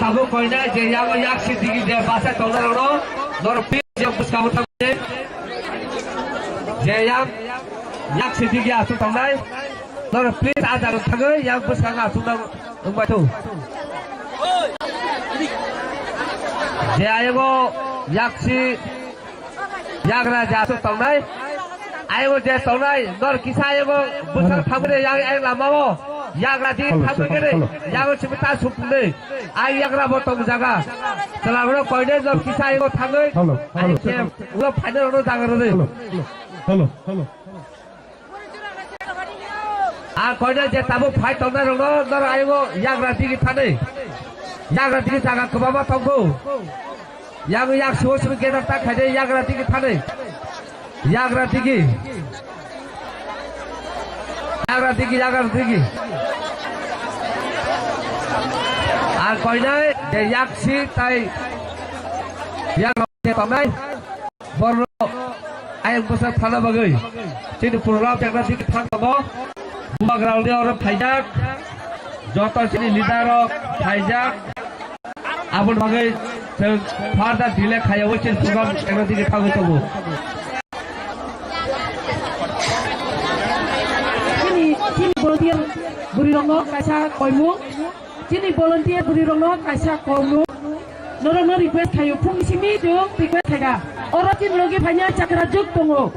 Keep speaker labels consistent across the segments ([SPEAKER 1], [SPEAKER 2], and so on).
[SPEAKER 1] Tabu koina je yak sidiki je basa tolaro nor pin je puskamu tamne je yak sidiki asu tamnai nor pin ajar thagai yang puskanga asu nang umbatu je ayo yagra jasu tamnai ayo je tamnai nor kisa ayo busar thamre yang ai lamao yagra di thamgere yago chimta supne ai yagra botong jaga selabro koine job kisa ayo thangai ai ke ulo final ro jaga re hello a koine je tabu fight tamna ro nor ayo yagra di thane yagra di jaga kobaba tongko yang yak suo suo ke ta khade yagra di thane yagra di আর কইনা যে ইয়াকসি তাই ইয়াক tamnai boro ayang besar thana bagai sini program yang nanti thang tabo background dia orang thajak joto sini leader thajak abun bagai further delay khaya wachin program yang nanti thang tabo sini volunteer buri rongo kaisa koimu sini volunteer buri rongo kaisa koimu norong request kayu pung simi dong request kaga orang tin logi banyak cakra juk tongo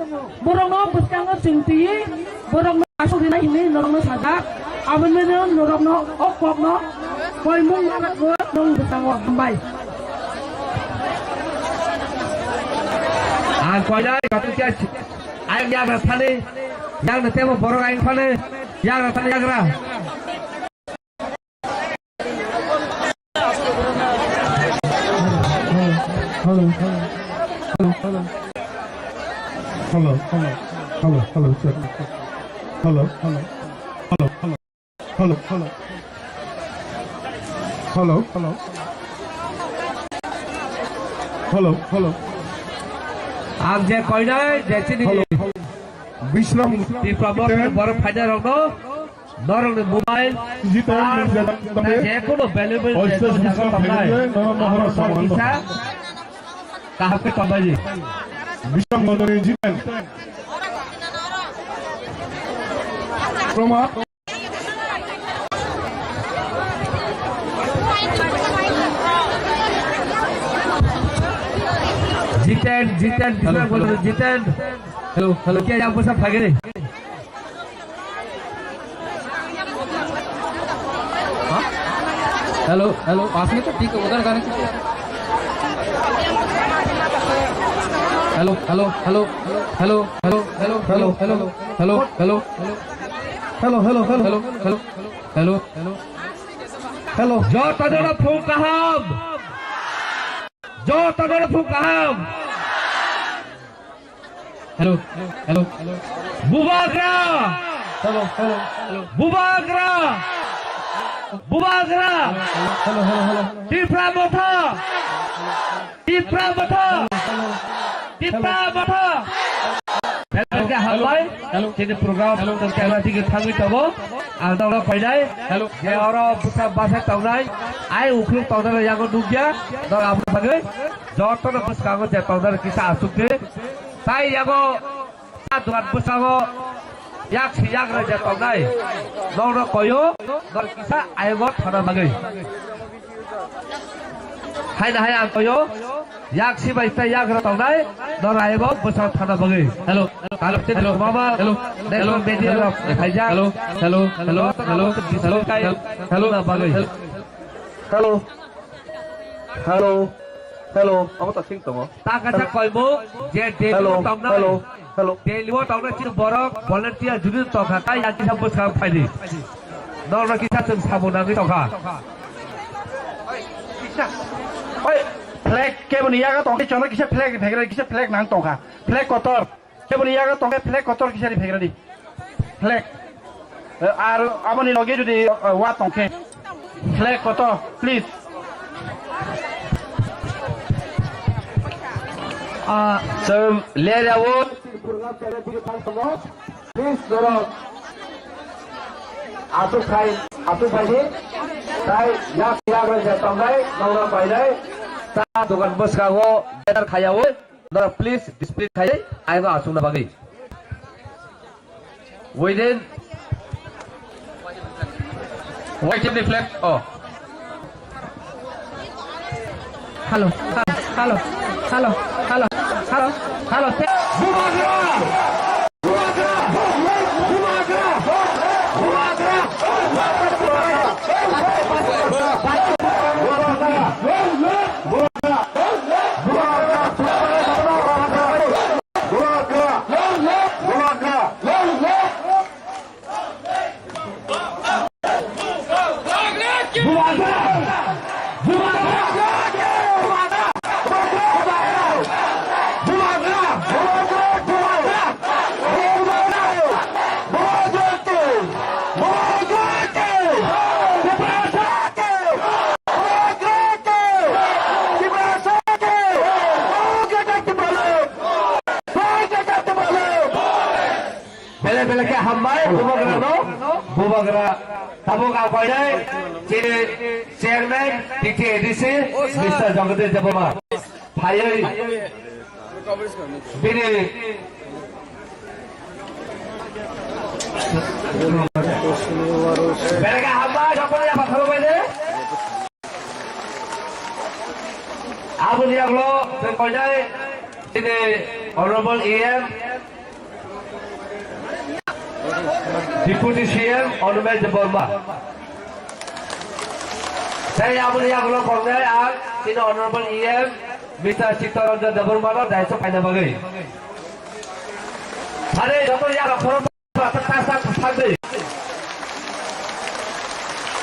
[SPEAKER 1] borong no buskango cungti borong no asuk dina ini norong no sadak aben mene norong no okok no koimu anak go dong buskango hambai koina katuja ayang yagra thane yang na temo borong ayang thane yagra thane yagra hello sir hello आप जे कोइना जैसे विश्राम ती promotion बर final रंगो Narang mobile जे कोनो available कहा पे कबाजी विश्राम मंडली जीतन प्रोमा जीतन बोलो जीतन हेलो क्या आप सब भागे
[SPEAKER 2] हेलो हेलो पास में तो ठीक है उधर गाने hello hello hello hello hello hello hello hello hello hello hello hello hello hello hello hello hello
[SPEAKER 1] जो तदर फुकाम जो तदर फुकाम
[SPEAKER 2] हेलो हेलो हेलो
[SPEAKER 1] बुबागरा
[SPEAKER 2] हेलो हेलो हेलो
[SPEAKER 1] बुबागरा बुबागरा
[SPEAKER 2] hello hello hello
[SPEAKER 1] Tipra Motha Tipra Motha Tipra मथा हेलो हालबाय जेने प्रोग्राम कैमरा दिखे थांगै तबो आं दावरा फैनाय
[SPEAKER 2] हेलो
[SPEAKER 1] जे अरो बुसा बासा तावनाय आइ उख्रुं तावनाय यागो दुगिया दा आबु थांगै जतन बुसकागो जे तावनाय किसा आसुके ताइ यागो दुआत बुसागो याक सियाक रे जे तावनाय नौरो कयो नर किसा आइगो थाना बागै हाय ना हाय आं कयो याक सिबायता याक रे तावनाय नर आइगो बुसा थाना बागै
[SPEAKER 2] हेलो
[SPEAKER 1] हेलो हेलो मामा
[SPEAKER 2] हेलो
[SPEAKER 1] हेलो बेदिया फाइजा
[SPEAKER 2] hello hello hello hello hello hello
[SPEAKER 1] बागै
[SPEAKER 3] हेलो हेलो हेलो अब त सिंग तमो
[SPEAKER 1] ताकाचा कइबो जे
[SPEAKER 3] हेलो
[SPEAKER 1] डेलिओ तावना
[SPEAKER 3] हेलो हेलो
[SPEAKER 1] डेलिओ तावना चिन बरक भलन्टियर जुनि तखा ताइ याकि सब बुसका फाइदि नर किसा जों साबनाङै तखा
[SPEAKER 3] ओइ फ्लैग केबन यागा तंके चना किसे फ्लैग भेगरा किसे फ्लैग नांग तंखा फ्लैग कतर केबन यागा तंके फ्लैग कतर किसे भेगरा दि फ्लैग आरो आबनि लगे जुदि वा तंके फ्लैग कतर प्लीज
[SPEAKER 1] जों लेरावो
[SPEAKER 3] प्लीज जरा आतु फाइदि ताइ याक याग रे तंगाय नौरा बायनाय
[SPEAKER 1] ता दुकान बुसकागो बेदार खायावो नर प्लीज डिस्प्ले खाय आइगो आसुना बागै within
[SPEAKER 2] white in the flag ओ
[SPEAKER 1] hello hello hello hello hello hello bumagra bumagra bumagra Bela-bela ke hambai bubagra no bubagra tabuk apainai chini chairman TTADC Mr. Jagadesh Jabama phayai bini bela ke hambai sapone apa khalo baile abu diaglo koinai chini honorable AM Deputy CM Honorable Jabarma. Saya abu ni aglo kornai ang sino Honorable EM Mr. Chittaranjan Jabarma lo daiso paina bagai. Hare joto ya khoro tasa thakbe.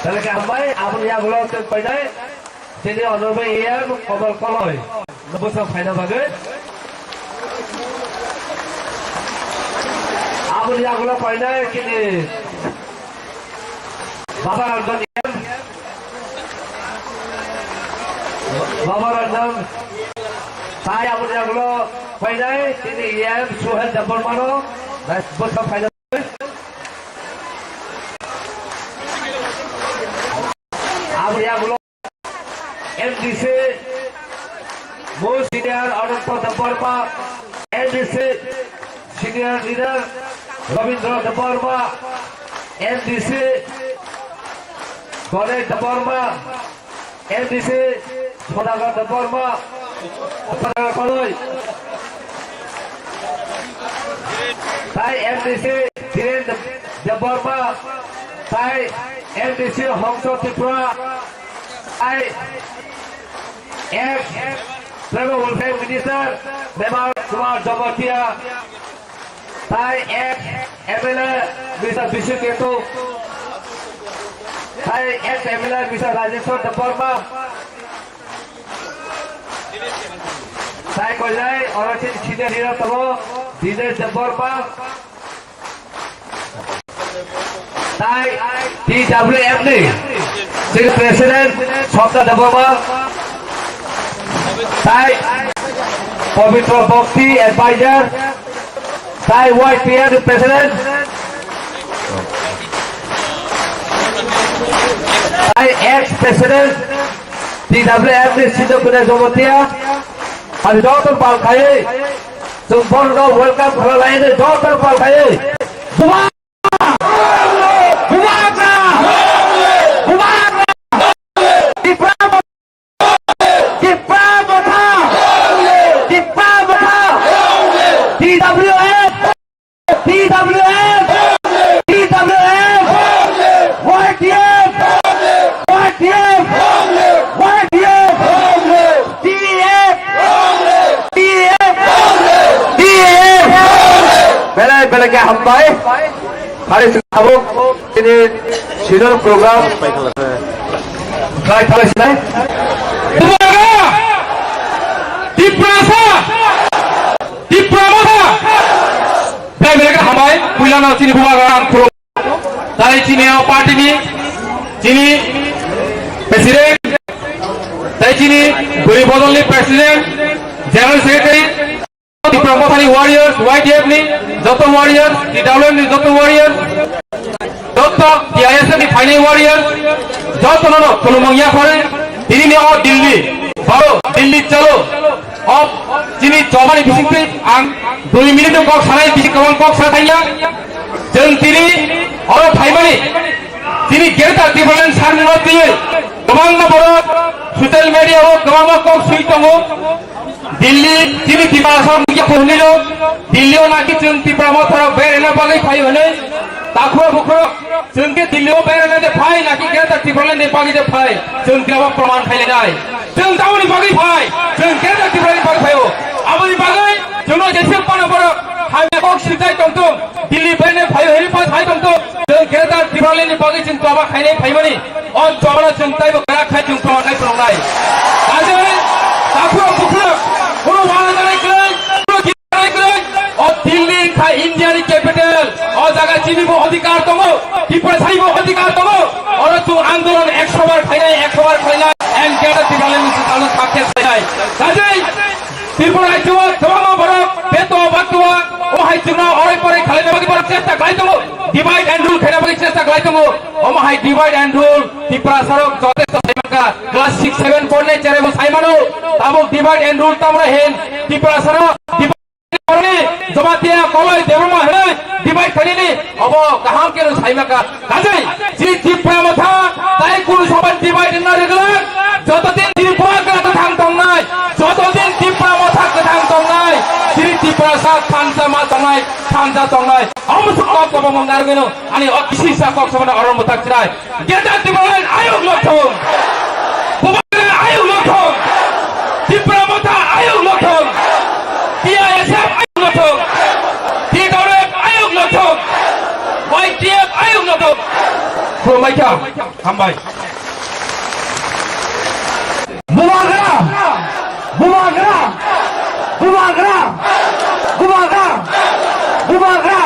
[SPEAKER 1] Tale ke hambai abu ni aglo painai sino Honorable EM Kamal Koloi nobosa paina bagai. Abu Diaglo painai kini Baba Ranjan Baba Ranjan saya Abu Diaglo painai kini EM Suhel Jabarmano dan bosa painai Abu Diaglo MDC most senior Ananto Jabarma MDC senior leader Rabindra Jabarma, MDC, Ganesh Jabarma, MDC, Sodagar Jabarma, Sodagar Kaloi, Thai MDC, Dhiren Jabarma, Thai MDC Hongso Tripura, Tribal Welfare Minister Member Kumar Jabatia, Thai MLA Mr. Bishop Ketu, Thai MLA Mr. Rajeshwar Deparma, Thai Koyai Orachin China Hira Tamo, Dinesh Deparma, Thai TWMD, State President Shobda Deparma, Thai Pavitra Bhakti Advisor, Thai YPN President, Thai ex-President, TWMD Sidhu Kuda Zomotia, and Dr. Palkhaye, so welcome to the line, Dr. Palkhaye. Belakang hambai, hari Sabtu ini sidang program. Baik, kalau sudah. Belakang hambai, pulang nanti ni bukan program. Dari sini parti ni, sini presiden, dari sini beri bodol ni presiden, general secretary. Promothani warriors, YTF ni, Joto warriors, TWM ni Joto warriors, Joto TISM ni final warriors, Joto no, kalau mengia kore, ini ni और दिल्ली, बारो दिल्ली चलो, अब जिनी चौबानी बिसिक पे आंग 2 minute में Kock साराई बिसिक कौन Kock साराईया, जन तिनी और भाईबानी, जिनी गेरता डिफरेंस सारने होती है, कमांग ना बरो, सोशल मीडिया हो, कमांग ना कॉक सुईतों हो, दिल्ली जिनी तिपासम क्या कहने लो दिल्ली और नाकी चुन तिपामो थोड़ा बेरना बागी फाई होने ताकुआ बुकरो चुन के दिल्ली और बेरना दे फाई नाकी क्या तक तिपाले ने बागी दे फाई चुन क्या वो प्रमाण फाई लेना है चुन ताऊ ने बागी फाई चुन क्या तक तिपाले बागी फाई हो अब ये बागी चुनो जैसे पाना पड़ो हमें कौन सिद्धाई तुम दिल्ली बेरने फाई हेरी पास फाई तुम चुन क्या तक तिपाले ने बागी चुन तो अब खाने फाई बनी और चौबड़ा चुन ताई वो करा खाई चुन प्रमाण नहीं प्रमाण है आज में ताकुआ बुकरो কোনো বাংলা নাই করেন কোনো কি নাই করেন ও দিল্লি থা ইন্ডিয়ার ক্যাপিটাল ও জায়গা চিনিব অধিকার তম কি পরে ছাইব অধিকার তম আর তো আন্দোলন 100 বার খাই নাই 100 বার খাই নাই এম কেটা দিবালে মিছে তাহলে থাকে নাই কাজেই ত্রিপুরা জুয়া জমা বড় বেতো বাতুয়া ও হাই চুনা ওই পরে খালি বাকি পরে চেষ্টা গাই তম ডিভাইড এন্ড রুল খেলা বাকি চেষ্টা গাই তম ও হাই ডিভাইড এন্ড রুল ত্রিপুরা সরক যথেষ্ট সাইমাকা ক্লাস 6 7 পড়নে চারে সাইমানো তাবো ডিভাইড এন্ড রুল তোমরা হেন ত্রিপুরা সরক জমাতিয়া কলই দেবমা হে ডিভাইড করিনি অব কাহাম কেন সাইমাকা কাজেই জি ত্রিপুরা মাথা তাই কোন সবাই ডিভাইড না রেগুলার যতদিন ত্রিপুরা কথা থাকতম নাই যতদিন ত্রিপুরা মাথা কথা থাকতম নাই ত্রিপুরা সাত খানসা মা তংনাই খানসা তংনাই আমসুক কব মঙ্গারগেনো আনি অকিসিসা কক সবনা অরম থাকছাই গেটা ত্রিপুরা আয়োগ লক্ষম বুবাগের আয়োগ লক্ষম ত্রিপুরা মাথা আয়োগ লক্ষম TISF Aayog লক্ষম TWF Aayog লক্ষম YTF Aayog লক্ষম প্রমাইকা হামবাই বুবাগরা বুবাগরা বুবাগরা বুবাগরা বুবাগরা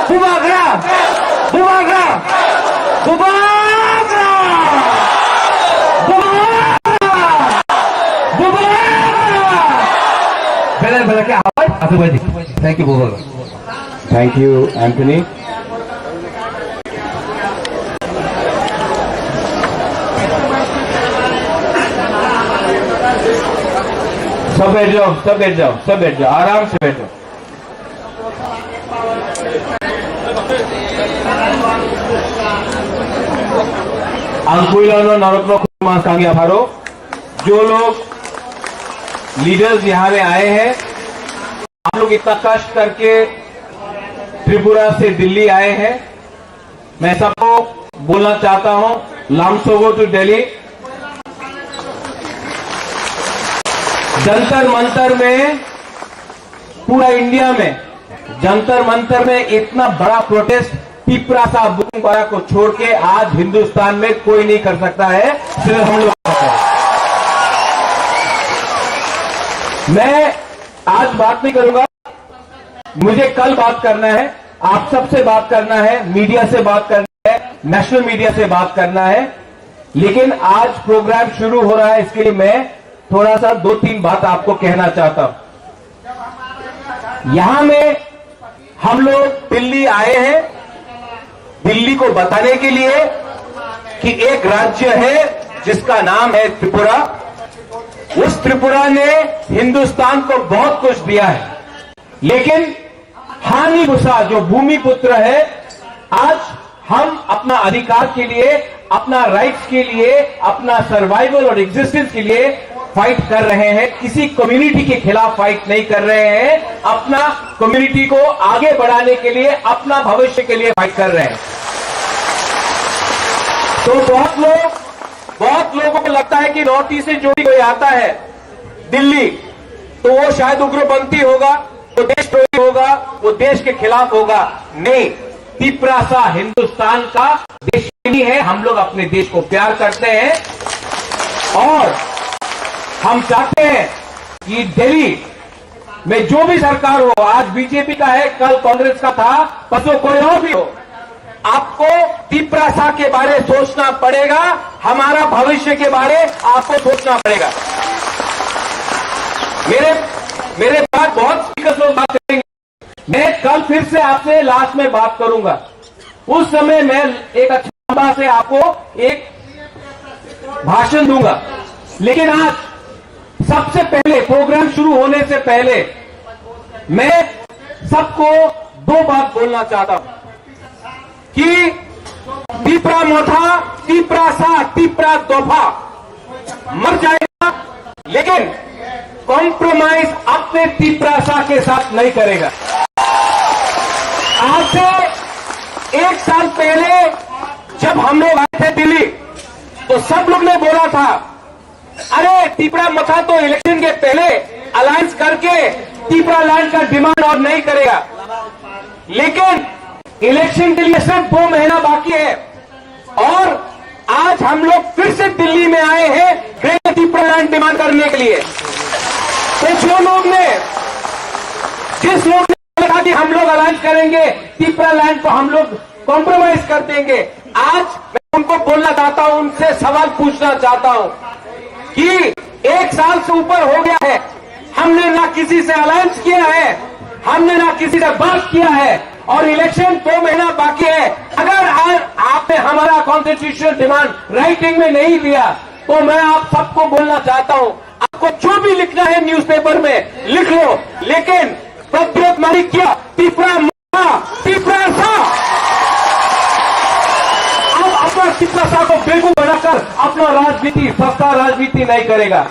[SPEAKER 1] বুবাগরা বুবাগরা বুবাগরা Thank you, Bubal.
[SPEAKER 4] Thank you, Anthony.
[SPEAKER 3] सब बैठ जाओ, आराम से बैठो। अंकुइलानो नरोत्नो कुमार कांगिया भारो, जो लोग लीडर्स यहाँ में आए हैं, आप लोग इतना कष्ट करके त्रिपुरा से दिल्ली आए हैं, मैं सबको बोलना चाहता हूं, लामसोगो टू दिल्ली,
[SPEAKER 4] जंतर मंतर में, पूरा इंडिया में जंतर मंतर में इतना बड़ा प्रोटेस्ट पिपरासा बुकवाड़ा को छोड़ के आज हिंदुस्तान में कोई नहीं कर सकता है, सिर्फ हम लोग कर सकते हैं। मैं आज बात नहीं करूंगा, मुझे कल बात करना है, आप सबसे बात करना है, मीडिया से बात करना है, नेशनल मीडिया से बात करना है। लेकिन आज प्रोग्राम शुरू हो रहा है, इसके लिए मैं थोड़ा सा 2-3 बात आपको कहना चाहता हूं। यहां में हम लोग दिल्ली आए हैं, दिल्ली को बताने के लिए कि एक राज्य है जिसका नाम है त्रिपुरा। उस त्रिपुरा ने हिंदुस्तान को बहुत कुछ दिया है, लेकिन हानि भूसा जो भूमिपुत्र है, आज हम अपना अधिकार के लिए, अपना राइट्स के लिए, अपना सर्वाइवल और एग्जिस्टेंस के लिए फाइट कर रहे हैं। किसी कम्युनिटी के खिलाफ फाइट नहीं कर रहे हैं, अपना कम्युनिटी को आगे बढ़ाने के लिए, अपना भविष्य के लिए फाइट कर रहे हैं। तो बहुत लोगों को लगता है कि नॉर्थ ईस्ट से जो भी कोई आता है दिल्ली, तो वो शायद उग्रपंथी होगा, वो देशद्रोही होगा, वो देश के खिलाफ होगा। नहीं, पिपरासा हिंदुस्तान का देश नहीं है। हम लोग अपने देश को प्यार करते हैं और हम चाहते हैं कि दिल्ली में जो भी सरकार हो, आज बीजेपी का है, कल कांग्रेस का था, परसों कोई और भी हो, आपको पिपरासा के बारे सोचना पड़ेगा, हमारा भविष्य के बारे आपको सोचना पड़ेगा। मेरे बाद बहुत स्पीकर लोग बात करेंगे, मैं कल फिर से आपसे लास्ट में बात करूंगा, उस समय मैं एक अच्छा से आपको एक भाषण दूंगा। लेकिन आज सबसे पहले, प्रोग्राम शुरू होने से पहले, मैं सबको 2 बात बोलना चाहता हूं कि तिपरा मोथा, तिपरासा, तिपरा तोहफा मर जाएगा, लेकिन कॉम्प्रोमाइज अपने तिपरासा के साथ नहीं करेगा। आज से 1 साल पहले जब हम लोग आए थे दिल्ली, तो सब लोग ने बोला था, अरे तिपरा मथा तो इलेक्शन के पहले अलायंस करके तिपरा लैंड का डिमांड और नहीं करेगा। लेकिन इलेक्शन के लिए सिर्फ 2 महीना बाकी है और आज हम लोग फिर से दिल्ली में आए हैं ग्रेटर तिपरा लैंड डिमांड करने के लिए। तो जिस लोग ने कहा कि हम लोग अलायंस करेंगे, तिपरा लैंड को हम लोग कॉम्प्रोमाइज कर देंगे, आज मैं उनको बोलना चाहता हूं, उनसे सवाल पूछना चाहता हूं कि 1 साल से ऊपर हो गया है, हमने ना किसी से अलायंस किया है, हमने ना किसी से बात किया है और इलेक्शन 2 महीना बाकी है। अगर आज आपने हमारा कॉन्स्टिट्यूशनल डिमांड राइटिंग में नहीं दिया, तो मैं आप सबको बोलना चाहता हूं, आपको जो भी लिखना है न्यूज़पेपर में लिख लो, लेकिन प्रद्योत मारी किया तिपरासा अब अपना तिपरासा को बेगू बनाकर अपना राजनीति, सस्ता राजनीति नहीं करेगा।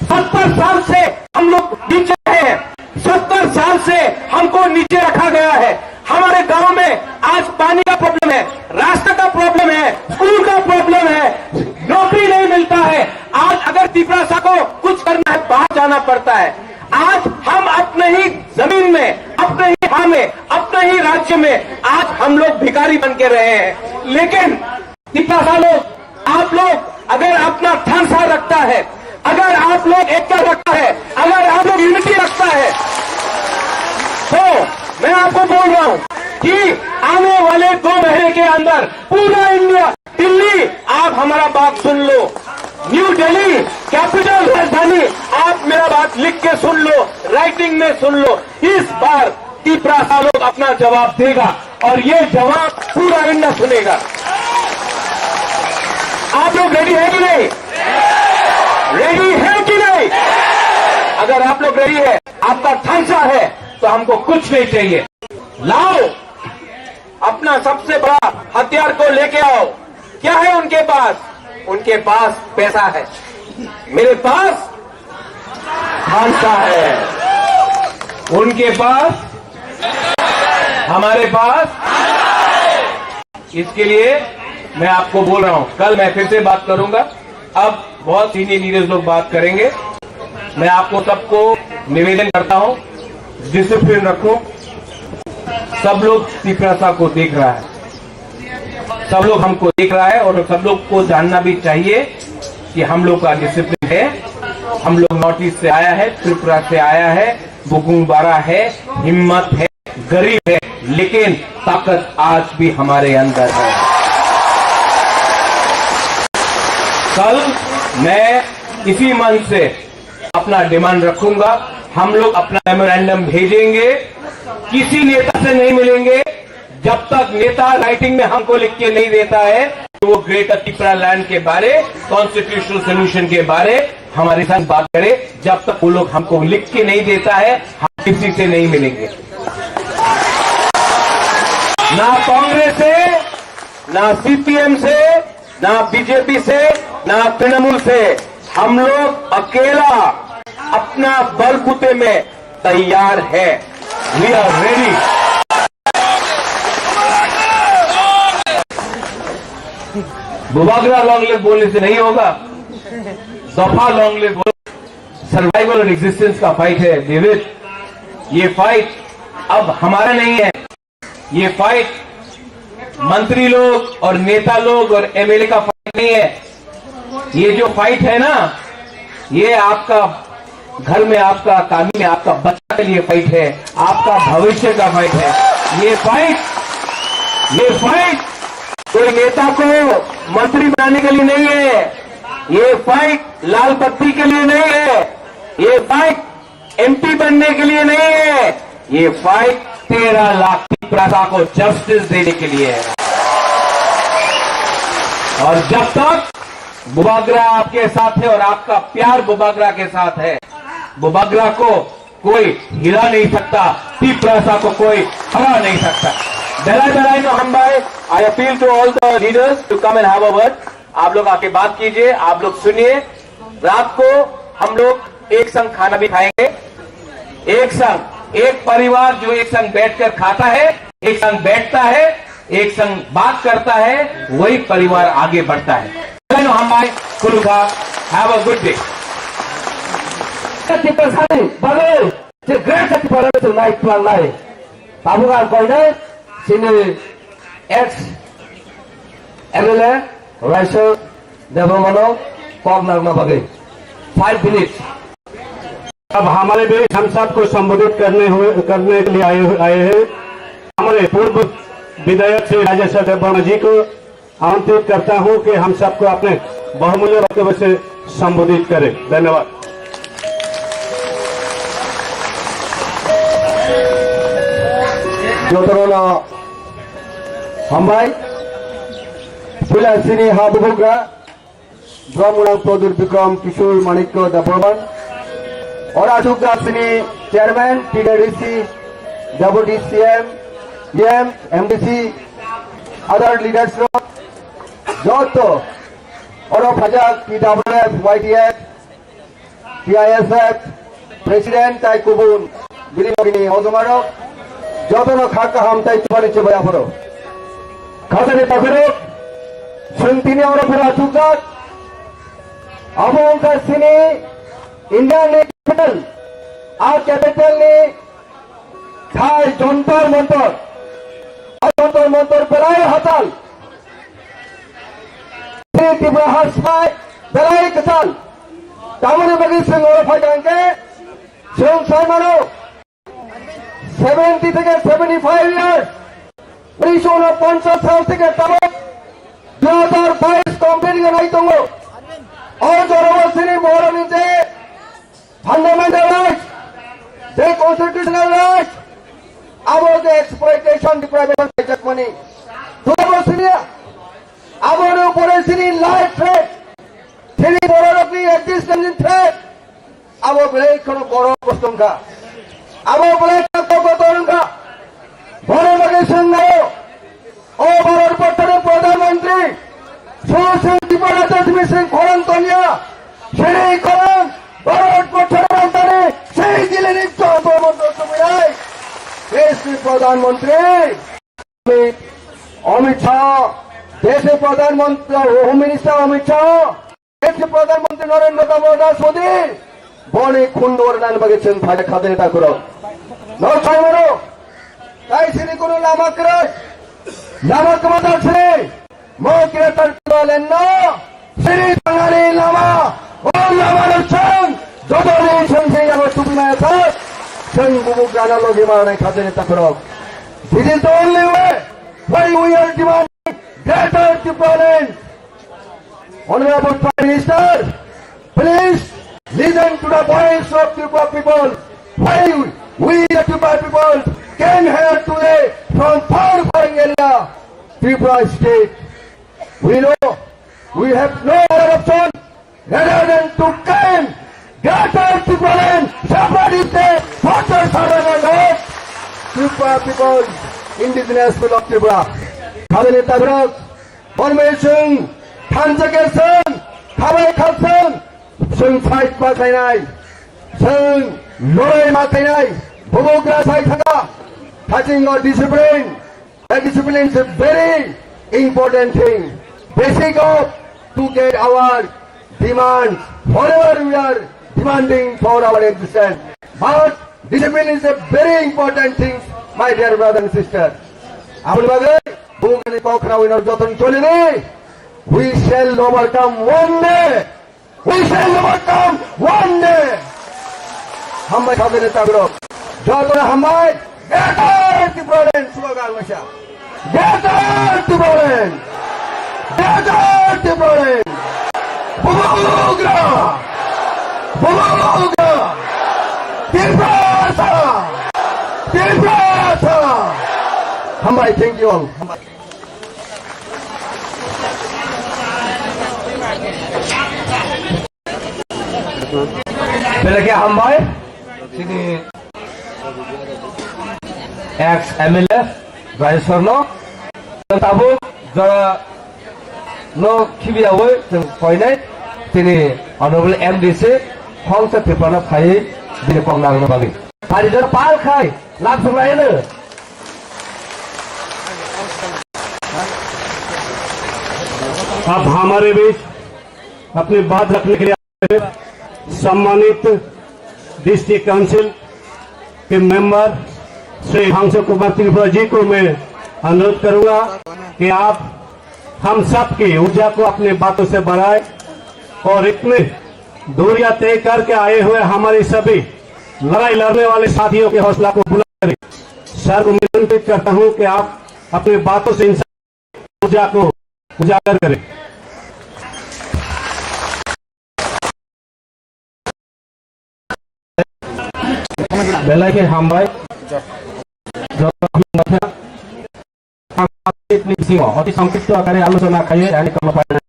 [SPEAKER 4] 70 साल से हम लोग नीचे हैं, 70 साल से हमको नीचे रखा गया है। हमारे गांव में आज पानी का प्रॉब्लम है, रास्ते का प्रॉब्लम है, स्कूल का प्रॉब्लम है, नौकरी नहीं मिलता है। आज अगर तिपरासा को कुछ करना है, बाहर जाना पड़ता है। आज हम अपने ही जमीन में, अपने ही गांव में, अपने ही राज्य में आज हम लोग भिखारी बन के रहे हैं। लेकिन तिपरासा लोग, आप लोग अगर अपना ठानसा रखता है, अगर आप लोग एकता रखता है, अगर आप लोग यूनिटी रखता है, तो मैं आपको बोल रहा हूं कि आने वाले 2 महीने के अंदर पूरा इंडिया, दिल्ली, आप हमारा बात सुन लो, न्यू दिल्ली कैपिटल राजधानी, आप मेरा बात लिख के सुन लो, राइटिंग में सुन लो। इस बार तिपरासा लोग अपना जवाब देगा और ये जवाब पूरा इंडिया सुनेगा। आप लोग रेडी है कि नहीं? रेडी है कि नहीं? अगर आप लोग रेडी है, आपका ठांचा है, तो हमको कुछ नहीं चाहिए। लाओ अपना सबसे बड़ा हथियार को लेके आओ। क्या है उनके पास? उनके पास पैसा है, मेरे पास ठांचा है, उनके पास, हमारे पास। इसके लिए मैं आपको बोल रहा हूं, कल मैं फिर से बात करूंगा। अब बहुत सीनियर लीडर्स लोग बात करेंगे, मैं आपको सबको निवेदन करता हूं, डिसिप्लिन रखो। सब लोग त्रिपुरा को देख रहा है, सब लोग हमको देख रहा है और सब लोग को जानना भी चाहिए कि हम लोग का डिसिप्लिन है। हम लोग नॉर्थ ईस्ट से आया है, त्रिपुरा से आया है, बुकुंबारा है, हिम्मत है, गरीब है, लेकिन ताकत आज भी हमारे अंदर है। कल मैं इसी मन से अपना डिमांड रखूंगा। हम लोग अपना मेमोरेंडम भेजेंगे, किसी नेता से नहीं मिलेंगे जब तक नेता राइटिंग में हमको लिख के नहीं देता है कि वो ग्रेटर त्रिपुरा लैंड के बारे, कॉन्स्टिट्यूशनल सोल्यूशन के बारे हमारे साथ बात करे। जब तक वो लोग हमको लिख के नहीं देता है, हम किसी से नहीं मिलेंगे, ना कांग्रेस से, ना सीपीएम से, ना बीजेपी से, ना तृणमूल से। हम लोग अकेला अपना बलबूते में तैयार है। We are ready. बुबागरा लॉन्ग लिव बोलने से नहीं होगा, दफा लॉन्ग लिव बोलो। सर्वाइवल और एग्जिस्टेंस का फाइट है डेविड। ये फाइट अब हमारा नहीं है, ये फाइट मंत्री लोग और नेता लोग और एमएलए का फाइट नहीं है। ये जो फाइट है ना, ये आपका घर में, आपका कामी में, आपका बच्चा के लिए फाइट है, आपका भविष्य का फाइट है। ये फाइट कोई नेता को मंत्री बनाने के लिए नहीं है, ये फाइट लाल बत्ती के लिए नहीं है, ये फाइट एमपी बनने के लिए नहीं है, ये फाइट 13 लाख की प्रजा को जस्टिस देने के लिए है। और जब तक बुबागरा आपके साथ है और आपका प्यार बुबागरा के साथ है, बुबागरा को कोई हिला नहीं सकता, त्रिपुरा को कोई हरा नहीं सकता। बेलाई तो हम भाई, I appeal to all the leaders to come and have a word. आप लोग आके बात कीजिए, आप लोग सुनिए। रात को हम लोग एक संग खाना भी खाएंगे, एक संग, एक परिवार जो एक संग बैठकर खाता है, एक संग बैठता है, एक संग बात करता है, वही परिवार आगे बढ़ता है। हम भाई कुलुगा, have a good day.
[SPEAKER 1] Bagai, great separator naik pelan naik. Tabungan koinai sini ex MLA Raisa Devamano Pognar na bagai. 5 minutes.
[SPEAKER 3] अब हमारे बीच हम सबको संबोधित करने के लिए आए हैं। हमारे पूर्व विधायक श्री राजेश्वर देववर्मा जी को आमंत्रित करता हूं कि हम सबको अपने बहुमूल्य वक्तव्य से संबोधित करें। धन्यवाद।
[SPEAKER 1] Jotorona Hambai Pula Sini Habubugra Brahmana Produr Bikram Kishore Manikko Daborban Orajuga Sini Chairman TDDC Deputy CM EM MDC other leaders Joto Oro Pajak PWF YTF TISF President Taikubun Bilimogini Ozomaro Jotono Khaka Ham Tai Chubani Chubayaforo Khazani Pakaro Suntini Oro Purachukat Abonka Sini Indian capital our capital ni Thai Jontor Montor Jontor Montor Belai Hatal Sini Tripura Haspai Belai Katal Tamani Bagi Singh Oro Phajanke Sung Saimano 70 থেকে 75 years 1949 সাল থেকে তাবৎ 2022 complete নাই তঙ্গ অজরবসিনী মহারানীতে fundamental rights যে constitutional rights about the exploitation deprivation project money দুরবসিনী আমার উপরে সিনি life threat সিনি বড়রকমি existence threat আমার বলে কোনো বড় প্রশ্নকা আমার বলে কতরঙ্গা বড় লাগে সঙ্গে ও ভারত বর্তমানে প্রধানমন্ত্রী সুশ্রী ত্রিপুরা দশমী সিং খরন্তনিয়া সেই করেন ভারত বর্তমানে সেই দিলে নিত্য সময় দেশের প্রধানমন্ত্রী অমিত শাহ দেশের প্রধানমন্ত্রী হোম মিনিস্টার অমিত শাহ দেশের প্রধানমন্ত্রী নরেন্দ্র দামোদর মোদী
[SPEAKER 5] বনে খুন্দর নান বাগেছেন ভাই খাদের তা করো নয় মারো তাই সিনি কোনো নামক নামক মাতা ছেলে মৌকে তার বলেন না শ্রী বাঙালি লামা ও লামার সং যদনে সংসে যাব টুপি মায়া থাক সং বুবু গানা লগে মারনে খাদের তা করো This is the only way why we are demanding greater deployment. Honorable Prime Minister, please listen to the voice of Tripura people. Why we the Tripura people came here today from far-flung area, Tripura state. We know we have no other option rather than to claim greater deployment, separate state, further southern and north. Tripura people, indigenous people of Tripura. Khabane Tagrok, Bormei Sung, Thanjaker Sung, Khabai Khal Sung, Sung Fight Ma Khainai, Sung Lorei Ma Khainai, Bobogra Sai Thaka, touching our discipline. That discipline is a very important thing. Basic of to get our demands, whatever we are demanding for our existence. But discipline is a very important thing, my dear brother and sister. We shall overcome one day. We shall overcome one day. Hamai Khabane Tagrok. Jotona Hamai. Greater deployment. Slogan Masha. Greater deployment. Greater deployment. Bubugra. Bubugra. Tirprasa. Tirprasa. Hamai, thank you all.
[SPEAKER 1] Belakang Hambai, sini ex MLA Rai Sorno, tabu jara no kibiawe jeng koinai, sini honorable MDC, Hongsa Tripura Khai, bini Kongnang Nabagi. Hari jara pal khai, langsung lain.
[SPEAKER 6] अब हमारे बीच अपनी बात रखने के लिए सम्मानित district council के member Shri हंसो कुमार त्रिपुरा जी को मैं अनुरोध करूंगा कि आप हम सब की ऊर्जा को अपनी बातों से बढ़ाएं और इतने दूरियां तय करके आए हुए हमारे सभी लड़ाई लड़ने वाले साथियों के हौसला को बुलंद करें। सर को निमंत्रित करता हूं कि आप अपनी बातों से इन ऊर्जा को उजागर करें।
[SPEAKER 1] Belakang Hambai, অতি সংক্ষিপ্ত আকারে আলোচনা খাইয়ে আমি কোনো পাই না।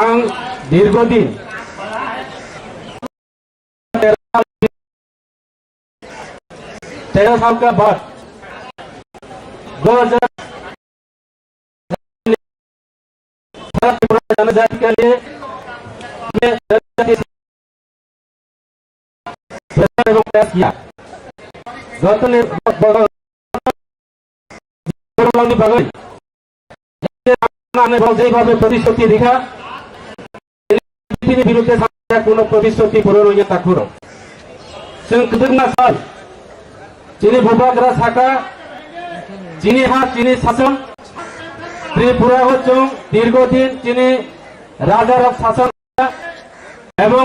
[SPEAKER 1] আং দীর্ঘদিন 13 साल का बाद 2000 जनजाति के लिए प्रयास किया। যেভাবে প্রতিশ্রুতি দেখা পৃথিবীর বিরুদ্ধে কোন প্রতিশ্রুতি পূরণ হয়ে থাকুন সাল যিনি ভূভাগরা থাকা যিনি হাত যিনি শাসন ত্রিপুরা হচ্ছে দীর্ঘদিন যিনি রাজার শাসন এবং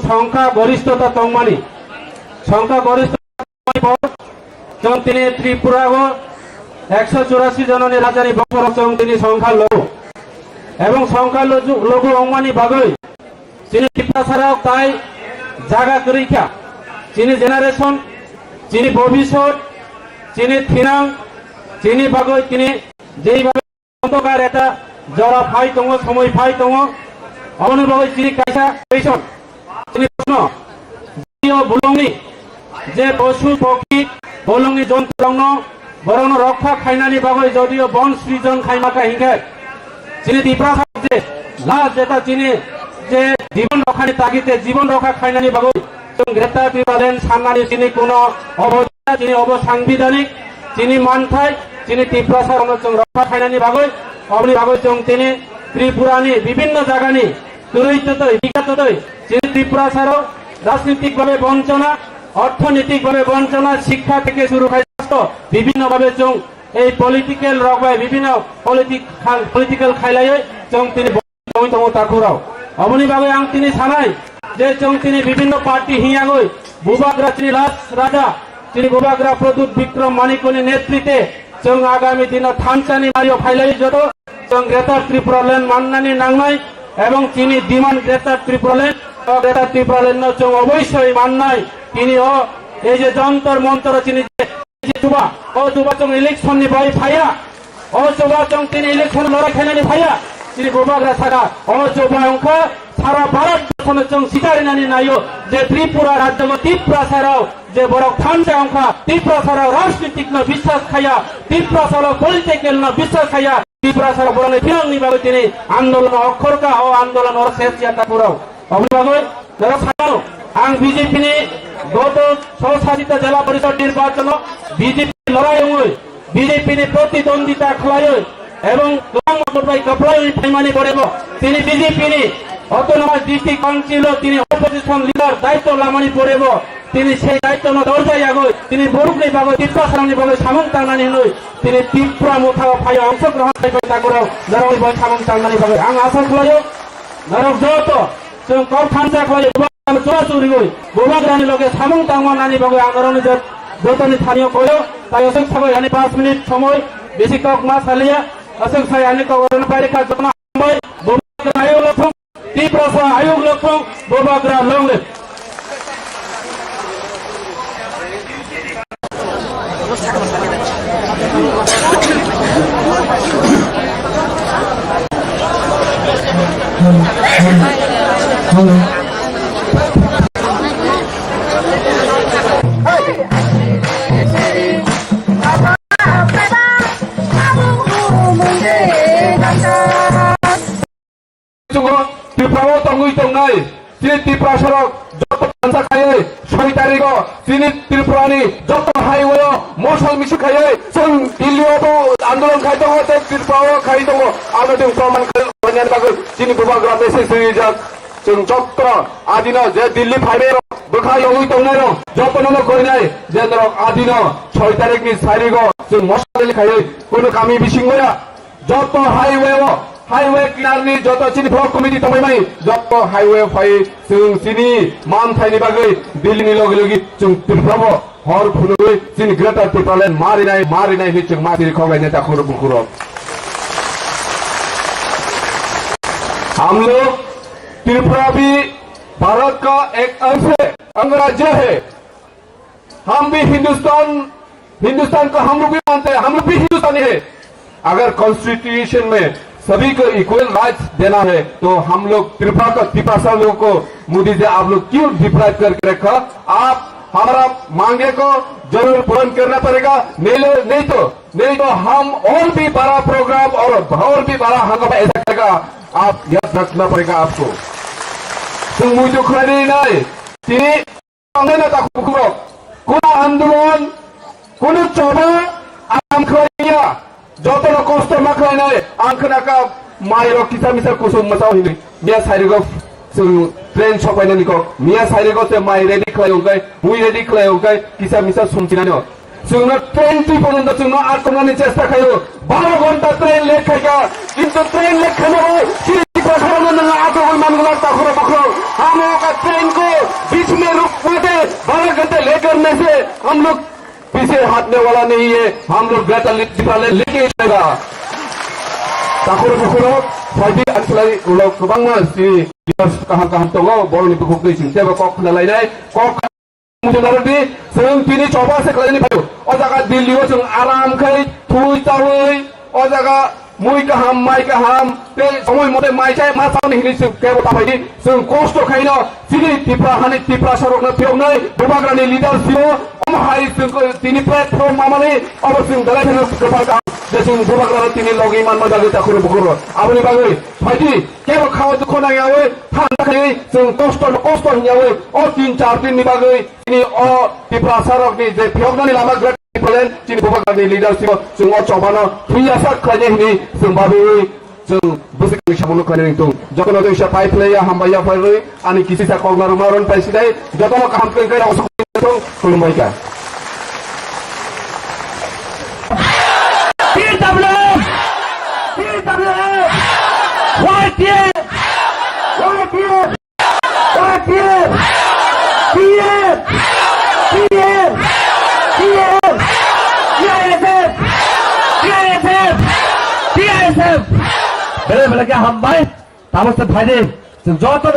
[SPEAKER 1] সংখ্যা গরিষ্ঠতা তংমানি সংখ্যা গরিষ্ঠতা তিনি ত্রিপুরা 184 জননী রাজানি বংশ তিনি সংখ্যা লঘু এবং সংখ্যা লঘু অংমানি বাগৈ তিনি ত্রিপুরা ছাড়াও তাই জায়গা করিখা তিনি জেনারেশন তিনি ভবিষ্যৎ তিনি থিনাং তিনি বাগৈ তিনি যেইভাবে অন্ধকার এটা জরা ফাই দङ সময় ফাই দङ অনুভব তিনি কাইসা পেছন তিনি প্রশ্ন বুলংনি যে পশু পক্ষী বুলংনি জন্তু দङ বরং রক্ষা খাইনানি বাগৈ যদিও বন সৃজন খাইমাকা হিংগে তিনি ত্রিপুরা যে লাজ যেটা তিনি যে জীবন রক্ষানি তাগিতে জীবন রক্ষা খাইনানি বাগৈ গ্রেপ্তার করিলেন সান্নানি তিনি কোন অবস্থা তিনি অবসাংবিধানিক তিনি মানথাই তিনি ত্রিপুরা রক্ষা খাইনানি বাগৈ অবনি বাগৈ তিনি
[SPEAKER 4] ত্রিপুরানি বিভিন্ন জায়গানি তুরৈতই বিগতই যে ত্রিপুরা ছাড়াও রাজনৈতিকভাবে বঞ্চনা অর্থনৈতিকভাবে বঞ্চনা শিক্ষা থেকে শুরু করে বিভিন্নভাবে চং এই পলিটিক্যাল রকবায় বিভিন্ন পলিটিক্যাল খাইলাই চং তিনি তম তাকুরাও অবনিভাবে আং তিনি সানাই যে চং তিনি বিভিন্ন পার্টি হিয়াগই বুবাগ্রা তিনি রাজা তিনি বুবাগ্রা প্রদূত বিক্রম মানিকনি নেতৃত্বে চং আগামী দিন থানচানি মারিও ফাইলাই যত চং গ্রেটার ত্রিপুরা ল্যান্ড মান্নানি নাংনাই এবং তিনি ডিমান্ড গ্রেটার ত্রিপুরা ল্যান্ড চং অবশ্যই মান্নাই তিনি এই যে যন্তর মন্তর তিনি যুবা ও যুবা চং ইলেকশন নি ভাই ফাইয়া ও যুবা চং তিনি ইলেকশন লড়াই খেলানি ফাইয়া তিনি বুবাগ্রা সারা ও যুবা অঙ্ক সারা ভারত বর্ষনে চং সিটারিনানি নাইও যে ত্রিপুরা রাজ্য ত্রিপুরা ছাড়াও যে বড় থানচা অঙ্ক ত্রিপুরা ছাড়াও রাজনৈতিক ন বিশ্বাস খাইয়া ত্রিপুরা ছাড়াও পলিটিক্যাল ন বিশ্বাস খাইয়া ত্রিপুরা ছাড়াও বড় ফিরঙ্গি ভাবে তিনি আন্দোলন অক্ষরকা ও আন্দোলন ওর শেষ ইয়াতা পুরাও অভিভাবক যারা সাজানো আং বিজেপি নি গত স্বশাসিত জেলা পরিষদ নির্বাচন বিজেপি লড়াই বিজেপি নি প্রতিদ্বন্দ্বিতা খেলায় এবং ফাইমানি পড়ব তিনি বিজেপি নি অটোনমাস ডিস্ট্রিক্ট কাউন্সিল তিনি অপোজিশন লিডার দায়িত্ব লামানি পড়ব তিনি সেই দায়িত্ব দরজায় আগৈ তিনি বরুকনি বাগৈ ত্রিপুরা সামনি বাগৈ সামং টাংনানি হই তিনি ত্রিপুরা মোথাও ফাই অংশগ্রহণ তাগরাও নরক বই সামং টাংনানি বাগৈ আং আশা খালায় নরক যত जों कब थानसा खालायो चुराचुरि गई बुबाग्रानि लगे सामं टांगमानानि बागै आंदोलन जतनि थानियो कयो ताई असक साबै यानि 5 मिनिट समय बेसि कक मा सालिया असक साय यानि कवरन पारिका जतना हमबाय बुबाग्रा आयोग लथं त्रिपुरा आयोग लथं बुबाग्रा लंले ত্রিপুরা তঙ্গুই তংনাই তিনি ত্রিপুরা সড়ক যত পাঞ্চা খাইয়ে 6 তারিখ তিনি ত্রিপুরানি যত হাইওয়ে মশাল মিশু খাইয়ে जों दिल्लीयावबो आंदोलन खाइ दङ त्रिपुरायाव खाइ दङ आरो जों प्रमाण खालामनायनि बागै दिनै बुबाग्रा मेसेज होयो जों जत आदिन जे दिल्ली फाइबे बोखाय लङै दंनाय दं जतननो गयनाय जे आदिन 6 तारिखनि सारिग जों मशाल खाइयो कोनो कामी बिसिंगया जत हाइवे किनारनि जत चिनि ब्लक कमिटि तमायमानि जत हाइवे फाइ जों चिनि मान थाइनि बागै दिल्लीनि लगे लगे जों त्रिपुरायाव हर फुनुगै चिनि ग्रेटार त्रिपुरा ल्यान्ड मारिनाय नि जों माथिरि खगायनाय दाखुर बुखुर हम लोग त्रिपुरा भी भारत का एक अंगराज्य है हम भी हिंदुस्तान को हम लोग भी मानते हैं हम लोग भी हिंदुस्तानी है अगर कॉन्स्टिट्यूशन में सभी को इक्वल राइट्स देना है तो हम लोग त्रिपुरा लोगों को मोदी जी आप लोग क्यों डिप्राइव करके रखा आप हमारा मांगे को जरूर पूर्ण करना पड़ेगा नहीं तो हम और भी बड़ा प्रोग्राम और भी बड़ा हंगामा ऐसा करेगा आप याद रखना पड़ेगा आपको जों मुझे खुलानी नहीं তিনি না তা কুকুর কোন আন্দোলন কোন চবা আম খাইয়া যত কষ্ট মাখাই নাই আংখনাকা মাইর কিসা মিসা কুসুম মাসাও হিনি মিয়া সাইরিগো जों ट्रेन सफायनानिखौ मिया साइरिगो से माइ रेडी खालायौखाय मुइ रेडी खालायौखाय किसा मिसा समथिनानो जोंनो 20 पर्यन्त जोंनो आक्रमणनि चेष्टा खायो 12 घन्टा ट्रेन लेट खायगा किन्तु ट्रेन लेट खानाबो सिरि खालामनो नङा आगोल मानगला ताखुरा बखरो हम का ट्रेन को बीच में रुकने से 12 घंटे लेट करने से हम लोग पीछे हटने वाला नहीं है हम लोग ग्रेटर लेके जाएगा ताखुरा बखरो फाइदि आनसलारि उलाव गोबां मानसि kaham tongo boroni bukuk ni sebe kok nalainai kok mujaradi जों तिनी चौबा से खालायनि फायो ओ जागा दिल्लीयाव जों आराम खाय थुइ चावै ओ जागा मुइ गाहाम माइ गाहाम बे समय मते माइ चाय मा सावनि हिनि जों केबो ताबायदि जों कष्ट खायनो सिनि तिप्रा सरकनो फेवनै बुबाग्रानि लिडारशिप अमहाय जोंखौ तिनी प्लेटफर्म मामानि अब जों दालायनो गोबां जों बुबाग्रा तिनी लगि मान मोजाङै दाखुर बुखुर आबनि बागै फायदि केबो खाव दुख नायावै थांखाय जों कष्ट हियावै अ 3-4 दिननि बागै तिनी अ तिप्रा सरकनि जे फेवनानि लामा ग्रेट चिनि बुबाग्रानि लिडारशिप जों अ चबानो थुइयासा खायनि हिनि जों बाबै जों बुजिनो bunuh kali itu. Joko nanti siapa pai play ya hamba ya pai ani kisi sa kau ngaruh maron pai sidai. Joko mau kaham kau kau usuk itu kulum baik ya.
[SPEAKER 3] Kita belum. Wajib. Bila kita hambai, tahu sepadi, sejauh tu.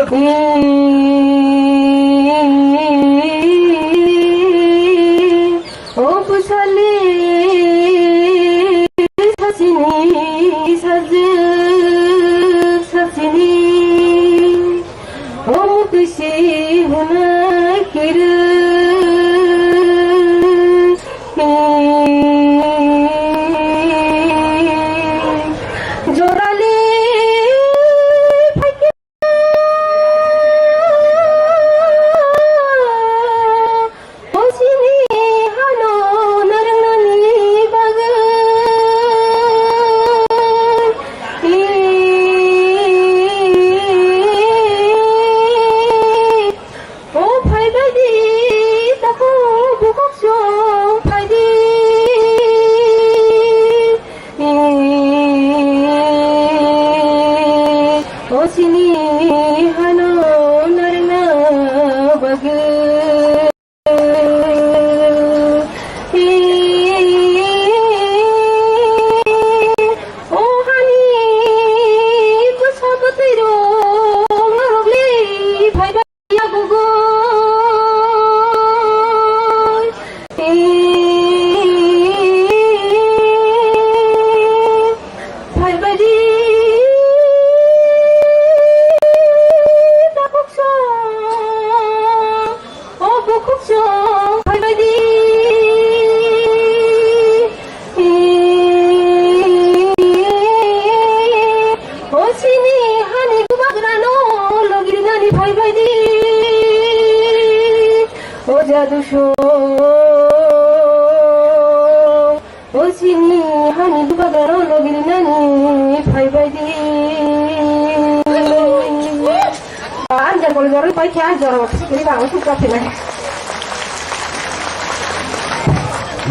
[SPEAKER 7] Oh pusali, sasini, oh mukisi huna kiru.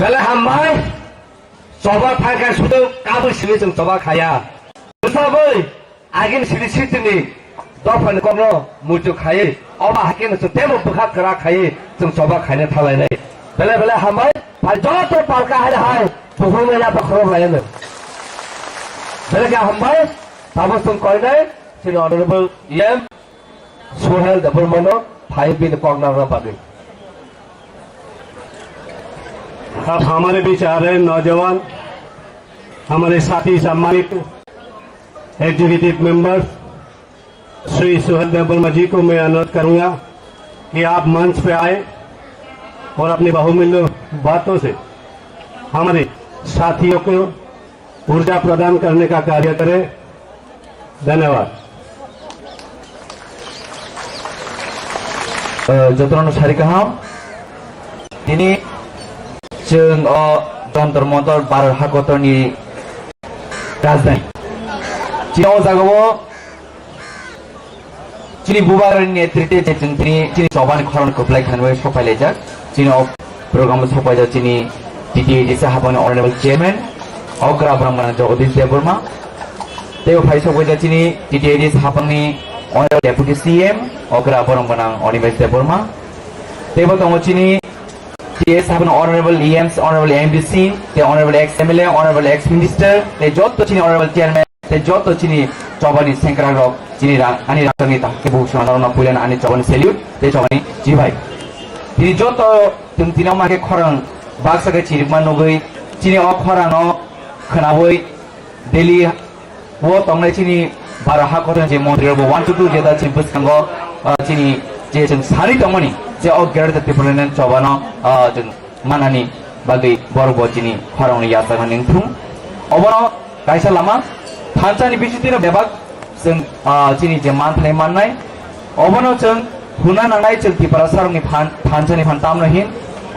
[SPEAKER 1] Bila hambai, coba pakai sudah kamu sini jeng coba kaya. Bersabui, agin sini situ ni, dopan kono muncul kaya. Oba hakin tu demo buka kerak kaya, jeng coba kaya thalai ni. Bila hambai, paljot tu palka hai, bukan mana pakrom lain. Bila hambai, tahu sung kau ni, sini honorable EM, Suhail Dabur Mano, Thai bin Kongna Rabadi.
[SPEAKER 6] अब हमारे बीच आ रहे नौजवान हमारे साथी सम्मानित executive member Shri Suhail Debbarma जी को मैं अनुरोध करूंगा कि आप मंच पे आए और अपनी बहुमूल्य बातों से हमारे साथियों को ऊर्जा प्रदान करने का कार्य करें। धन्यवाद।
[SPEAKER 8] जतन सारी कहा जों जन्तर मंतर भारत हादरनि राजधानी चीनाव जागायाव चीनी बुबारनि नेतृत्वे जों चीनी सभानि खरन खोख्लायखांबाय सफायलायजाक चीनाव प्रोग्राम सफायजा चीनी टीटीएडीसी हाबानि ऑनरेबल चेयरमैन अग्रा ब्रह्मन जगदीश देववर्मा तेव फाइ सफायजा चीनी टीटीएडीसी हाबानि ऑनरेबल डेप्यूटी सीएम अग्रा ब्रह्मन अनिमेश देववर्मा तेव दङ चीनी TS have an honorable EMs, honorable MBC, the honorable ex-MLA, honorable ex-minister, the Jotto Chini honorable chairman, the Jotto Chini Chobani Sankaragok, Chini Ani Ratanita, Kibushana Pulan, Ani Chobani salute, the Chobani Jibai. The Jotto Tintinamake Koran, Baksaka Chirmanogui, Chini Okorano, Kanawoi, Delhi, What on Chini, Barahakotan, Montreal, 1 to 2, Jeda Chimpus Kango, Chini, Jason Saritamani. जे अगर different चौबानो जों मानानि बागै बर' बचिनि खरावनि यात्रा निंथुं अबनो गायसा लामा थानसानि बिसितिनो बेबाग जों चिनि जे मानथाय माननाय अबनो जों हुना नांनाय जों तिपारा सारंनि थानसानि फान तामनो हिन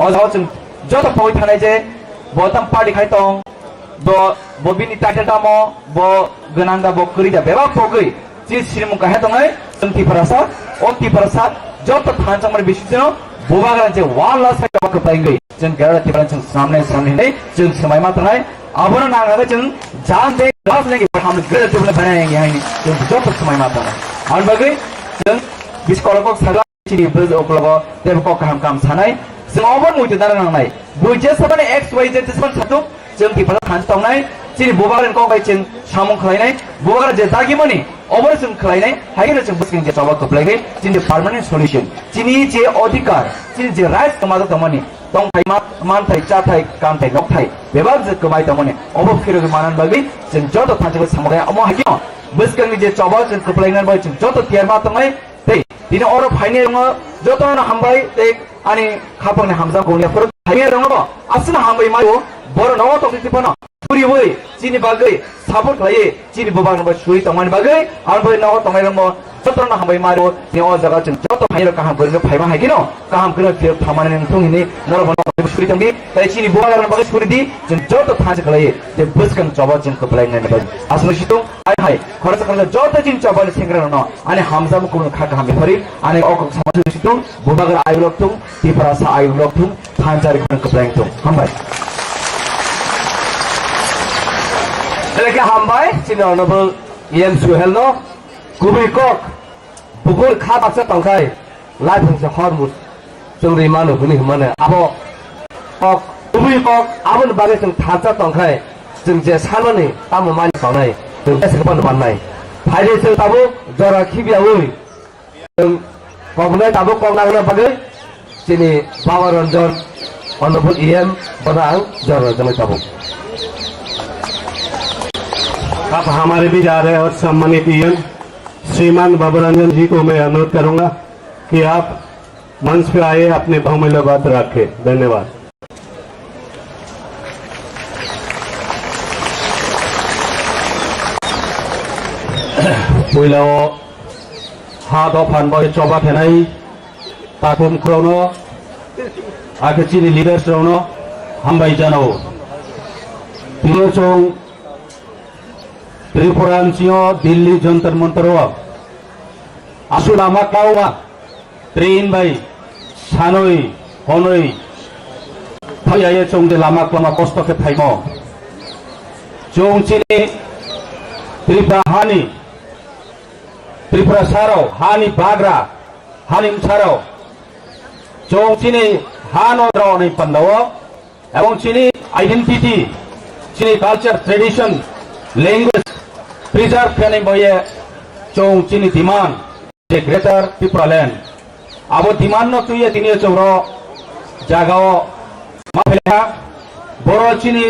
[SPEAKER 8] अजाव जों जत फै थानाय जे बतम पार्टी खाय दं bo bini title tamo bo gananda bo kerja bebas pokoi si sirimu kahya tongai tenti perasat oti perasat joto thancang mar bisino bobagan je wala sai ba ka paingai jeng gara tibaran jeng samne nei jeng samai ma tangai abona nanga jeng jaan de gas lagi हम gara tibaran बनाएंगे हानि jeng joto samai ma tangai an bagai jeng biskolok saga chini bus oklogo debko kaham kam sanai jeng obon muitu dara nangnai buije sabane xyz jesaban satu jeng tibaran than tongnai chini bobagan ko bai jeng samung khlainai bobagan je dagimoni obor jeng khlainai haigena jeng busking je chawa koplaigai chini permanent solution chini je अधिकार chini je rights kamajo tomani tong thai man thai cha thai kam thai nok thai bebab je kamai tomani obo phiro manan bagi jeng joto thanjego samogai amo hagino busking je chawa jeng koplainan bai jeng joto tiarma tongai tei dini oro phaine ngo joto na hambai tei ani khapang ne hamja gongya phoro phaine rongo asna hambai mayo boro nawa to tipana puri woi chini bagai support lai chini bobang ba suri tongman bagai ar bai nawa tongai rongo joto na hambai maro ni o jaga jeng joto phaine kaham gorno phaiba hagino kaham kro phir thamane nang thungini noro bono suri tongbi tai chini bobang bagai suri di jeng joto thanj khlai te buskang chawa jeng koplai ngai ba asma situng ai hai khorach kala joto jin chawa sengra no ani hamza mu kun kha kaham phari ani ok samaj situng bobang ai lok tung ti parasa ai lok tung thanjari kun koplai tung hambai Lagi hambai sini honorable Ian Suhelno kubi kok pukul kha baksa tongkai lai phungsa hormut jeng rimanu kuni humane abo kok kubi kok abon bagai jeng thacha tongkai jeng je saloni tamu mani kaunai jeng sekepan banai phaile jeng tabu jora khibiaui jeng kognai tabu kongnangna bagai sini Bawa Ranjan honorable Ian banang jora jeng tabu
[SPEAKER 6] अब हमारे भी जा रहे हैं और सम्मानित ईएन श्रीमान बाबा रंजन जी को मैं अनुरोध करूंगा कि आप मंच पे आए अपने बहुमूल्य बात रखें धन्यवाद पहिलाव हा दफान बय चबा थेनाय ताकुम ख्रौनो आखेचिनि लिडार्स रौनो हामबाय जानाव तिरोचों त्रिपुरांसियो दिल्ली जंतर मंतर आसुलामा काउमा ट्रेन बाई सानोई हनोई फैयाये चोंदे लामा क्लामा कष्ट के फाइमो चोंचिनि त्रिपुरा हानि त्रिपुरा साराव हानि बाग्रा हानि साराव चोंचिनि हानो द्राव नै पंदाव एवं चिनि आइडेंटिटी चिनि कल्चर ट्रेडिशन लैंग्वेज प्रिजर्व करने बये चौं चिनी डिमांड जे ग्रेटर त्रिपुरा लैंड अब डिमांड न तुये तिनी चौरो जागाओ माफेला बोरो चिनी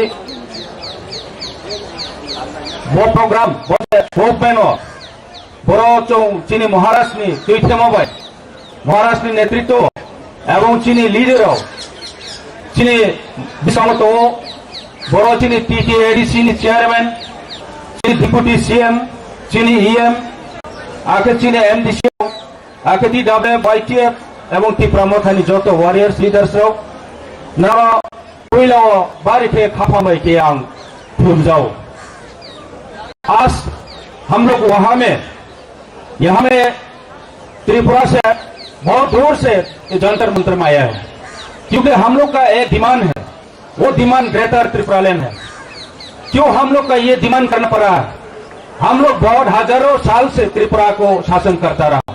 [SPEAKER 6] वो प्रोग्राम वो पेनो बोरो चौं चिनी महाराष्ट्र नि तुइथे मोबाइल महाराष्ट्र नेतृत्व एवं चिनी लीडर चिनी बिसामतो बोरो चिनी टीटीएडीसी नि चेयरमैन डिप्यूटी सीएम चीनी ईएम आके चीनी एमडीसी आके DWYTF एवं त्रिपुरा मथानि जत वारियर्स लीडर्स न पहिला बारी पे खाफामै के आं थुमजाओ आज हम लोग वहां में यहाँ में त्रिपुरा से बहुत दूर से जंतर मंतर में आया है क्योंकि हम लोग का एक डिमांड है वो डिमांड ग्रेटर त्रिपुरा लैंड है क्यों हम लोग का ये डिमांड करना पड़ा है हम लोग बहुत हजारों साल से त्रिपुरा को शासन करता रहा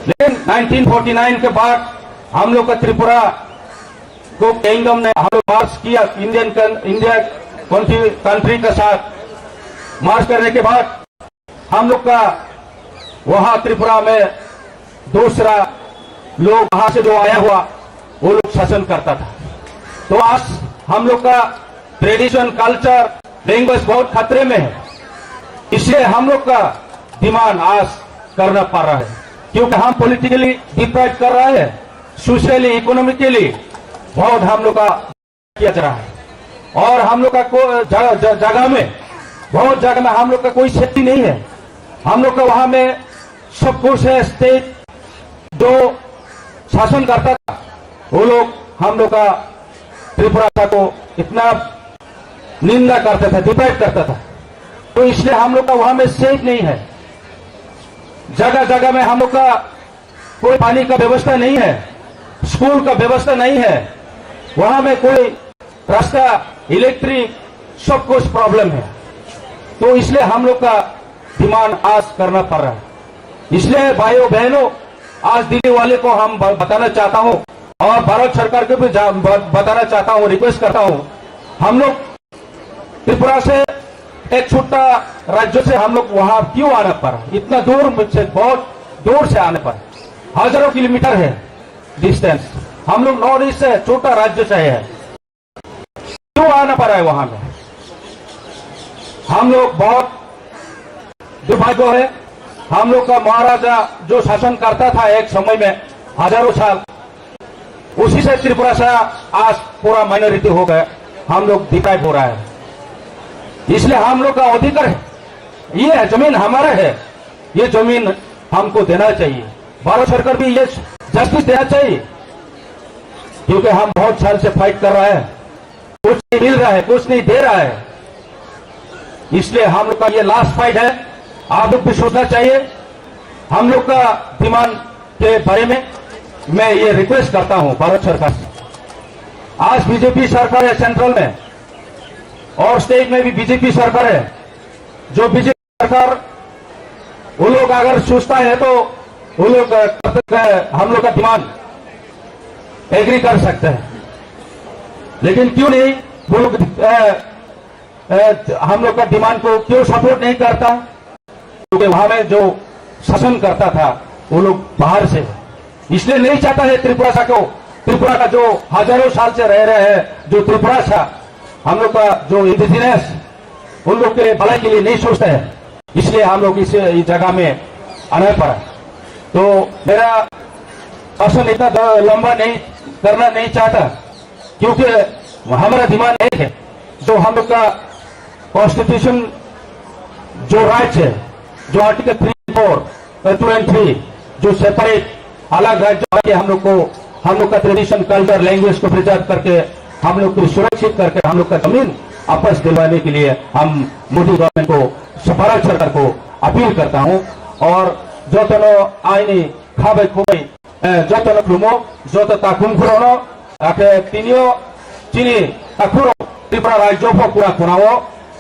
[SPEAKER 6] लेकिन 1949 के बाद हम लोग का त्रिपुरा को किंगडम ने हम लोग मार्च किया इंडिया कंट्री के साथ मार्च करने के बाद हम लोग का वहां त्रिपुरा में दूसरा लोग वहां से जो आया हुआ वो लोग शासन करता था तो आज हम लोग का ट्रेडिशन कल्चर लैंग्वेज बहुत खतरे में है इसलिए हम लोग का डिमांड आज करना पड़ रहा है क्योंकि हम पॉलिटिकली डिप्राइव कर रहे हैं सोशली इकोनॉमिकली बहुत हम लोग का किया जा रहा है और हम लोग का जगह में बहुत जगह में हम लोग का कोई सेफ्टी नहीं है हम लोग का वहां में सब कुछ है स्टेट जो शासन करता था वो लोग हम लोग का त्रिपुरा को इतना
[SPEAKER 3] निंदा करता था, डिबेट करता था। तो इसलिए हम लोग का वहां में सेफ नहीं है। जगह जगह में हम लोग का कोई पानी का व्यवस्था नहीं है, स्कूल का व्यवस्था नहीं है, वहां में कोई रास्ता, इलेक्ट्रिक, सब कुछ प्रॉब्लम है। तो इसलिए हम लोग का डिमांड आज करना पड़ रहा है। इसलिए भाइयों बहनों, आज दिल्ली वाले को हम बताना चाहता हूं और भारत सरकार को भी बताना चाहता हूं, रिक्वेस्ट करता हूं, हम लोग त्रिपुरा से एक छोटा राज्य से हम लोग वहां क्यों आना पड़ा? इतना दूर से, बहुत दूर से आने पर हजारों किलोमीटर है डिस्टेंस। हम लोग नॉर्थ ईस्ट से, छोटा राज्य से है, क्यों आना पड़ा है वहां में? हम लोग बहुत दुर्भाग्य है। हम लोग का महाराजा जो शासन करता था एक समय में हजारों साल, उसी से त्रिपुरा से आज पूरा माइनॉरिटी हो गए, हम लोग डिप्राइव हो रहा है। इसलिए हम लोग का अधिकार है, ये जमीन हमारा है, ये जमीन हमको देना चाहिए। भारत सरकार भी ये जस्टिस देना चाहिए, क्योंकि हम बहुत साल से फाइट कर रहे हैं, कुछ नहीं मिल रहा है, कुछ नहीं दे रहा है। इसलिए हम लोग का ये लास्ट फाइट है, आप लोग भी सोचना चाहिए। हम लोग का डिमांड के बारे में मैं ये रिक्वेस्ट करता हूं भारत सरकार से। आज बीजेपी सरकार है सेंट्रल में और स्टेट में भी बीजेपी सरकार है। जो बीजेपी सरकार, वो लोग अगर सोचता है तो वो लोग हम लोग का डिमांड एग्री कर सकते हैं, लेकिन क्यों नहीं वो लोग हम लोग का डिमांड को क्यों सपोर्ट नहीं करता? क्योंकि वहां में जो शासन करता था वो लोग बाहर से, इसलिए नहीं चाहता है त्रिपुरा का जो हजारों साल से रह रहे हैं, जो त्रिपुरा था, हम लोग का जो इंडिजिनस, उन लोग के भलाई के लिए नहीं सोचता है। इसलिए हम लोग इस जगह में आना पड़ा। तो मेरा भाषण इतना लंबा नहीं करना नहीं चाहता, क्योंकि हमारा डिमांड एक है, जो हम लोग का कॉन्स्टिट्यूशन जो राइट है, जो आर्टिकल 3, 4, 2 और 3 जो सेपरेट अलग राज्य के हम लोग का ट्रेडिशन, कल्चर, लैंग्वेज को प्रिजर्व करके, हम लोग को सुरक्षित करके हम लोग का जमीन वापस दिलवाने के लिए हम मोदी गवर्नमेंट को, भारत सरकार को अपील करता हूं। और जो आईनी खाबे खुबे जो खुमो जो खुमखुरो तीनियो चीनी खुरो त्रिपुरा राज्य पूरा खुनाओ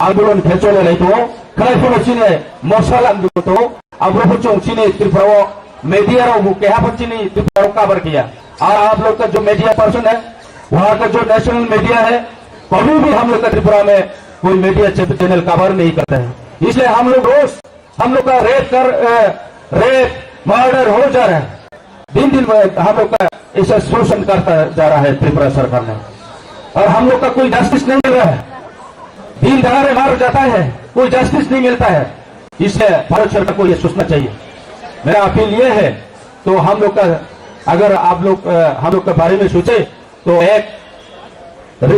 [SPEAKER 3] आंदोलन खेचोले लेतो खलाइफोनो चीने मसल आंदोलन अब चीनी त्रिपुरा मीडिया केहापचीनी त्रिपुरा कवर किया। और आप लोग का जो मीडिया पर्सन है, वहां का जो नेशनल मीडिया है, कभी भी हम लोग का त्रिपुरा में कोई मीडिया चैनल कवर नहीं करता है। इसलिए हम लोग रोज हम लोग का रेप मर्डर हो जा रहा है, दिन दिन हम लोग का ऐसा शोषण करता जा रहा है त्रिपुरा सरकार ने, और हम लोग का कोई जस्टिस नहीं मिल रहा है। दिन दहाड़े मार जाता है, कोई जस्टिस नहीं मिलता है। इसलिए भारत सरकार को यह सोचना चाहिए। मेरा अपील यह है, तो हम लोग का, अगर आप लोग हम लोग के बारे में सोचे तो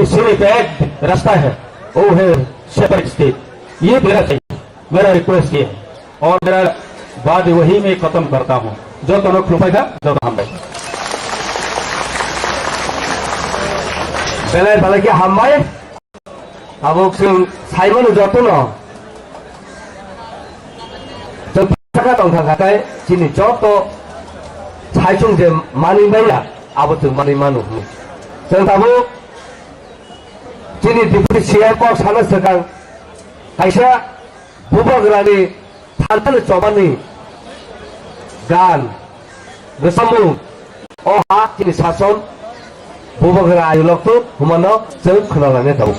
[SPEAKER 3] सिर्फ एक रास्ता है, वो है सेपरेट स्टेट। ये मेरा चाहिए, मेरा रिक्वेस्ट ये है, और मेरा बात वही मैं खत्म करता हूं। जो तो लोग था जो तो हम
[SPEAKER 5] बेलाय बालाकी हामबाय अब साइमन जतन थाखा दं थाखाय दिनै जत साइसं जे मानिबायला अब जों मानि मानु जों दाबो दिनै डिपुटि सिएम सानो सोरखार खायसेया बुबाग्रानि थान्थानो जबानि गान गोसामु अहा दिनै सासन बुबाग्रा आयुलकखौ हुमानो जों खोनालांनो दं।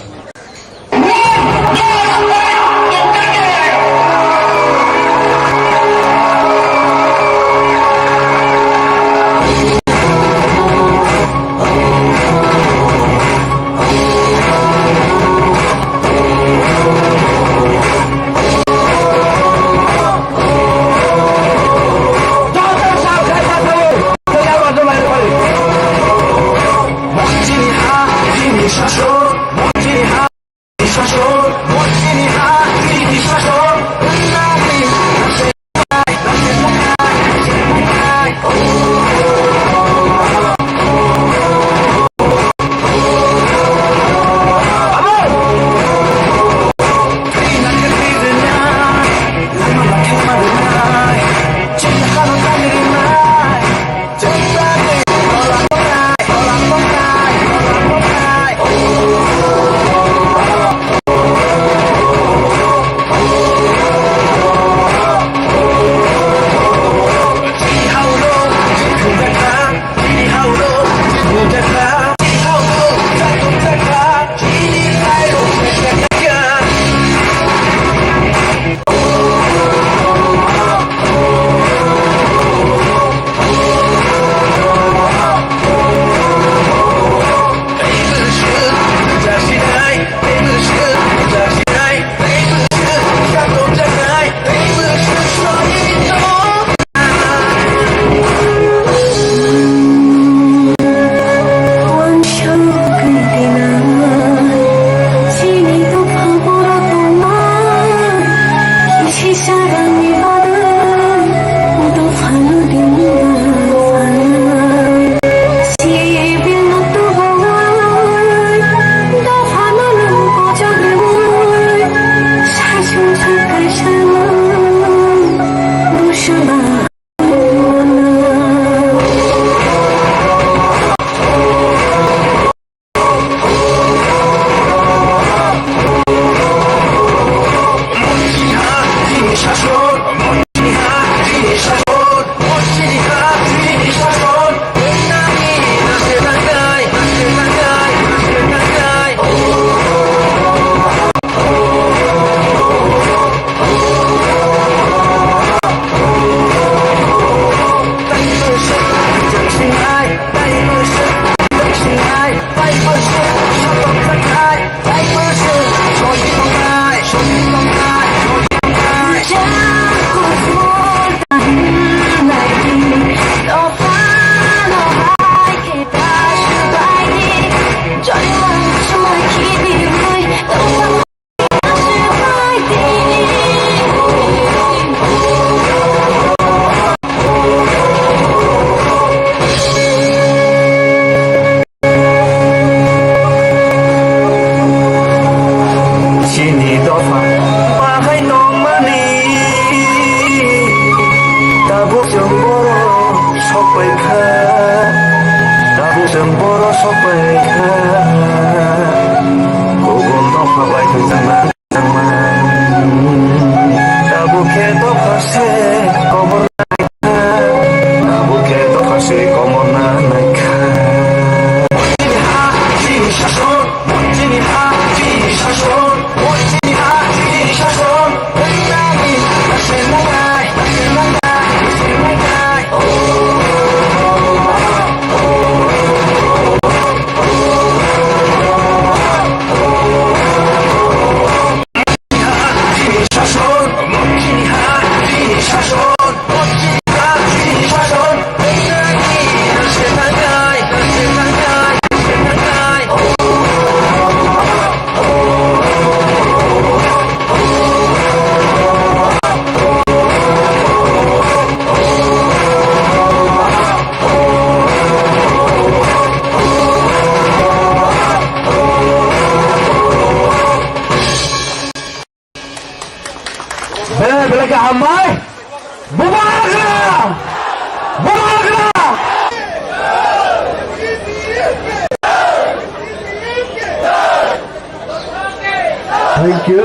[SPEAKER 5] Thank you.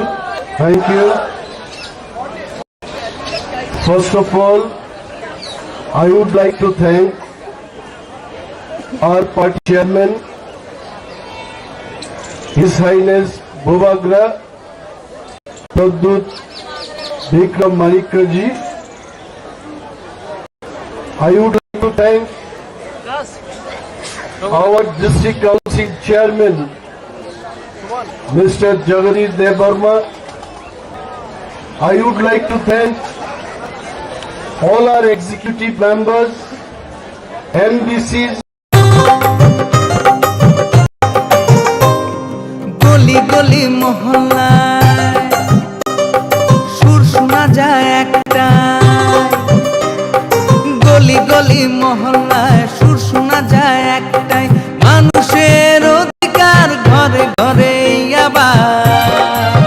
[SPEAKER 5] Thank you. First of all, I would like to thank our party chairman, His Highness Bobagra Tadut Bikram Manikarji. I would like to thank our district council chairman, Mr. Jagadish Devarma. I would like to thank all our executive members, MDCs.
[SPEAKER 9] গলি গলি মহল্লায় সুর শোনা যায় একটা, গলি গলি মহল্লায় সুর শোনা যায় একটাই, মানুষের অধিকার ঘরে ঘরে আবার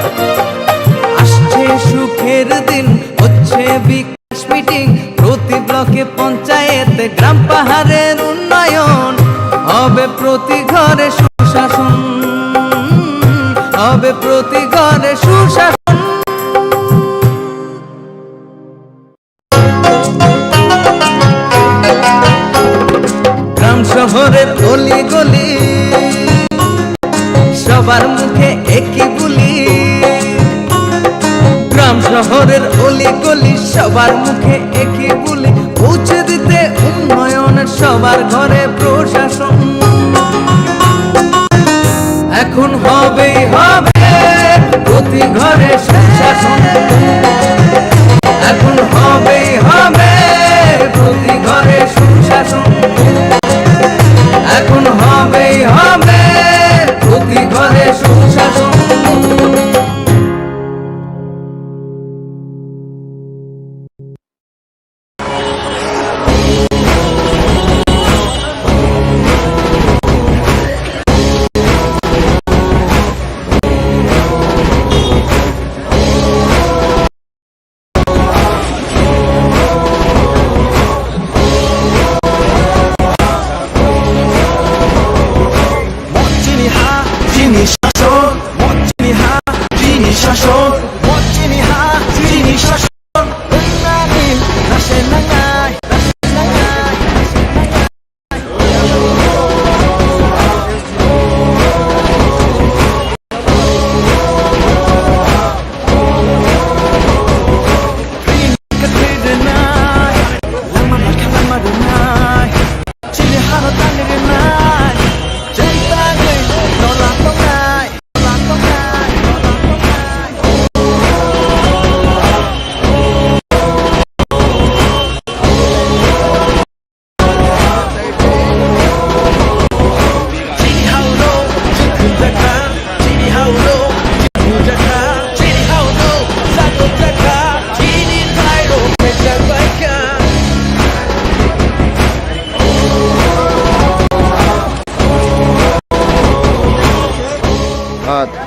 [SPEAKER 9] আসছে সুখের দিন, হচ্ছে বিকাশ মিটিং, প্রতি ব্লকে পঞ্চায়েতে গ্রাম পাহাড়ের উন্নয়ন হবে, প্রতি ঘরে সুশাসন হবে, প্রতি ঘরে সুশাসন। গ্রাম শহরের অলি গলি সবার মুখে একই বুলি, গ্রাম শহরের অলি গলি সবার মুখে একই বুলি, পৌঁছে দিতে উন্নয়নের সবার ঘরে প্রশাসন। এখন হবেই হবে প্রতি ঘরে সুশাসন, এখন হবেই হবে প্রতি ঘরে সুশাসন, এখন হবেই হবে প্রতি ঘরে সুশাসন।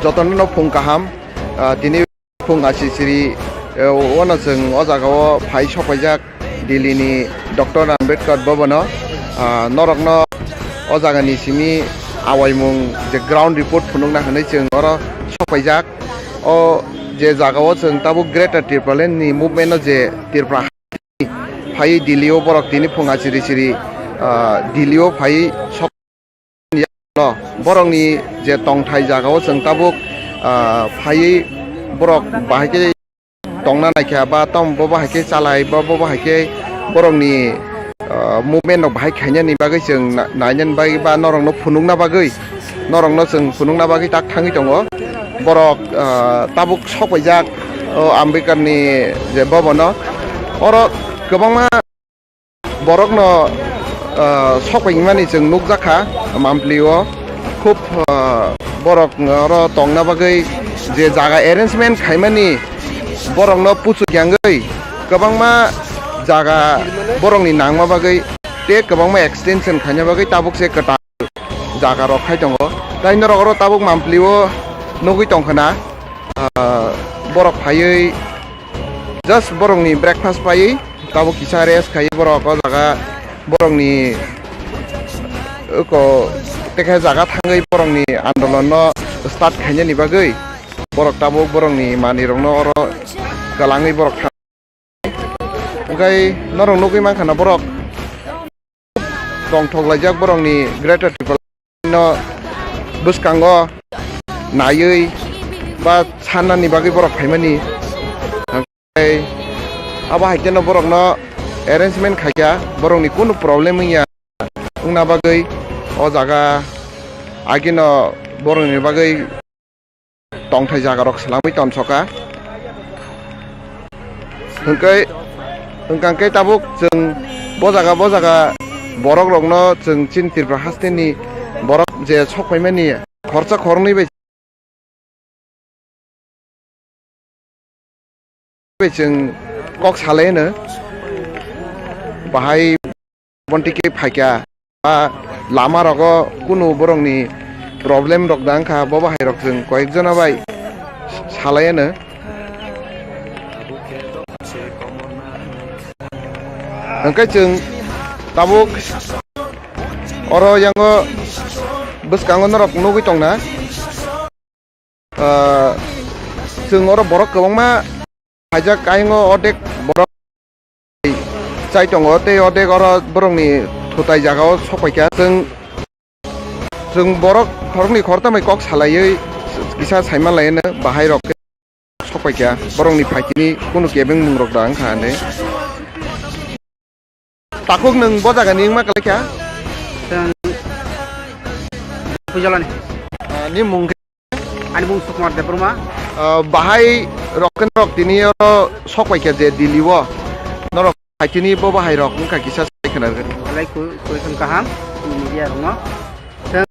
[SPEAKER 5] जतन फुं काहाम दिनै फुं आसिसिरि ओनो जों अ जागायाव फाइ सफायजाक दिल्लीनि डक्टर आम्बेडकर भवन नरकनो अ जागानि सिमि आवायमुं जे ग्राउन्ड रिपोर्ट फुनुंना होनाय जों अर सफायजाक अ जे जागायाव जों ताबु ग्रेटर त्रिपुरानि मुभमेन्ट जे त्रिपुरा फाइ दिल्लीयाव बरक दिनै फुं आसिरि दिल्लीयाव फाइ बरंनि जे तंथाय जागायाव जों ताबु फाइ बरक बाहायके तंना नायखा बा तम बाहायके चालाय बा बाहायके बरंनि मुभमेन्ट बाहाय खायनायनि बागै जों नायनायनि बागै बा नरंनो फुनुंना बागै नरंनो जों फुनुंना बागै ताक थाङै दङ बरक ताबुक सफायजाक आम्बेडकारनि जे भवन अर गोबांमा बरकनो सफायमानि जों नुकजाखा मामप्लियो खुब बरक तंना बागै जे जागा एरेन्जमेन्ट खायमानि बरंनो पुसु ग्यांगै गोबांमा जागा बरंनि नांमा बागै ते गोबांमा एक्सटेनसन खायना बागै ताबुक से कटा जागा रखाय दङ दाइन रगरो ताबुक मामप्लियो नगै तंखना बरक फायै जस्ट बरंनि ब्रेकफास्ट पायै ताबुक किसा रेस्ट खायै बरक जागा बरंनि को तेखा जागा थाङै बरंनि आन्दोलन स्टार्ट खायनायनि बागै बरक ताबुक बरंनि मानिरंनो अर गालाङै बरक ओमफ्राय नरं नगै मानखाना बरक दंथगलायजाक बरंनि ग्रेटर त्रिपुरा बुसकांग नायै बा साननानि बागै बरक फायमानि ओमफ्राय आबा हायकेनो बरकनो एरेन्जमेन्ट खायया बरंनि कुनु प्रब्लेम गैया उना बागै अ जागा आगिनो बरंनि बागै तंथाय जागा रक सलामै तनसका हंकांकै ताबुक जों बजागा बरक रंनो जों चिन त्रिपुरा हास्टेनि बरक जे सफायमानि खरसा खरनै बाय जों कक सालायनो बाहाय बन्टिके फायका बा लामा रग कुनु बरंनि प्रब्लेम रक दांखा बाहाय रक जों कयेकजना बाय सालायनो ओंखाय जों ताबुक अर यांगो बुसकांग नरक नगै तंना जों अर बरक गोबांमा हायजाक कायंगो अदेक बरक जाय दङ ते अदेक अर बरंनि थुताय जागायाव सफायखा जों बरक खरंनि खरतामै कक सालायै किसा साइमा लायनो बाहाय रक सफायखा बरंनि फाइटिनि कुनु केबिं मुं रक दां खाने ताकुक नों बजागानि मा खालायखा
[SPEAKER 3] फुजालानि
[SPEAKER 5] नि मुं
[SPEAKER 3] आनि मुं सुकुमार देबरमा
[SPEAKER 5] बाहाय रकन रक दिनि सफायखा जे दिल्लीव नरक फाइटिनि बाहाय रक मुखा किसा साइखना
[SPEAKER 3] लाइ कुइसन काहाम मिडिया रंनो जों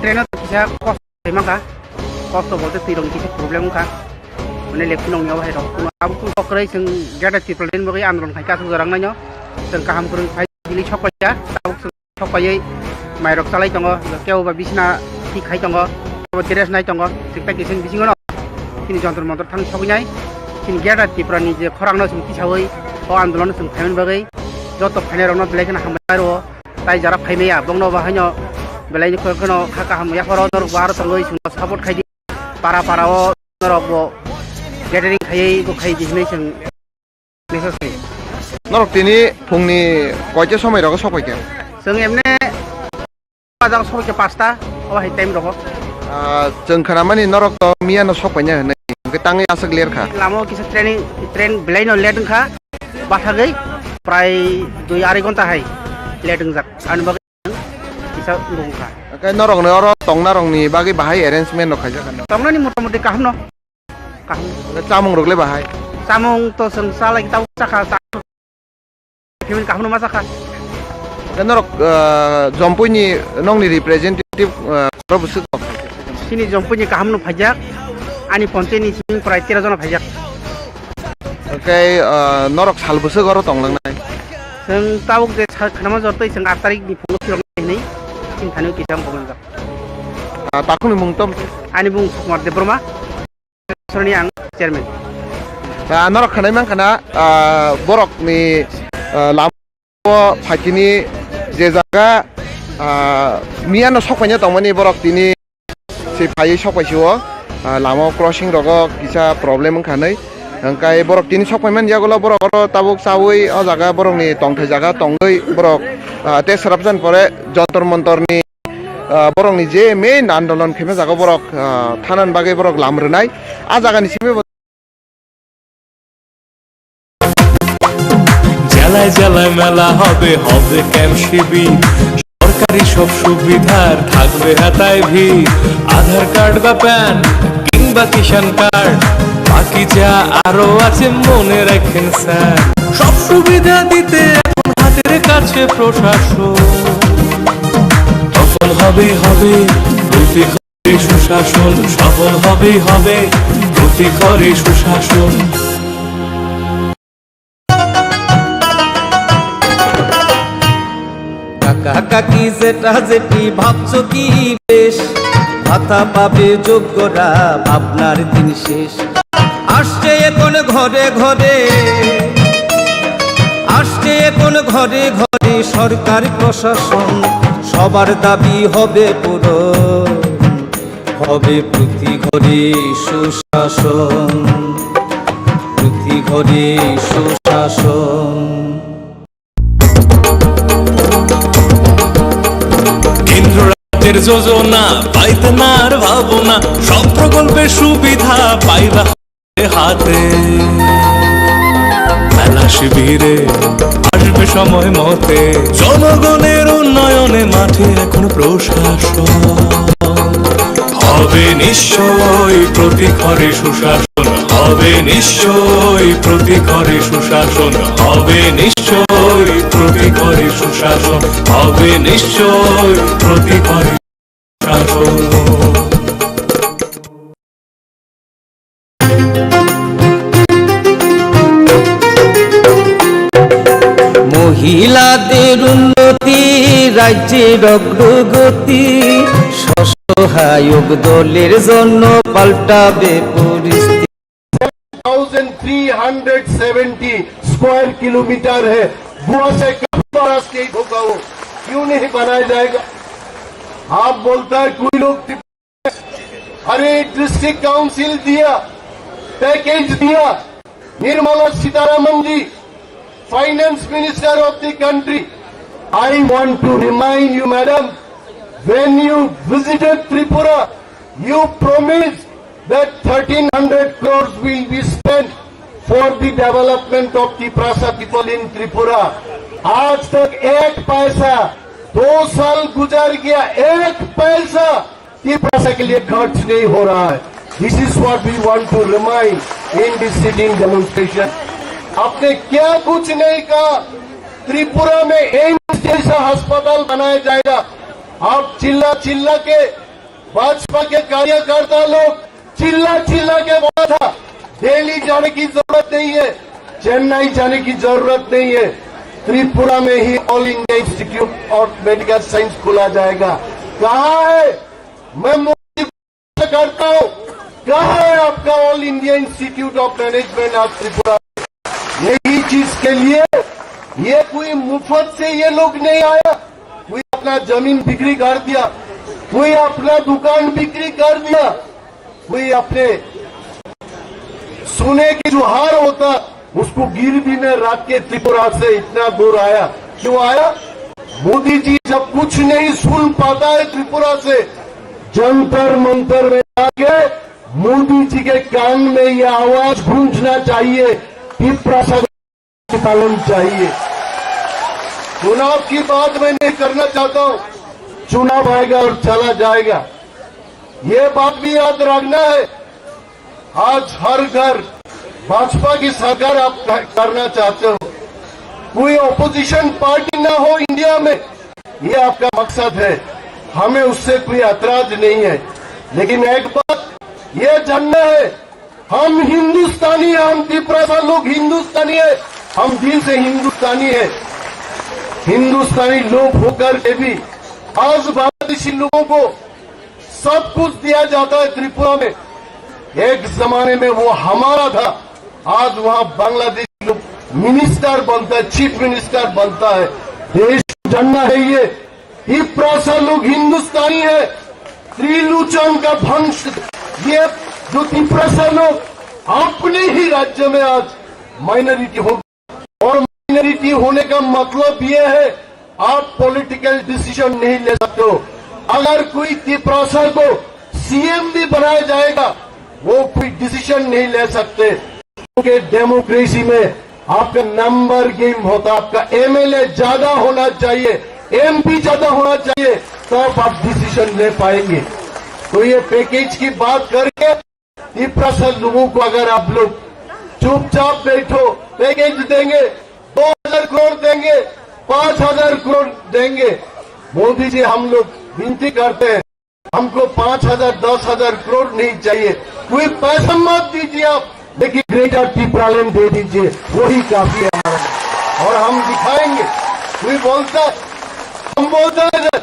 [SPEAKER 3] ट्रेनर किसा कस्ट माका कस्ट बोलते तिरं किसा प्रब्लेम का माने लेखुन नंयाव बाहाय रक आबु कुन ककरै जों गेटा त्रिपुरानि बागै आन्दोलन खायका सुजारां नायनो जों काहाम कुरं फाइ दिल्ली सफायया ताबुक सफायै माइरक चालाय दङ केवबा बिसना ठीक खाय दङ ड्रेस नाय दङ सिकता किसिन बिसिङनो किनि जन्तर मन्तर थां सगैनाय किनि गेटा त्रिपुरानि जे खरांनो जों किसावै अ आन्दोलन जों फायमोन बागै जत फाइनारनो बेलायखना हामबारो ताइ जारा फाइमेया बंनो बाहायनो बेलायनि खनो खाका हामया फरो नर बार तंगै जों सपोर्ट खायदि पाराव नरक गेटारिं खायै गो खाय दिनै जों नेसेसै
[SPEAKER 5] नरक दिनि फुंनि कयटा समय रग सफायखा
[SPEAKER 3] जों एमने बाजार सफायखा 5टा अहाय टाइम रग
[SPEAKER 5] जों खानामानि नरक मियानो सफायनो होनै गताङै आसक लेरखा
[SPEAKER 3] लामो किसा ट्रेन बेलायनो लेटंखा बाथागै प्राय 2-2.5 घन्टा हाय लेटंजाक आनि बागै किसा दंखा
[SPEAKER 5] ओंखाय नरकनो अर तंना रंनि बागै बाहाय एरेन्जमेन्ट रखाय जागोन
[SPEAKER 3] तंनानि मटामटि काहामनो
[SPEAKER 5] चामुं रगले बाहाय
[SPEAKER 3] चामुं तो जों सालाय ताव साखा फेमिन काहामनो मा साखा
[SPEAKER 5] नरक जम्पुनि नंनि रिप्रेजेन्टेटिभ प्रबुसु
[SPEAKER 3] सिनि जम्पुनि काहामनो फायजाक आनि पन्चायतनि सिं प्राय 13 जना फायजाक
[SPEAKER 5] ओंखाय नरक सालबुसो गरो तंलांनाय
[SPEAKER 3] जों तावक जे खानामा जरतै जों 8 तारिखनि फुङाव फिरनाय नै सिन थानो किसाम बगनजा
[SPEAKER 5] ताकुनि मुंतम
[SPEAKER 3] आंनि बुं सुकुमार देबबर्मा सरनि आं चेयारमेन
[SPEAKER 5] नरक खानाय मानखाना बरकनि लामा फाइकिनि जे जागा मियानो सकपाइनो दंमोन बरक दिनै से फायै सकपाइसो लामा क्रसिं रग किसा प्रब्लेम खानै ओंखाय बरक दिनै सकपाइमान जागोला बरक ताबुक सावै अ जागा बरकनि तंथाय जागा तंगै बरक ते सरपजन परे जंतर मंतरनि बरकनि जे मेन आन्दोलन खेमे जागा बरक थानान बागै बरक लामरोनाय आ जागानि सिमे
[SPEAKER 10] জেলায় জেলায় মেলা হবে হবে ক্যাম্প শিবির সরকারি সব সুবিধার থাকবে হাতায় ভিড় আধার কার্ড বা প্যান কিংবা কিষাণ কার্ড বাকি যা আরো আছে মনে রাখেন স্যার সব সুবিধা দিতে এখন হাতের কাছে প্রশাসন সফল হবে হবে প্রতি ঘরে সুশাসন সফল হবে হবে প্রতি ঘরে সুশাসন
[SPEAKER 9] কাকি যেটা যেটি ভাবছো কি বেশ ভাতা পাবে যোগ্যরা আপনার দিন শেষ আসছে এখন ঘরে ঘরে আসছে এখন ঘরে ঘরে সরকার প্রশাসন সবার দাবি হবে পূরণ হবে প্রতি ঘরে সুশাসন প্রতি ঘরে সুশাসন
[SPEAKER 10] কেন্দ্র রাজ্যের যোজনা পাইতে না আর ভাবনা সব প্রকল্পের সুবিধা পাইবা হাতে মেলা শিবিরে আসবে সময় মতে জনগণের উন্নয়নে মাঠে এখন প্রশাসন হবে নিশ্চয় প্রতি ঘরে সুশাসন হবে নিশ্চয় প্রতি ঘরে সুশাসন হবে নিশ্চয় প্রতি ঘরে সুশাসন হবে নিশ্চয় প্রতি ঘরে সুশাসন
[SPEAKER 9] মহিলাদের উন্নতি রাজ্যের অগ্রগতি সহায়ক দলের জন্য পাল্টাবে পরিস্থিতি
[SPEAKER 5] 1370 स्क्वायर किलोमीटर है बुआ से के होगा वो क्यों नहीं बनाया जाएगा आप बोलता है कोई लोग अरे डिस्ट्रिक्ट काउंसिल दिया पैकेज दिया Nirmala Sitharaman ji finance minister of the country I want to remind you madam when you visited Tripura you promised that 1300 crores will be spent for the development of the Prasa people in Tripura. आज तक एक पैसा 2 साल गुजर गया एक पैसा की Prasa के लिए खर्च नहीं हो रहा है. This is what we want to remind in this sitting demonstration. आपने क्या कुछ नहीं कहा. त्रिपुरा में एम्स जैसा अस्पताल बनाया जाएगा. आप चिल्ला चिल्ला के भाजपा के कार्यकर्ता लोग चिल्ला चिल्ला के बोला था दिल्ली जाने की जरूरत नहीं है चेन्नई जाने की जरूरत नहीं है त्रिपुरा में ही all India institute of medical science खोला जाएगा. कहाँ है मैं मोदी करता हूँ कहाँ है आपका all India institute of management of Tripura. यही चीज के लिए ये कोई मुफ्त से ये लोग नहीं आया. कोई अपना जमीन बिक्री कर दिया कोई अपना दुकान बिक्री कर दिया कोई अपने सोने की जो हार होता उसको गिरवी में रख के त्रिपुरा से इतना दूर आया. क्यों आया. मोदी जी जब कुछ नहीं सुन पाता है त्रिपुरा से जंतर मंतर में आके मोदी जी के कान में ये आवाज गूंजना चाहिए कि प्रशासन पालन चाहिए. चुनाव की बात मैं नहीं करना चाहता हूं. चुनाव आएगा और चला जाएगा. ये बात भी याद रखना है. आज हर घर भाजपा की सरकार आप करना चाहते हो. कोई ऑपोजिशन पार्टी ना हो इंडिया में ये आपका मकसद है. हमें उससे कोई ऐतराज नहीं है. लेकिन एक बात ये जानना है हम हिंदुस्तानी हम त्रिपुरा लोग हिंदुस्तानी है. हम दिल से हिंदुस्तानी है. हिंदुस्तानी लोग होकर के भी आज बांग्लादेशी लोगों को सब कुछ दिया जाता है त्रिपुरा में। एक जमाने में वो हमारा था, आज वहां बांग्लादेश लोग मिनिस्टर बनता है, चीफ मिनिस्टर बनता है। देश जानना है ये प्रासा लोग हिंदुस्तानी है, त्रिलोचन का वंश। ये जो त्रिप्रासा लोग अपने ही राज्य में आज माइनॉरिटी हो, और माइनॉरिटी होने का मतलब ये है आप पॉलिटिकल डिसीजन नहीं ले सकते हो। अगर कोई त्रिप्रासा को सीएम भी बनाया जाएगा, वो कोई डिसीजन नहीं ले सकते, क्योंकि डेमोक्रेसी में आपका नंबर गेम होता, आपका एमएलए ज्यादा होना चाहिए, एमपी ज्यादा होना चाहिए, तब आप डिसीजन ले पाएंगे। तो ये पैकेज की बात करके त्रिप्रासा लोगों को अगर आप लोग चुपचाप बैठो, पैकेज देंगे, 2000 करोड़ देंगे, 5000 करोड़ देंगे। मोदी जी, हम लोग विनती करते हैं, हमको 5000 10,000 करोड़ नहीं चाहिए, कोई पैसा मत दीजिए आप, लेकिन ग्रेटर त्रिपुरालैंड दे दीजिए, वही काफी है हमारा। और हम दिखाएंगे। कोई बोलता, हम बोलते हैं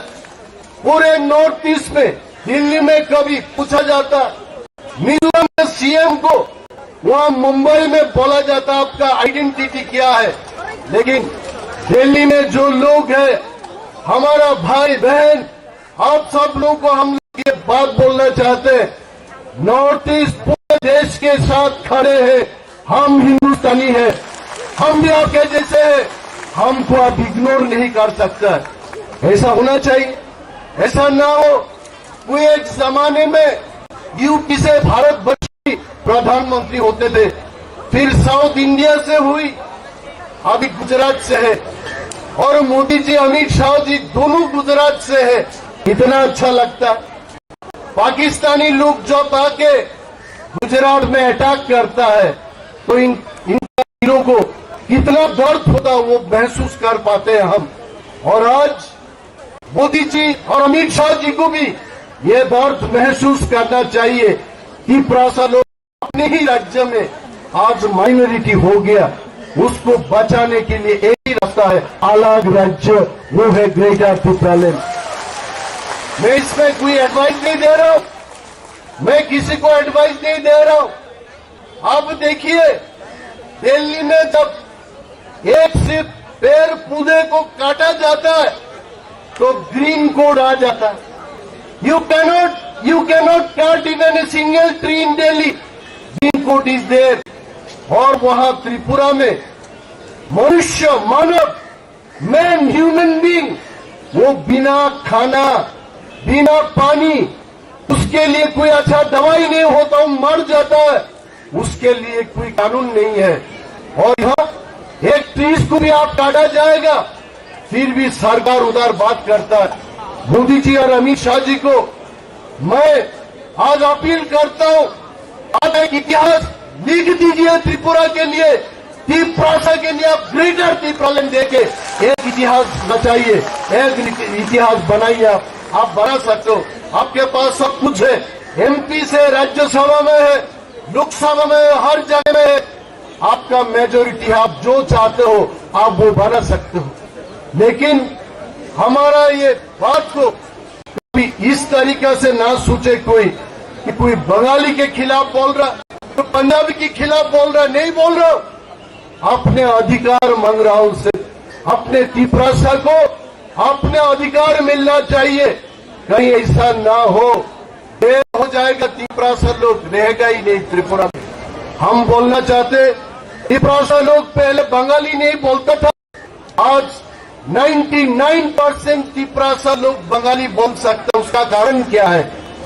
[SPEAKER 5] पूरे नॉर्थ ईस्ट में, दिल्ली में कभी पूछा जाता, मिजोरम में सीएम को, वहां मुंबई में बोला जाता आपका आइडेंटिटी क्या है, लेकिन दिल्ली में जो लोग हैं, हमारा भाई बहन, आप सब लोगों को हम ये बात बोलना चाहते हैं, नॉर्थ ईस्ट पूरे देश के साथ खड़े हैं, हम हिंदुस्तानी हैं, हम भी आपके जैसे हैं, हमको आप इग्नोर नहीं कर सकता। ऐसा होना चाहिए, ऐसा ना हो। कोई एक जमाने में यूपी से भारत वर्ष की प्रधानमंत्री होते थे, फिर साउथ इंडिया से हुई, अभी गुजरात से है, और मोदी जी, अमित शाह जी दोनों गुजरात से है। इतना अच्छा लगता। पाकिस्तानी लोग जब आके गुजरात में अटैक करता है, तो इन हीरो को कितना दर्द होता है वो महसूस कर पाते हैं हम। और आज मोदी जी और अमित शाह जी को भी ये दर्द महसूस करना चाहिए कि प्रासा लोग अपने ही राज्य में आज माइनॉरिटी हो गया, उसको बचाने के लिए एक ही रास्ता है, अलग राज्य, वो है ग्रेटर त्रिपुरालैंड। मैं इसमें कोई एडवाइस नहीं दे रहा हूं, मैं किसी को एडवाइस नहीं दे रहा हूं। अब देखिए, दिल्ली में जब एक से पेड़ पौधे को काटा जाता है तो ग्रीन कोड आ जाता है। You cannot cut even a single tree in Delhi, green code is there. और वहां त्रिपुरा में मनुष्य, मानव, मैन, ह्यूमन बीइंग, वो बिना खाना, बिना पानी, उसके लिए कोई अच्छा दवाई नहीं होता, वो मर जाता है, उसके लिए कोई कानून नहीं है। और यहाँ एक ट्रीज को भी आप काटा जाएगा, फिर भी सरकार उधर बात करता है। मोदी जी और अमित शाह जी को मैं आज अपील करता हूं, आज एक इतिहास लिख दीजिए त्रिपुरा के लिए, त्रिप्रासा के लिए आप ग्रेटर त्रिपुरालैंड देके एक इतिहास बचाइए, एक इतिहास बनाइए। आप बना सकते हो, आपके पास सब कुछ है, एमपी से राज्यसभा में है, लोकसभा में है, हर जगह में है, आपका मेजोरिटी, आप जो चाहते हो आप वो बना सकते हो। लेकिन हमारा ये बात को कभी इस तरीके से ना सोचे कोई कि कोई बंगाली के खिलाफ बोल रहा, तो पंजाबी के खिलाफ बोल रहा, नहीं बोल रहा, अपने अधिकार मांग रहा हूं उनसे। अपने त्रिप्रासा को अपने अधिकार मिलना चाहिए, कहीं ऐसा ना हो, देर हो जाएगा, त्रिप्रासा लोग रहेगा ही नहीं त्रिपुरा में। हम बोलना चाहते, त्रिप्रासा लोग पहले बंगाली नहीं बोलता था, आज 99% त्रिप्रासा लोग बंगाली बोल सकते हैं। उसका कारण क्या है?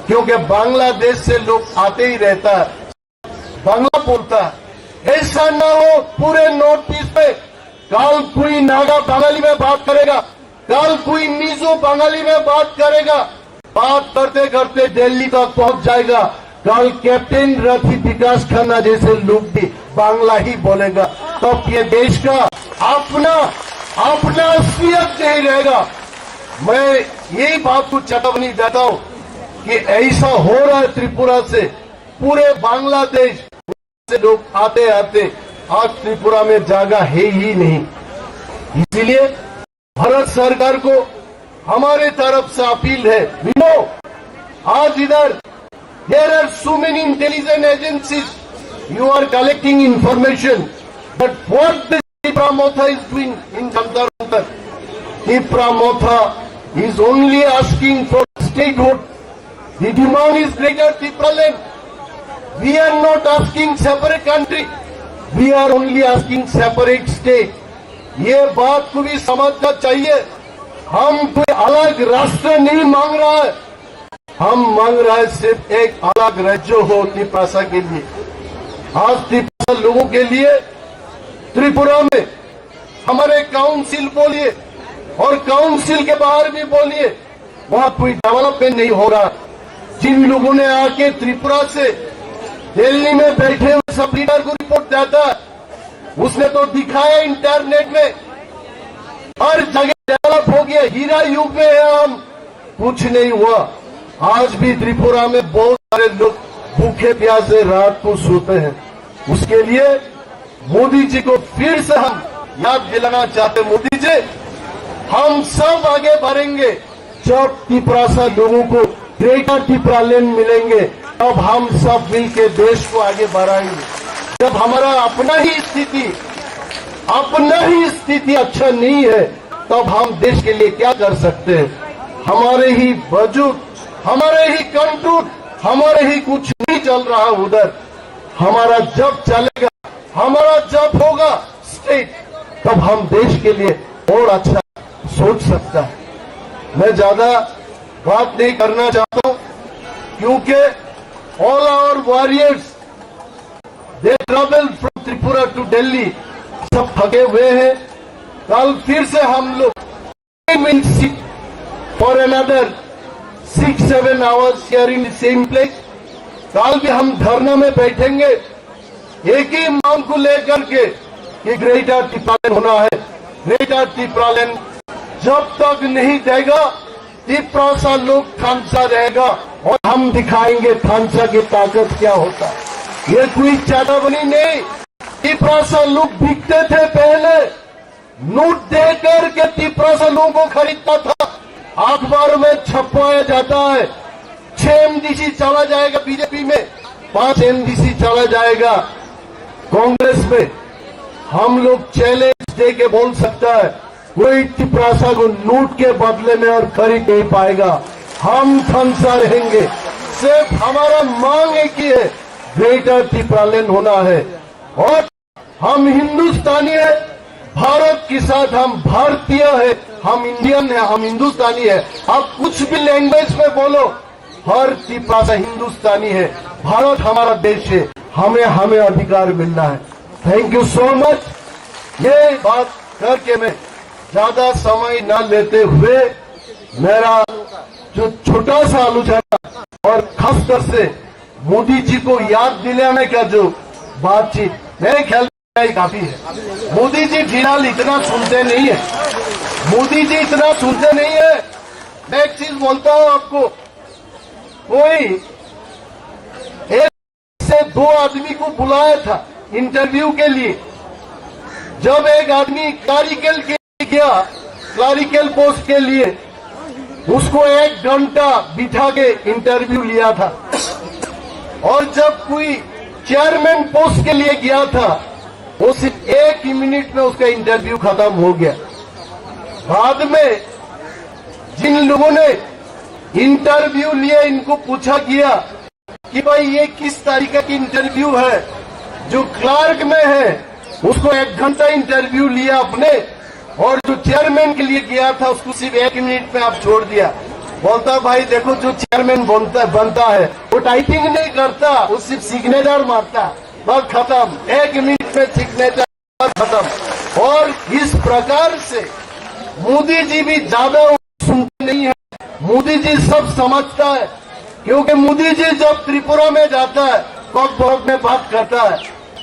[SPEAKER 5] क्योंकि बांग्लादेश से लोग आते ही रहता है, बांग्ला बोलता है। ऐसा ना हो पूरे नॉर्थ ईस्ट में कल कोई नागा बंगाली में बात करेगा, कल कोई मिजो बंगाली में बात करेगा, बात करते करते दिल्ली तक पहुंच जाएगा। कल कैप्टन रथी विकास खन्ना जैसे लोग भी बांग्ला ही बोलेगा, तब ये देश का अपना असलियत नहीं रहेगा। मैं यही बात को चेतावनी देता हूं कि ऐसा हो रहा है त्रिपुरा से, पूरे बांग्लादेश से लोग आते आते आज त्रिपुरा में जगह है ही नहीं। इसीलिए भारत सरकार को हमारे तरफ से अपील है, आज इधर there are so many intelligence agencies. You are collecting information, but what the Tipra Motha is doing in Jantar Mantar? Tipra Motha is only asking for statehood. The demand is greater Tipra land. We are not asking separate country. We are only asking separate state. ये बात को भी समझना चाहिए. हम कोई अलग राष्ट्र नहीं मांग रहा है, हम मांग रहे हैं सिर्फ एक अलग राज्य हो त्रिपुरा के लिए. आज त्रिपुरा लोगों के लिए त्रिपुरा में हमारे काउंसिल बोलिए और काउंसिल के बाहर भी बोलिए, वहां कोई डेवलपमेंट नहीं हो रहा. जिन लोगों ने आके त्रिपुरा से दिल्ली में बैठे हुए सब लीडर को रिपोर्ट देता है, उसने तो दिखाया इंटरनेट में, हर जगह डेवलप हो गया. हीरा युग में है हम, कुछ नहीं हुआ. आज भी त्रिपुरा में बहुत सारे लोग भूखे प्यासे रात को सोते हैं. उसके लिए मोदी जी को फिर से हम याद दिलाना चाहते हैं. मोदी जी, हम सब आगे बढ़ेंगे जब त्रिपुरा से लोगों को ग्रेटर त्रिपुरा लैंड मिलेंगे, तब हम सब मिलकर देश को आगे बढ़ाएंगे. जब हमारा अपना ही स्थिति अच्छा नहीं है, तब हम देश के लिए क्या कर सकते हैं? हमारे ही बजट, हमारे ही कंट्रोल, हमारे ही कुछ नहीं चल रहा उधर. हमारा जब चलेगा, हमारा जब होगा स्टेट, तब हम देश के लिए और अच्छा सोच सकता है. मैं ज्यादा बात नहीं करना चाहता हूं, क्योंकि all our warriors they travel from Tripura to Delhi, सब थके हुए हैं. कल फिर से हम लोग will sit for another 6-7 hours here in the same place. कल भी हम धरना में बैठेंगे एक ही मांग को लेकर के कि ग्रेटर त्रिपुरा लैंड होना है. ग्रेटर त्रिपुरा लैंड जब तक नहीं देगा, त्रिपुरा सा लोग खानसा रहेगा और हम दिखाएंगे खानसा की ताकत क्या होता है. ये कोई चाटाबनी नहीं. त्रिपुरा सा लोग बिकते थे पहले, नोट देकर के त्रिपुरा सा लोगों को खरीदता था. अखबार में छपवाया जाता है, 6 MDC चला जाएगा बीजेपी में, 5 MDC चला जाएगा कांग्रेस में. हम लोग चैलेंज दे के बोल सकता है, कोई त्रिपुरा को नोट के बदले में और खरीद नहीं पाएगा. हम खानसा रहेंगे. सिर्फ हमारा मांग एक ही है, ग्रेटर त्रिपुरा लैंड होना है. और हम हिंदुस्तानी है, भारत के साथ हम भारतीय है, हम इंडियन है, हम हिंदुस्तानी है. आप कुछ भी लैंग्वेज में बोलो, हर त्रिपुरा से हिंदुस्तानी है. भारत हमारा देश है, हमें अधिकार मिलना है. Thank you so much. ये बात करके मैं ज्यादा समय न लेते हुए मेरा जो छोटा सा आलोचना और खासकर से मोदी जी को याद दिलाने का जो बातचीत, मेरे ख्याल में काफी है. मोदी जी फिलहाल इतना सुनते नहीं है, मोदी जी इतना सुनते नहीं है. मैं एक चीज बोलता हूं आपको, कोई एक से 2 आदमी को बुलाया था इंटरव्यू के लिए. जब एक आदमी क्लरिकल के लिए गया, क्लरिकल पोस्ट के लिए, उसको 1 घंटा बिठा के इंटरव्यू लिया था. और जब कोई चेयरमैन पोस्ट के लिए गया था, वो सिर्फ 1 मिनट में उसका इंटरव्यू खत्म हो गया. बाद में जिन लोगों ने इंटरव्यू लिए, इनको पूछा गया कि भाई ये किस तरीके की इंटरव्यू है. जो क्लर्क में है उसको 1 घंटा इंटरव्यू लिया आपने, और जो चेयरमैन के लिए गया था उसको सिर्फ 1 मिनट में आप छोड़ दिया. बोलता भाई देखो, जो चेयरमैन बनता है वो टाइपिंग नहीं करता, वो सिर्फ सिग्नेचर मारता, बस खत्म. 1 मिनट में सिग्नेचर खत्म. और इस प्रकार से मोदी जी भी ज्यादा सुनते नहीं है. मोदी जी सब समझता है, क्योंकि मोदी जी जब त्रिपुरा में जाता है, कॉकबोरक में बात करता है.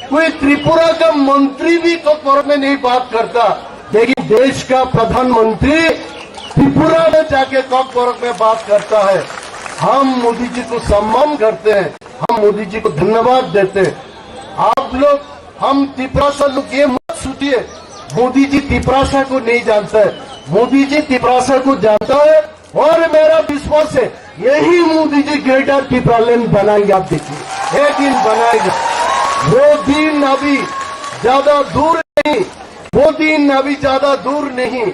[SPEAKER 5] कोई त्रिपुरा का मंत्री भी कॉकबोरक में नहीं बात करता, लेकिन देश का प्रधानमंत्री त्रिपुरा में जाके कॉकबोरक में बात करता है. हम मोदी जी को सम्मान करते हैं, हम मोदी जी को धन्यवाद देते हैं. आप लोग, हम त्रिपुरा से लोग ये मत सोचिए मोदी जी त्रिपुरा को नहीं जानता है. मोदी जी त्रिपुरा को जानता है, और मेरा विश्वास है यही मोदी जी ग्रेटर टिप्रालैंड बनाएंगे। आप देखिए एक दिन बनाएगा। वो दिन अभी ज्यादा दूर नहीं, वो दिन अभी ज्यादा दूर नहीं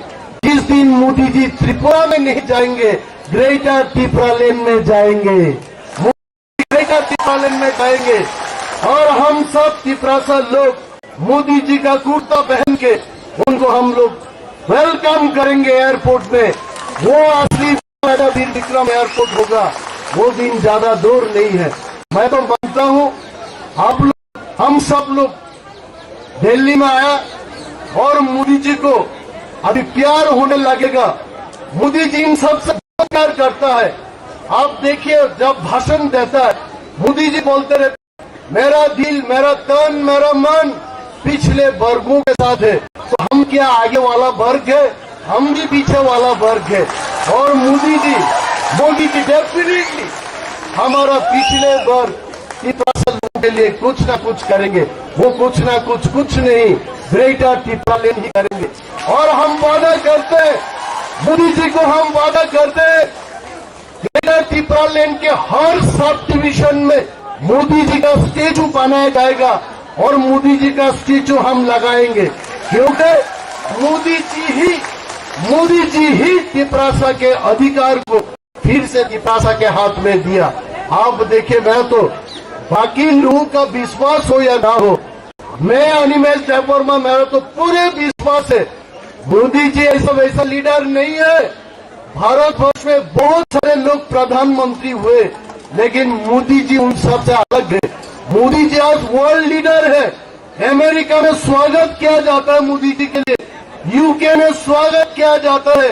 [SPEAKER 5] जिस दिन मोदी जी त्रिपुरा में नहीं जाएंगे, ग्रेटर टिप्रालैंड में जाएंगे, ग्रेटर टिप्रालैंड में जाएंगे। और हम सब त्रिपुरा लोग मोदी जी का कुर्ता पहन के उनको हम लोग वेलकम करेंगे एयरपोर्ट में। वो असली वीर विक्रम एयरपोर्ट होगा, वो दिन ज्यादा दूर नहीं है। मैं तो मानता हूँ आप लोग, हम सब लोग दिल्ली में आया और मोदी जी को अभी प्यार होने लगेगा। मोदी जी इन सबसे बहुत प्यार करता है। आप देखिए जब भाषण देता है मोदी जी बोलते रहते मेरा दिल, मेरा तन, मेरा मन पिछले वर्गों के साथ है। तो हम क्या आगे वाला वर्ग है? हम भी पीछे वाला वर्ग है। और मोदी जी डेफिनेटली हमारा पिछले वर्ग के लिए कुछ ना कुछ करेंगे। वो कुछ ना कुछ नहीं, ग्रेटर टिप्रालैंड ही करेंगे। और हम वादा करते हैं, मोदी जी को हम वादा करते हैं, ग्रेटर टिप्रालैंड के हर सब डिवीजन में मोदी जी का स्टेचू बनाया जाएगा और मोदी जी का स्टेचू हम लगाएंगे। क्योंकि मोदी जी ही त्रिपुरा के अधिकार को फिर से त्रिपुरा के हाथ में दिया। आप देखिए, मैं तो बाकी लोगों का विश्वास हो या ना हो, मैं अनिमेश जयवर्मा, मेरा तो पूरे विश्वास है मोदी जी ऐसा वैसा लीडर नहीं है। भारतवर्ष में बहुत सारे लोग प्रधानमंत्री हुए, लेकिन मोदी जी उन सबसे अलग है। मोदी जी आज वर्ल्ड लीडर है। अमेरिका में स्वागत किया जाता है मोदी जी के लिए, यूके में स्वागत किया जाता है।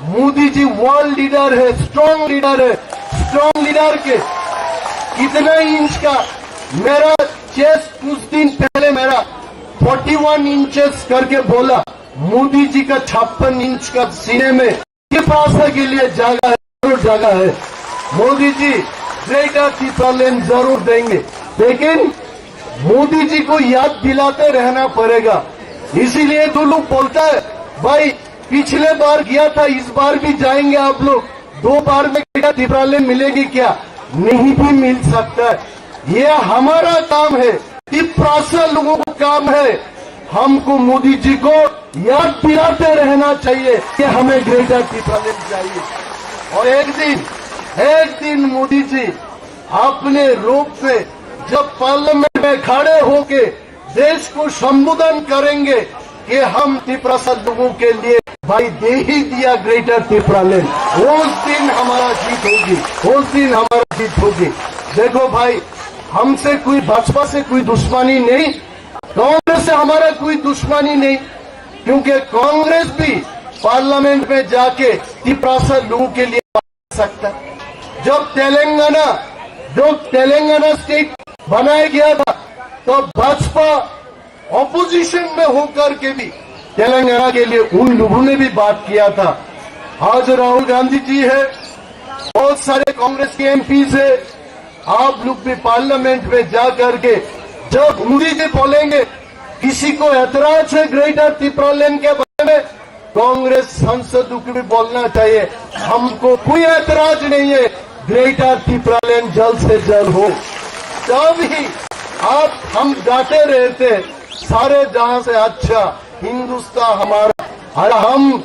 [SPEAKER 5] मोदी जी वर्ल्ड लीडर है, स्ट्रांग लीडर है। स्ट्रांग लीडर के कितना इंच का मेरा चेस्ट कुछ दिन पहले मेरा 41 इंचेस करके बोला। मोदी जी का 56 इंच का सीने में त्रिपुरा के लिए जगह है, जरूर जगह है। मोदी जी ग्रेटर टिप्रालैंड जरूर देंगे, लेकिन मोदी जी को याद दिलाते रहना पड़ेगा। इसीलिए तो लोग बोलता है भाई पिछले बार गया था, इस बार भी जाएंगे आप लोग, 2 बार में ग्रेटर टिप्रालैंड मिलेगी क्या? नहीं भी मिल सकता है। ये हमारा काम है, त्रिपुरा लोगों का काम है। हमको मोदी जी को याद दिलाते रहना चाहिए कि हमें ग्रेटर टिप्रालैंड चाहिए। और एक दिन मोदी जी अपने रूप में जब पार्लियामेंट में खड़े होके देश को संबोधन करेंगे कि हम त्रिपुरा लोगों के लिए भाई दे ही दिया ग्रेटर टिप्रालैंड, उस दिन हमारा जीत होगी, उस दिन हमारा जीत होगी। देखो भाई, हमसे कोई भाजपा से कोई दुश्मनी नहीं, कांग्रेस से हमारा कोई दुश्मनी नहीं, क्योंकि कांग्रेस भी पार्लियामेंट में जाके त्रिपुरा लोगों के लिए सकता है। जब तेलंगाना स्टेट बनाया गया था तो भाजपा ऑपोजिशन में होकर के भी तेलंगाना के लिए उन लोगों ने भी बात किया था। आज राहुल गांधी जी है, बहुत सारे कांग्रेस के एमपीज है, आप लोग भी पार्लियामेंट में जाकर के जब मोदी जी बोलेंगे किसी को ऐतराज है ग्रेटर टिप्रालैंड के बारे में, कांग्रेस सांसदों को भी बोलना चाहिए हमको कोई ऐतराज नहीं है, ग्रेटर टिप्रालैंड जल्द से जल्द हो। तब ही हम गाते रहते सारे जहां से अच्छा हिंदुस्तान हमारा। और हम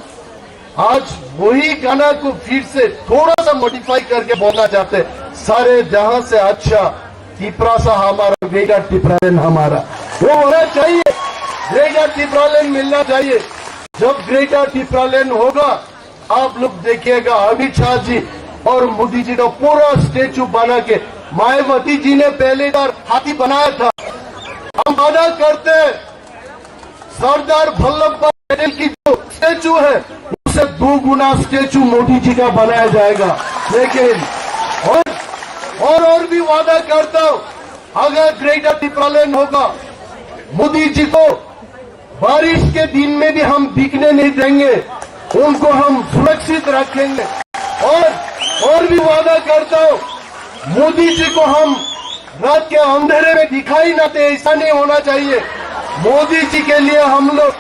[SPEAKER 5] आज वही गाना को फिर से थोड़ा सा मॉडिफाई करके बोलना चाहते, सारे जहां से अच्छा त्रिपुरा हमारा, ग्रेटर टिप्रालैंड हमारा। वो होना चाहिए, ग्रेटर टिप्रालैंड मिलना चाहिए। जब ग्रेटर टिप्रालैंड होगा आप लोग देखिएगा अमित शाह जी और मोदी जी का पूरा स्टेचू बना के, मायावती जी ने पहले बार हाथी बनाया था। हम वादा करते हैं सरदार वल्लभ भाई पटेल की जो स्टेचू है उससे 2 गुना स्टेचू मोदी जी का बनाया जाएगा। लेकिन और भी वादा करता हूं, अगर ग्रेटर टिप्रालैंड होगा मोदी जी को बारिश के दिन में भी हम दिखने नहीं देंगे, उनको हम सुरक्षित रखेंगे। और भी वादा करता हूं, मोदी जी को हम रात के अंधेरे में दिखाई न दे, ऐसा नहीं होना चाहिए। मोदी जी के लिए हम लोग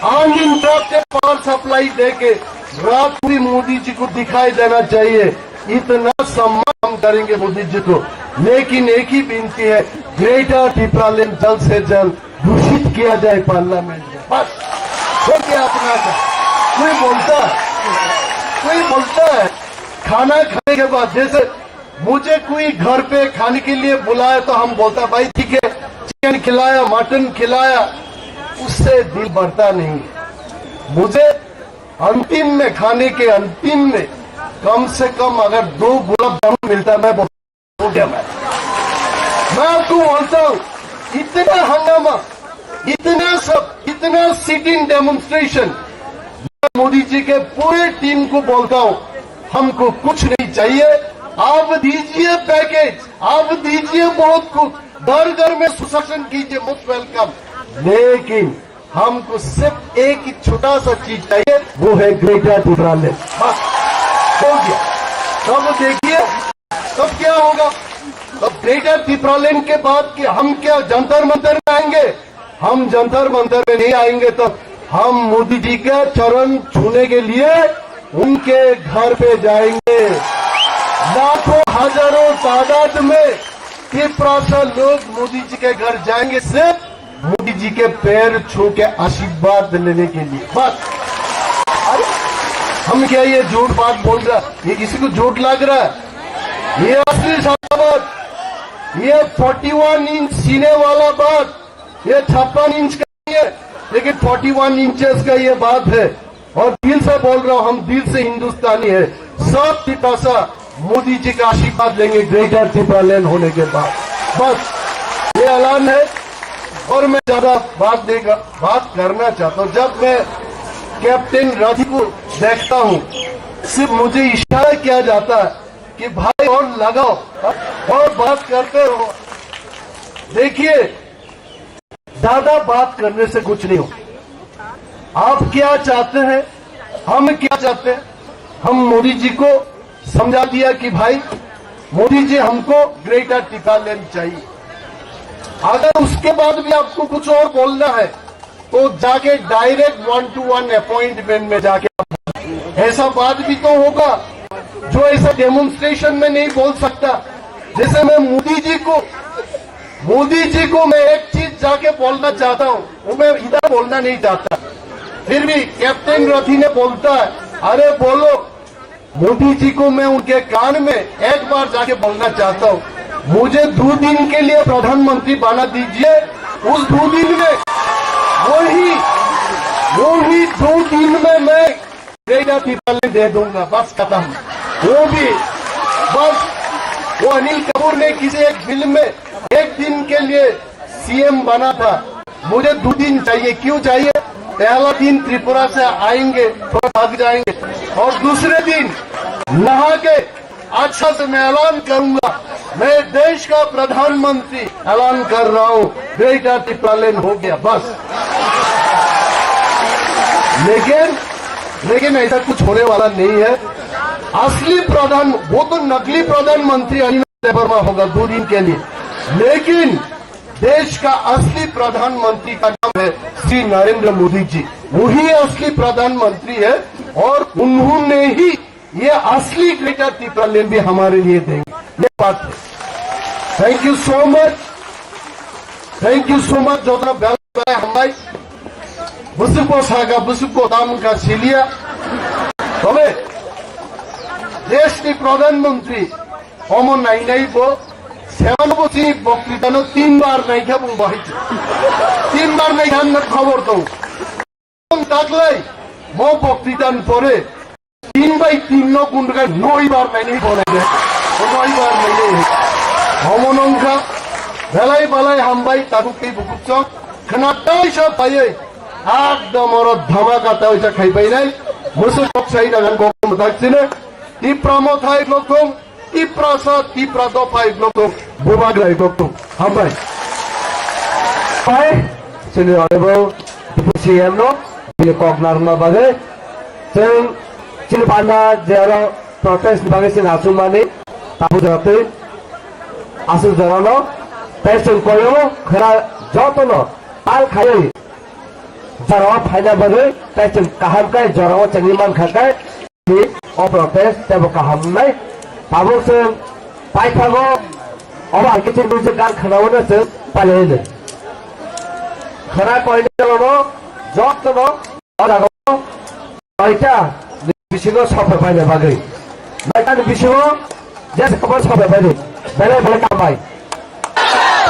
[SPEAKER 5] अनइंटरप्टेड पावर सप्लाई देके रात भी मोदी जी को दिखाई देना चाहिए। इतना सम्मान हम करेंगे मोदी जी को। लेकिन एक ही विनती है, ग्रेटर टिपरालैंड जल्द से जल्द घोषित किया जाए पार्लियामेंट में, बस हो गया अपना का। कोई बोलता है खाना खाने के बाद, जैसे मुझे कोई घर पे खाने के लिए बुलाया तो हम बोलता भाई ठीक है, चिकन खिलाया, मटन खिलाया, उससे दिल भरता नहीं। मुझे अंतिम में, खाने के अंतिम में कम से कम अगर 2 गुलाब जामुन मिलता मैं हो गया। मैं आपको बोलता हूँ, इतना हंगामा, इतना सब, इतना सिटिंग डेमोन्स्ट्रेशन, मोदी जी के पूरे टीम को बोलता हूँ, हमको कुछ नहीं चाहिए, आप दीजिए पैकेज, आप दीजिए बहुत कुछ, घर में सुशासन कीजिए, मोस्ट वेलकम, लेकिन हमको सिर्फ एक ही छोटा सा चीज चाहिए, वो है ग्रेटर टिपरालैंड। बस हो गया। तब देखिए तब क्या होगा। तब ग्रेटर टिपरालैंड के बाद कि हम क्या जंतर मंतर में आएंगे? हम जंतर मंतर में नहीं आएंगे, तो हम मोदी जी के चरण छूने के लिए उनके घर पे जाएंगे। लाखों हजारों तादाद में त्रिपुरा से लोग मोदी जी के घर जाएंगे, सिर्फ मोदी जी के पैर छू के आशीर्वाद लेने के लिए। बस अरे हम क्या ये झूठ बात बोल रहा, ये किसी को झूठ लग रहा है? ये असली बात, ये 41 इंच सीने वाला बात, ये 56 इंच का नहीं है, लेकिन 41 इंचेस का ये बात है। और दिल से बोल रहा हूं, हम दिल से हिंदुस्तानी है। सब टिपासा मोदी जी का आशीर्वाद लेंगे ग्रेटर टिपरालैंड होने के बाद। बस ये ऐलान है। और मैं ज्यादा बात करना चाहता हूं। जब मैं कैप्टन रथी को देखता हूं, सिर्फ मुझे इशारा किया जाता है कि भाई और लगाओ और बात करते रहो। देखिए, ज्यादा बात करने से कुछ नहीं हो। आप क्या चाहते हैं, हम क्या चाहते हैं? हम मोदी जी को समझा दिया कि भाई मोदी जी हमको ग्रेटर टिपरालैंड चाहिए। अगर उसके बाद भी आपको कुछ और बोलना है तो जाके डायरेक्ट 1-to-1 अपॉइंटमेंट में जाके, ऐसा बात भी तो होगा जो ऐसा डेमोन्स्ट्रेशन में नहीं बोल सकता। जैसे मैं मोदी जी को मैं एक चीज जाके बोलना चाहता हूं, वो मैं इधर बोलना नहीं चाहता, फिर भी कैप्टन रथी ने बोलता है, अरे बोलो। मोदी जी को मैं उनके कान में एक बार जाके बोलना चाहता हूं, मुझे 2 दिन के लिए प्रधानमंत्री बना दीजिए। उस 2 दिन में वही 2 दिन में मैं ग्रेटर टिपरालैंड दे दूंगा। बस खत्म। वो भी बस, वो अनिल कपूर ने किसी एक फिल्म में 1 दिन के लिए सीएम बना था, मुझे 2 दिन चाहिए। क्यों चाहिए? पहला दिन त्रिपुरा से आएंगे, थोड़ा भाग जाएंगे, और दूसरे दिन नहा के अच्छा से मैं ऐलान करूंगा, मैं देश का प्रधानमंत्री ऐलान कर रहा हूं, ग्रेटर टिपरालैंड हो गया। बस। लेकिन ऐसा कुछ होने वाला नहीं है। असली वो तो नकली प्रधानमंत्री अनिल वर्मा होगा 2 दिन के लिए, लेकिन देश का असली प्रधानमंत्री का नाम है श्री नरेंद्र मोदी जी। वही असली प्रधानमंत्री है, और उन्होंने ही ये असली ग्रेटर टिपरालैंड भी हमारे लिए देंगे। ये बात है। थैंक यू सो मच जोतना बेला हमारे बुसुको सागा बुसुको दाम का सिलिया। तबे देश की प्रधानमंत्री अमन नाई को 96 बक्तृता 3 बार नहीं क्या बुंग बाहित 3 बार नहीं ध्यान खबर दो ताकलाई मो बक्तृता परे 3/3 गुंडा 9 बार नहीं बोले 9 बार नहीं हमनंका बेलाई बालाई हमबाई ताकुक बुकुक खनाटाई सब पाए एकदम और धमाका ताइसा खाई पाई मुसु पक्षाई दागन को मताक्सिने तिप्रामो थाई लोकम तिप्रासा तिप्रा दो फाई लोकम बुबाग्राई लोकम हमबाई पाए सिने ऑनरेबल डिप्टी एम नो बिले कॉग्नारमा बागे जों चिन पांडा जेरो प्रोटेस्ट बागे सिन आसुमानि ताबु जाते आसु जरानो पेशन कोयो खरा जतनो पाल खायो जरावा फायदा बगे पेशन कहम का जरावा चंगीमान खाका नि ओ प्रोटेस्ट तब कहम नै আবুসেন পাইখাগো আবার কিছু কিছু গান খানাও আছে পালিয়ে খানা কয়টা গেল যত্ন নয়টা বিশিগ সফর পাইলে বাগৈ নয়টা বিশিগ যে খবর সফর পাইলে বেলে বেলে কামাই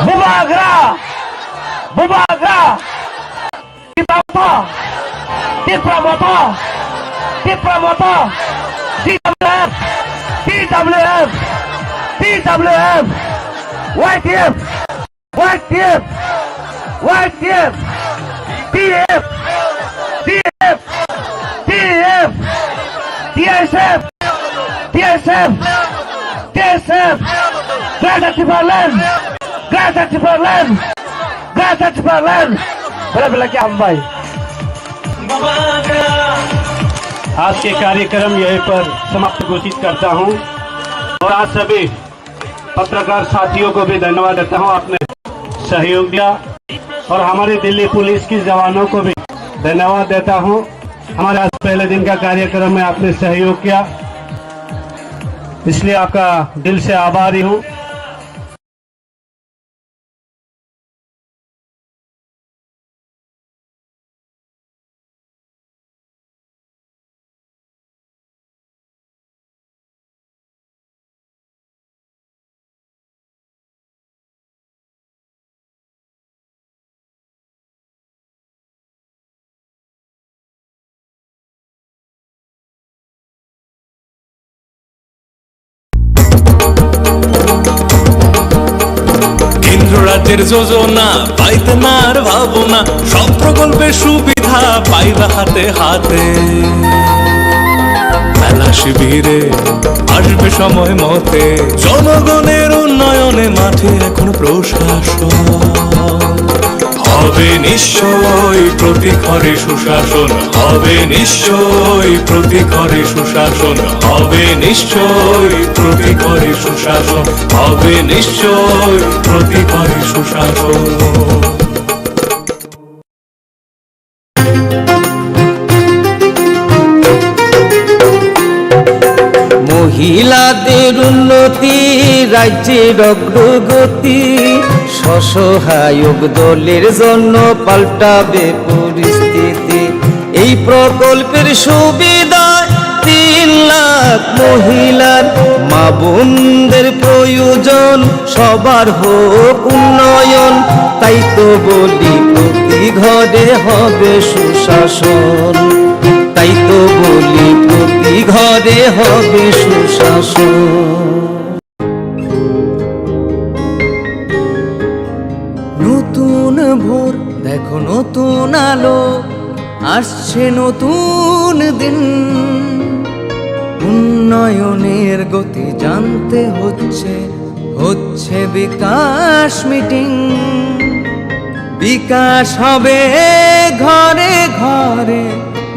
[SPEAKER 3] Bubagra! Bubagra! Ditapa! Dipramata! Dipramata! DWF! DWF! DWF! YTF! YTF! YTF! DF! DF! DF! DSF! DSF! DSF! Greta Timberland! Greta Timberland! Greta Timberland! बड़ा बड़ा क्या हम भाई
[SPEAKER 6] आज के कार्यक्रम यहीं पर समाप्त घोषित करता हूं और आज सभी पत्रकार साथियों को भी धन्यवाद देता हूं, आपने सहयोग दिया और हमारी दिल्ली पुलिस के जवानों को भी धन्यवाद देता हूं। हमारे आज पहले दिन का कार्यक्रम में आपने सहयोग किया, इसलिए आपका दिल से आभारी हूं।
[SPEAKER 10] রাজ্যের যোজনা পাইতে না আর ভাবনা, সব প্রকল্পের সুবিধা পাইবা হাতে হাতে। মেলা শিবিরে আসবে সময় মতে, জনগণের উন্নয়নে মাঠে এখন প্রশাসন হবে নিশ্চয়ই প্রতি ঘরে সুশাসন, হবে নিশ্চয়ই প্রতি ঘরে সুশাসন, হবে নিশ্চয়ই প্রতি ঘরে সুশাসন, হবে নিশ্চয়ই প্রতি ঘরে সুশাসন।
[SPEAKER 9] মহিলাদের উন্নতি রাজ্যের অগ্রগতি, স্বসহায়ক দলের জন্য পাল্টাবে পরিস্থিতি। এই প্রকল্পের সুবিধা 3 লাখ মহিলার, মা বোনদের প্রয়োজন সবার হোক উন্নয়ন। তাই তো বলি প্রতি ঘরে হবে সুশাসন, তাই তো বলি প্রতি ঘরে হবে সুশাসন। নতুন ভোর দেখো নতুন আলো, আসছে নতুন দিন। উন্নয়নের গতি জানতে হচ্ছে, হচ্ছে বিকাশ মিটিং। বিকাশ হবে ঘরে ঘরে,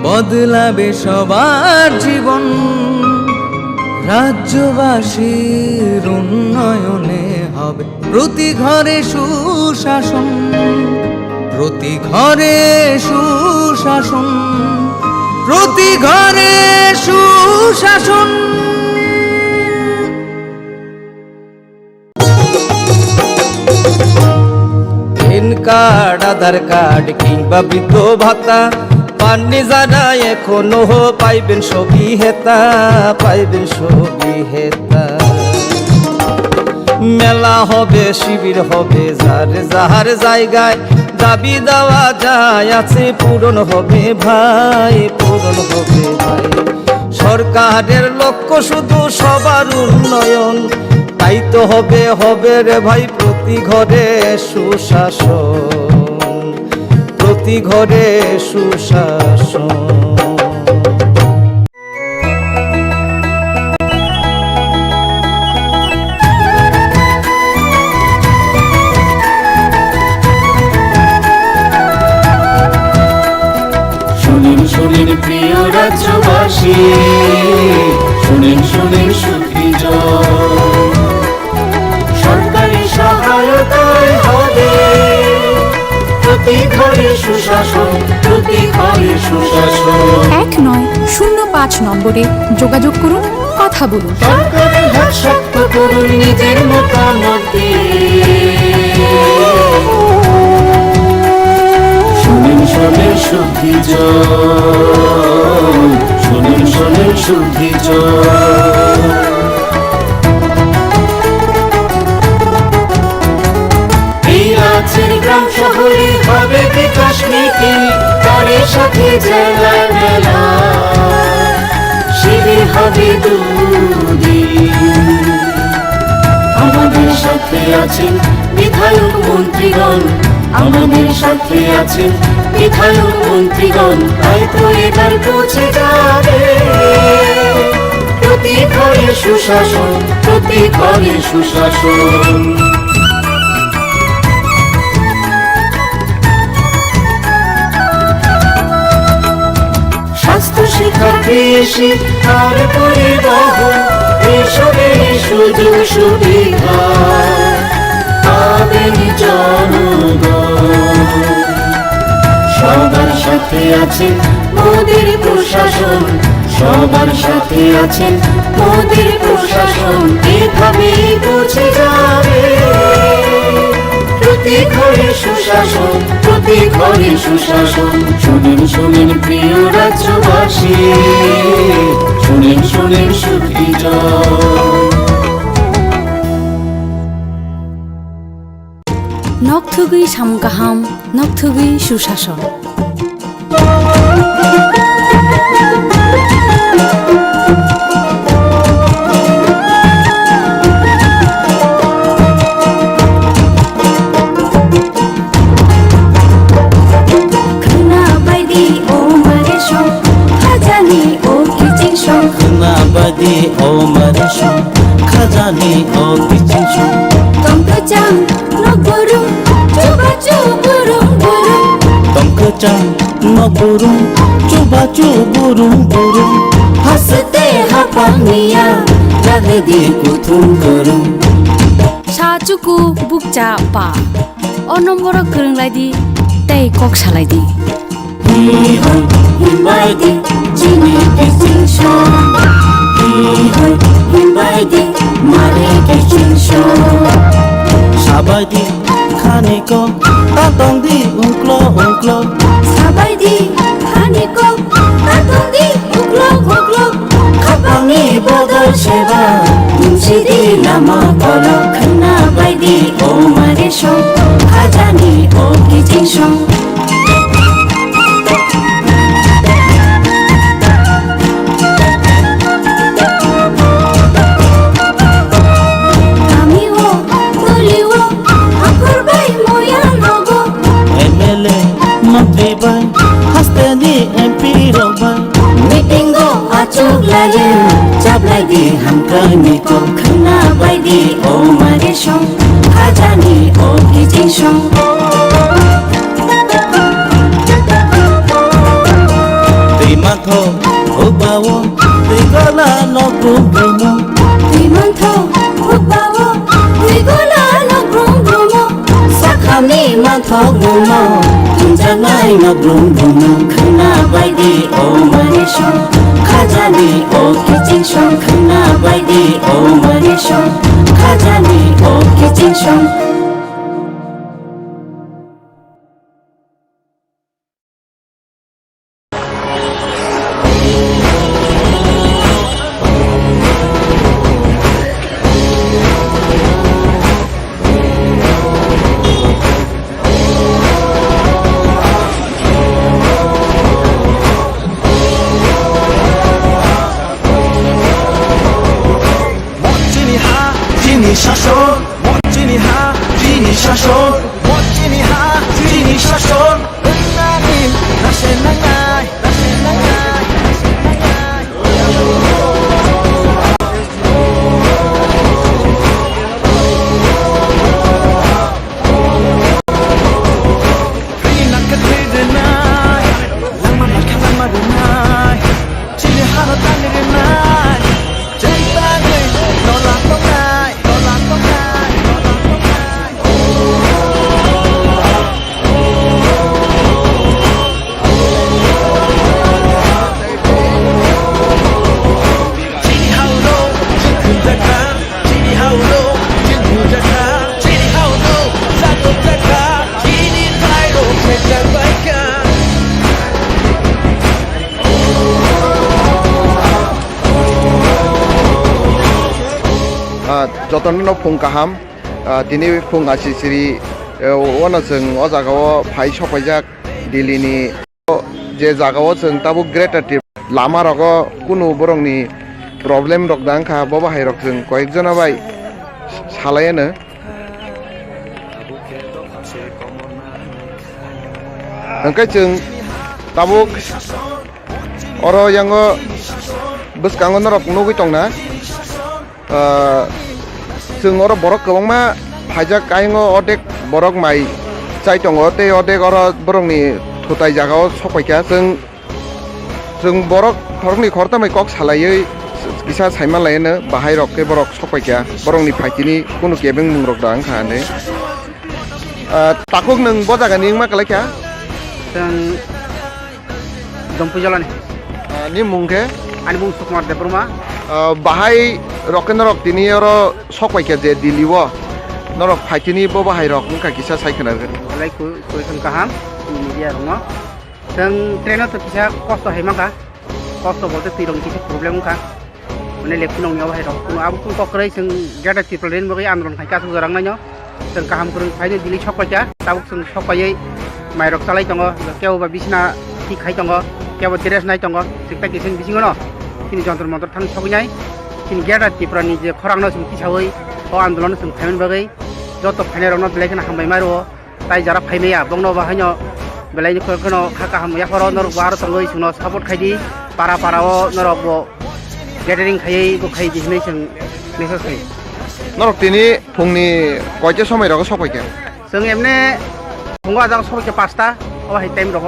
[SPEAKER 9] বদলাবে সবার জীবন। রাজ্যবাসীর উন্নয়নে হবে প্রতি ঘরে সুশাসন, প্রতি ঘরে সুশাসন, প্রতি ঘরে সুশাসন। প্যান কার্ড, আধার কার্ড কিংবা বৃদ্ধ ভাতা পাননি যারা এখনো পাইবেন সবই হেতা, পাইবেন সবই হেতা। মেলা হবে শিবির হবে যার যাহার জায়গায়, দাবি দেওয়া যায় আছে পূরণ হবে ভাই, পূরণ হবে ভাই। সরকারের লক্ষ্য শুধু সবার উন্নয়ন, তাই তো হবে হবে রে ভাই প্রতি ঘরে সুশাসন, প্রতি ঘরে সুশাসন।
[SPEAKER 11] শুনেন শুনেন প্রিয় রাজ্যবাসী, শুনেন শুনেন সুখীজন, সরকারি সহায়তায় হবে প্রতি ঘরে সুশাসন, প্রতি ঘরে সুশাসন।
[SPEAKER 12] 1905 নম্বরে যোগাযোগ করুন।
[SPEAKER 7] কথা বলুন।
[SPEAKER 11] সরকারের হাত শক্ত করুন নিজের মতামত দিয়ে। শুনেন শোনেন শুদ্ধি জয়, শুনেন শোনেন শুদ্ধি জয়। এই রাজ্যের গ্রাম শহরে হবে বিকাশ নীতি, তারই সাথে জেলার মেলা, শিবির হবে দুদিন। আমাদের সাথে আছেন বিধায়ক মন্ত্রীগণ, আমাদের সাথে আছেন বিধায়ক মন্ত্রীগণ, তাই তো এবার পৌঁছে যাবে প্রতি ঘরে সুশাসন, প্রতি ঘরে সুশাসন। স্বাস্থ্য শিক্ষা কৃষি আর পরিবহন, এসবের সুযোগ সুবিধা পাবেন জনগণ। সবার সাথে আছেন মোদের প্রশাসন, সবার সাথে আছেন মোদের প্রশাসন, এভাবে পৌঁছে যাবে প্রতি ঘরে সুশাসন, প্রতি ঘরে সুশাসন। শুনেন শুনেন প্রিয় রাজ্যবাসী, শুনেন শুনেন সুখী জয়।
[SPEAKER 7] নকথুগুই সামগাহাম, নকথুগুই সুশাসন।
[SPEAKER 9] Khunabadi o marisho, khajani o kichisho.
[SPEAKER 7] Tongkachang noburum, chuba chuburum burum.
[SPEAKER 9] Tongkachang noburum, chuba chuburum burum.
[SPEAKER 7] Haste hapamiya, lagdi kuthum kurum. Sachuku bukcha pa, onomboro kurungladi, tei kok saladi.
[SPEAKER 11] Hihoi himbaidi, chini kishinsho. Hihoi himbaidi, mare kishinsho.
[SPEAKER 9] Sabaidi khaniko, tatongdi unklo unklo.
[SPEAKER 7] Sabaidi khaniko, tatongdi unklo unklo.
[SPEAKER 11] Kapangi bodol seba, munsidi lama kolo.
[SPEAKER 7] Khana baidi o maresho,
[SPEAKER 11] Khajani o kichinsho.
[SPEAKER 7] Chabladi hamkani ko khana baidi o maresho, khajani o kichinsho.
[SPEAKER 9] Dimantho ubawo, digola no brumo.
[SPEAKER 7] Dimantho ubawo, digola no brumo.
[SPEAKER 11] Sakhami mantho gumo, tunjanai no brumo.
[SPEAKER 7] Khana baidi o maresho, khajani o kichinsho. Khana baidi o maresho, khajani o kichinsho.
[SPEAKER 9] Chini ha, chini shashon, chini ha.
[SPEAKER 5] जतन फुं गाहाम दिनै फुं आसिसिरि अनो जों अ जागायाव phi सफायजाक दिल्लीनि जे जागायाव जों ताबो ग्रेटार लामा रग कुनु बरंनि प्रब्लेम रक दांखा बबाहाय रक जों कयेकजना बाय सालायानो ओंखाय जों ताबो अर यांगो बसकांगो नरक नुगै दंना जों अर बरक गोबांमा फाइजाक आयंगो अदेक बरक माइ जाय दङ ते अदेक अर बरंनि थुताय जागायाव सफायखा जों बरक थरकनि खरतामै कक सालायै किसा साइमा लायनो बाहाय रक बरक सफायखा बरंनि फाइतिनि कुनु केबें मुंरक दा आंखाने ताकुक नों बजागानि मा खालायखा
[SPEAKER 3] जों दमपु जलानि
[SPEAKER 5] नि मुंखे
[SPEAKER 3] आनि बुं सुकुमार देबरमा
[SPEAKER 5] बाहाय रकेन रक दिनि अर सफायखा जे दिल्लीव नरक फाइतिनि बबाहाय रक उनका किसा साइखनागोन
[SPEAKER 3] लाइ कुइसन गाहाम मिडिया दङ जों ट्रेनाव तो किसा कस्त हैमाखा कस्त बोलते तिरं किसा प्रब्लेम का माने लेखु नंयाव हाय रक कुनु आबु कुन कक्रै जों गेटा पिपल रेन बगै आन्दोलन खायका जों जरांनायनो जों गाहाम कुरु फाइनो दिल्ली सफायखा ताबुक जों सफायै माइरक चालाय दङ केवबा बिसना थि खाय दङ केवबा ड्रेस नाय दङ सिकता किसिन बिसिङो न किनि जन्तर मन्तर थां सगैनाय किनि गेटा पिपरानि जे खरांनो जों किसावै अ आन्दोलन जों फाइमन बगै जत फाइनारनो बेलायखना हामबाय मारो ताइ जारा फाइनाया बंनो बाहायनो बेलायनि खनो खाका हामया फरो नर बार तंगै सुनो सपोर्ट खायदि पारा पाराव नरक बो गेदारिं खायै बो खाय दिनै जों मेसेज खाय
[SPEAKER 5] नरक दिनि फुंनि कयटे समय रग सफायखा
[SPEAKER 3] जों एमने फुंगा जाग सफायखा 5टा अ हाय टाइम रग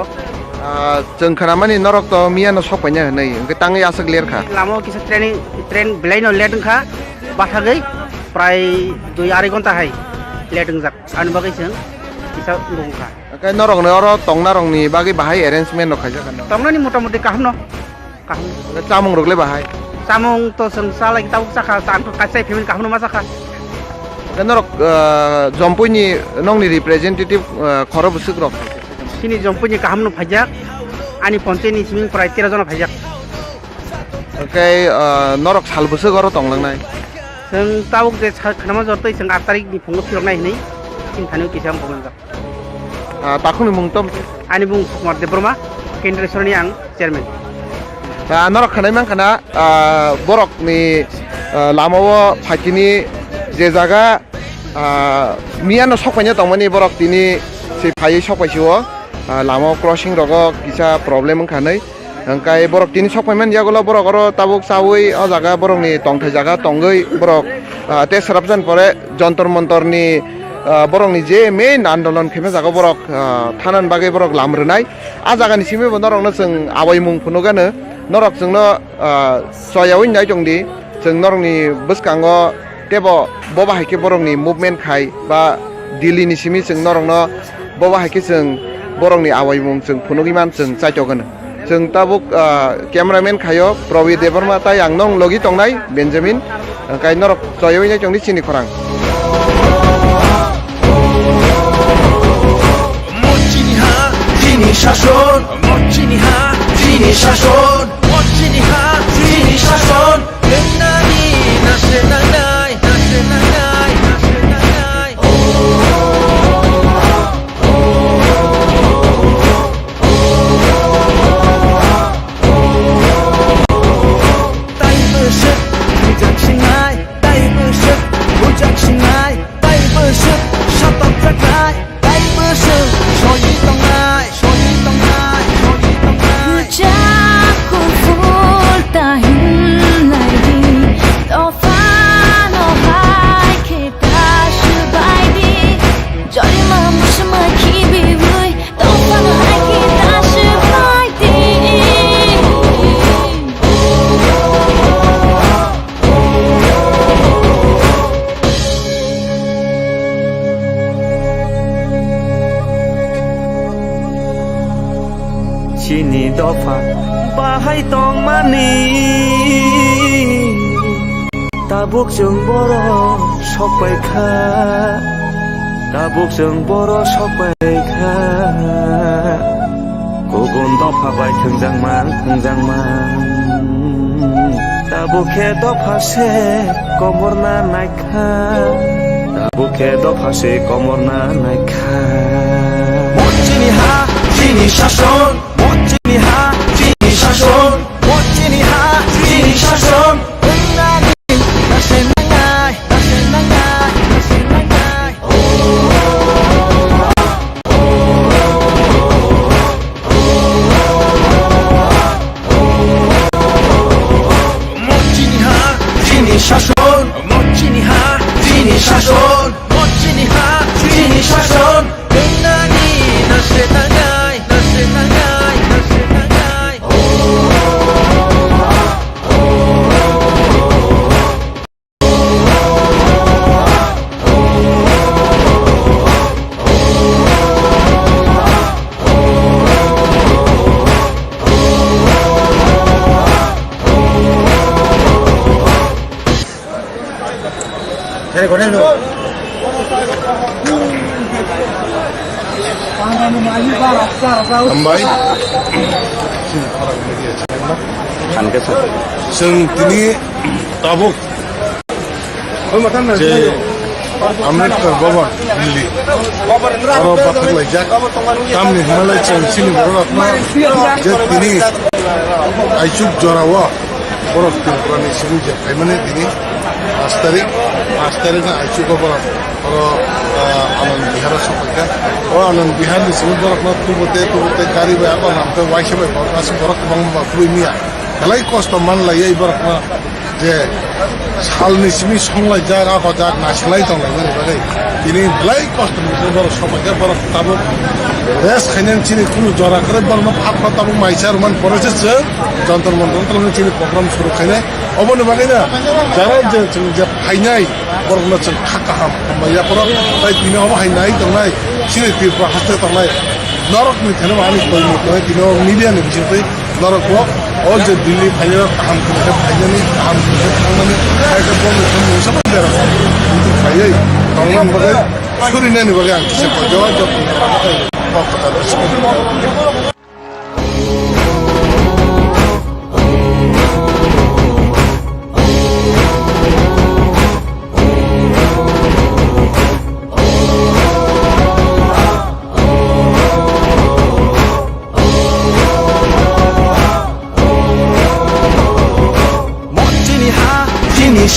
[SPEAKER 5] जों खानामानि नरक तो मियानो सफायनो नै ओंके ताङै आसक लेरखा
[SPEAKER 3] लामो किसा ट्रेन बेलायनो लेदोंखा बाथागै प्राय 2-2.5 घन्टा हाय लेदों जाक आन बागै जों किसा दंखा
[SPEAKER 5] ओंके नरक न अर तंना रंनि बागै बाहाय अरेन्जमेन्ट रखाय जागोन
[SPEAKER 3] तंनानि मोटा मोटी काहम न काहम
[SPEAKER 5] चामुं रगले बाहाय
[SPEAKER 3] चामुं तो जों सालाय ताव जाखा तांतो कासै फेमिन काहम मा जाखा
[SPEAKER 5] ओंके नरक जम्पुनि नंनि रिप्रेजेन्टेटिभ खर बुसुक रक
[SPEAKER 3] किनि जम्पुनि काहम न फाइजाक आनि पन्चायतनि सिमिं प्राय 13 जना फाइजाक
[SPEAKER 5] ओंके नरक साल बुसुक अर तंलांनाय
[SPEAKER 3] जों तावक जे खानामा जरतै जों 8 तारिखनि फुङाव फिरनाय हनै चिन्तानि किसाम बुंगोन
[SPEAKER 5] ताखुनि मुंतम
[SPEAKER 3] आनि बुं सुकुमार देबरमा केन्द्रेश्वरनि आं चेयारमेन
[SPEAKER 5] नरक खानाय मानखाना बरकनि लामाव फाइतिनि जे जागा मियानो सफायनो दंमोन बरक दिनि से फायै सफायसिव लामाव क्रसिं रग किसा प्रब्लेम खानै ओंखाय बरक दिनि सफायमान जागोला बरक अर ताबुक सावै अ जागा बरकनि तंथाय जागा तंगै बरक ते सरपजन परे जन्तर मन्तरनि बरकनि जे मेन आन्दोलन खेमे जागा बरक थानान बागै बरक लामरोनाय आ जागानि सिमे नरकनो जों आवाय मुं फुनुगानो नरक जोंनो सयावै नाय दंदि जों नरकनि बसकांगो तेबो बबाहायके बरकनि मुभमेन्ट खाय बा दिल्लीनि सिमी जों नरकनो बबाहायके जों बरकनि आवाय मुं जों फुनुगिमान जों चाइतगोन जों ताबुक केमेरामेन खायो प्रबि देबरमा ताइ आं नं लगि तंनाय बेन्जामिन ओंखाय नरक सयावै नाय दंदि चिनि खरां
[SPEAKER 11] जिनि शासन मर्जिनिहा जिनि शासन मर्जिनिहा जिनि शासन नोंनानि नासे नांनाय नासे नांनाय नासे नांनाय दाइबो सोब बुजांसिनाय दाइबो सोब बुजांसिनाय दाइबो सोब साताब जानाय दाइबो सोब सयि दंनाय
[SPEAKER 7] Ku fultahin naidi tofan hai kita shubaidi jari mamushma kibi vui tofan hai kita shubaidi
[SPEAKER 11] Chini dofa bahai tong mani tabuk जों बर' सबायखा tabuk जों बर' सबायखा गुबुन दफा bye थोंजांमान Tabuke dofase komorna naikha Tabuke dofase komorna naikha Mochini ha chini shashon Mochini ha chini shashon Mochini ha chini shashon Nani nasenangai nasenangai nasenangai শাসন মচিনি হা চিনি শাসন মচিনি হা চিনি শাসন নানি নাসে নাগাই নাসে নাগাই নাসে নাগাই
[SPEAKER 12] हामबाय जों दिनै ताबुक जे आम्बेडकर भवन दिल्ली आरो बाखलायजाक तामनि हिमालय चेंसिनि बरफना जे दिनै आइजुक जरावा बरफ तिरफ्रानि सिबिं जाय माने दिनै 5 तारिख आइजुक बरफ आरो आनंद बिहार सफैका आनंद बिहार सिबिं बरफना तुबते गारि बाय आबा नामते वाइसबाय बरफासि बरफ बांबा खुबैमिया दालाय खस्थ' मानलायै बरफना जे सालनि सिबिं संलायजाक आबाजाक नासिलाय दंलायमोन बागै दिनै दालाय खस्थ' मोनसे बरफ सफैका बरफ ताबुक रेस खायनायनि दिनै खुनु जराखै बरफना फाफा ताबुक माइसारमान परेसो जों जन्तर मन्तर खालामनानै दिनै प्रग्राम सुरु खायनाय अबनो बागैना जारा जों जे फायनाय बरफना जों खाकाहाम माइयाफोराव जाय दिनै अबा हायनाय दंनाय सिरि तिरफ्रा हास्ते दंनाय नरकनि थानो मानि कोई दिनै मिडियानि बिजोंयै नरकआव all the Delhi fire taham kuda fayani taham kuda thangani fire bomb thangni sabab dera itu fire tangam bagai suri nani bagai ang kise ko jawab job ko kata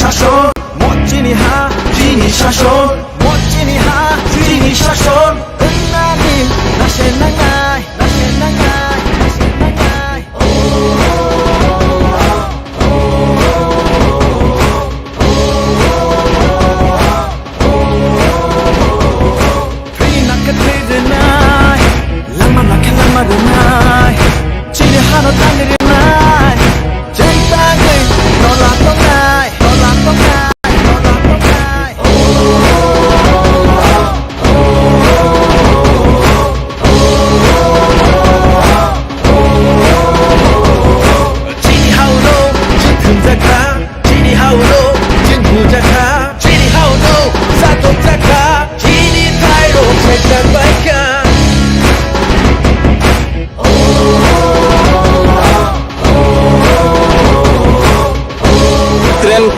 [SPEAKER 11] শাসন মচিনি হা চিনি শাসন মচিনি হা চিনি শাসন নানি নাসে নাগাই নাসে নাগাই নাসে নাগাই Free naked tonight lama lama tonight চিনি হানো টাঙ্গি tonight জেতা গে নলা তনাই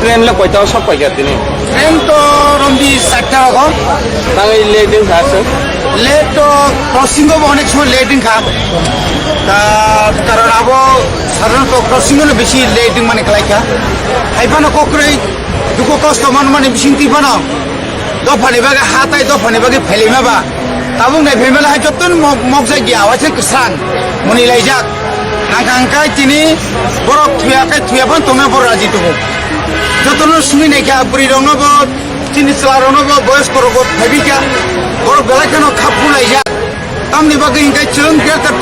[SPEAKER 4] ट्रेन ला कोई तो सब कोई करती नहीं
[SPEAKER 3] ट्रेन तो रंबी साइटा होगा
[SPEAKER 4] तांगे लेटिंग खास
[SPEAKER 3] लेट तो क्रॉसिंग को अनेक समय लेटिंग खा कारण अब साधारण तो क्रॉसिंग ने बेसी लेटिंग माने खलाई खा हाइफानो कोकरै दुको कष्ट मन माने बिसिंति बना दफानि बागे हाताय दफानि बागे फेलिमा बा ताबुं नै फेमेला हाय जतन मग जाय गया वासे किसान मनि लायजाक आंखांखाय तिनि बरफ थुयाखै थुयाफान तंना बर राजि दङ जतन सुनि नायखा बुरि दङबो तिनि चला दङबो बयस करबो फाबिका बरफ गलायखानो खापु लायजाक तामनि बागे इंगाय चों ग्रेटार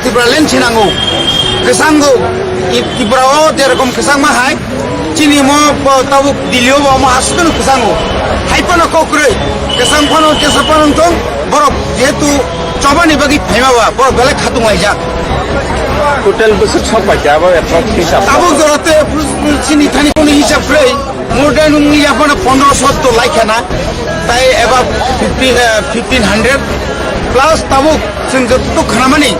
[SPEAKER 3] तिब्रालेन सिनांगौ केसांगौ तिब्राओ जेरकम केसां मा हाय चिनि म ताबुक दिलियो म हासुन केसांगौ हाइपनो कोकरै केसां फानो केसापान दं बरफ जेतु चबानि बागे फाइमाबा बरफ गलाय खातुं लायजाक
[SPEAKER 4] टोटल बसर सब बचाबो एप्रोक्स हिसाब
[SPEAKER 3] ताबुक जरते चिनि थानि कोनि हिसाब रै मोर देन उंनि याफाना 1500 तो लायखाना ताई एबा 1500 प्लस ताबुक जों जत्तो खानामानि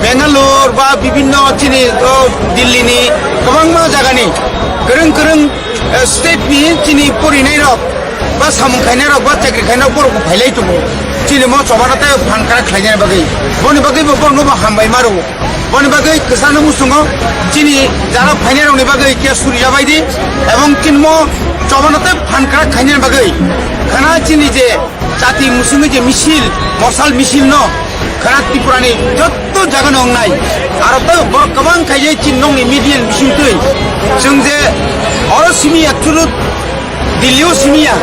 [SPEAKER 3] बेंगालुर बा विभिन्न चिनी दिल्लीनि गोबां मा जायगानि गोरों गोरों स्टेटनि चिनी फरिनाय रक बा सामुं खायनाय रक बा चाकरि खायनाय बर'खौ फायलाय दङ चिनी म सबानाते फानखारा खायनाय बागै बनि बागै बरनो बा हामबाय मारो बनि बागै गोसानो मुसुङो चिनी जारा फायनाय रकनि बागै के सुरिया बायदि एवं चिनम सबानाते फानखारा खायनाय बागै खाना चिनी जे जाति मुसुङै जे मिसिल मसाल मिसिल न खाना त्रिपुरानि जत्त जागा नंनाय आरो तो गोबां खायजे चिन्नंनि मिडियान बिसिंतै जों जे अर सिमि एक्चुअली दिल्लीयाव सिमिया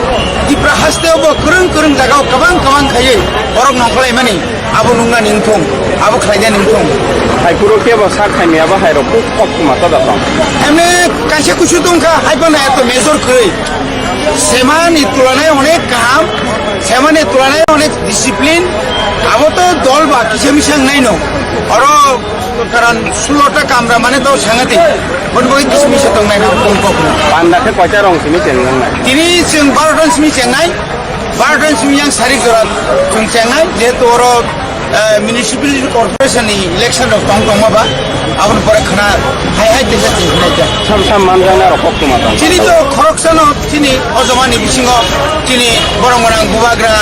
[SPEAKER 3] त्रिपुरा हास्तायावबो गोरों गोरों जागायाव गोबां खायै अरग नंखालाय माने आबो नंना निंथं आबो खायजा निंथं
[SPEAKER 4] हाइकुरो केबो सा खायनायाबो हाइरकखौ खपमाता दाथं
[SPEAKER 3] एमने कासे कुसु दंखा हाइबानाया तो मेजर खै सेमानि तुलनाय अनेक काम सेमानि तुलनाय अनेक डिसिप्लिन आबो तो दल बा किसे मिसां नायनो अरो कारण 16टा कामरा माने तो सांगाते बनबो किसे मिसा दं नायनो कमको
[SPEAKER 4] पान्दाखे कयटा रं सिमि चेंनाय
[SPEAKER 3] तिनि जों 12 टन सिमि चेंनाय 12 टन सिमि yang सारि जरा जों चेंनाय जेहेतु अरो म्युनिसिपालिटी कर्पोरेशननि इलेक्शन रक दं माबा आबन परे खना हाय देशा चिनाय जा
[SPEAKER 4] साम मानजाना रखक तुमाता
[SPEAKER 3] चिनि तो खरकसन चिनि अजमानि बिसिङाव चिनि बरंगरां गुबाग्रा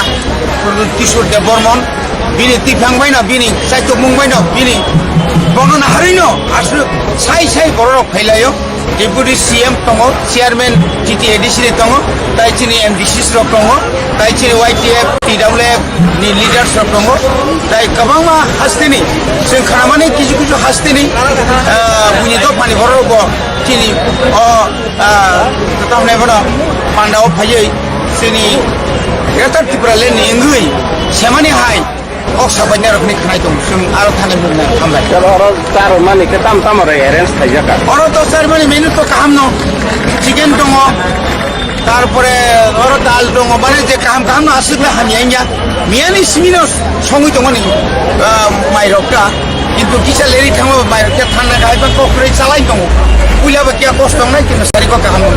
[SPEAKER 3] किशोर देव बर्मन बिनि तिफांबायना बिनि साइतो मुंबायना बिनि बर्णना हारिनो आसु साइ बर' फैलायो डेपुटी सीएम दङ चेयारमैन जीटीएडीसी दङ ताइ चिनि एमडीसीस रक दङ ताइ चिनि वाईटीएफ टीडब्ल्यूएफ नि लिडार्स रक दङ ताइ गोबां मा हास्तेनि जों खामानि किजु हास्तेनि बुनि दफानि बर'गो चिनि तामने बना पान्डाव फायै जोंनि ग्रेटार त्रिपुरा लेन्डनि इंगै सेमानि हाय अक्साबायनाय रकनि खानाय दं जों आरो थानाय मोननाय हामबाय
[SPEAKER 4] अरो चार माने के ताम रे अरेन्ज थाइजाका
[SPEAKER 3] अरो तो चार माने मेनु तो काम न चिकेन दङ तारपरे अरो दाल दङ माने जे काम न आसिबला हामियानिया मियानि सिमिनो सङै दङ नि माइरकटा किन्तु किसा लेरि थाङो माइरकटा थान्ना गायबा कखरै चालाय दङ पुलाबो क्या कष्ट दङ किन्तु सारिको काम दङ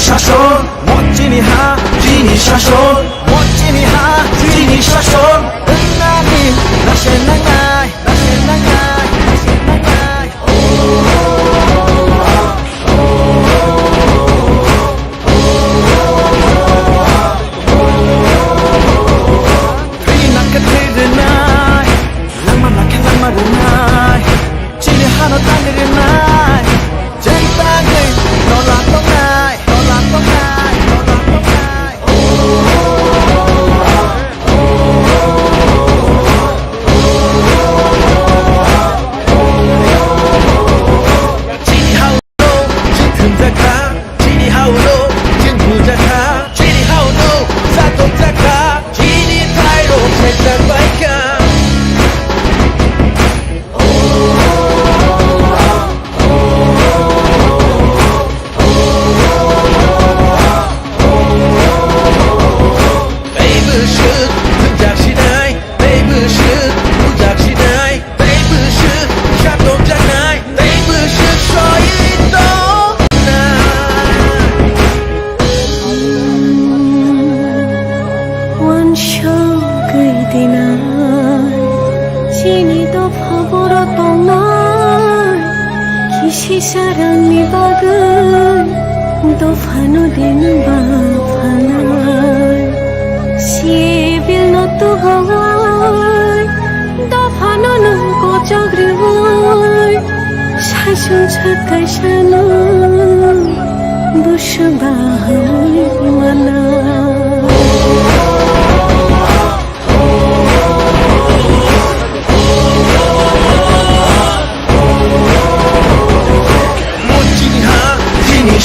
[SPEAKER 11] শাসন মজ্জিনি হা চিনি শাসন মজ্জিনি হা চিনি শাসন নানি নাশে নাগাই নাশে নাগাই নাশে নাগাই Trina que te denai lama na que lama denai chini hano tan denai jenta ge no la tongai
[SPEAKER 7] sarangni bagai dofano den bafanai sibil no tu hawai dofano no kojagri hoy shasun chakai shano bushbahai mana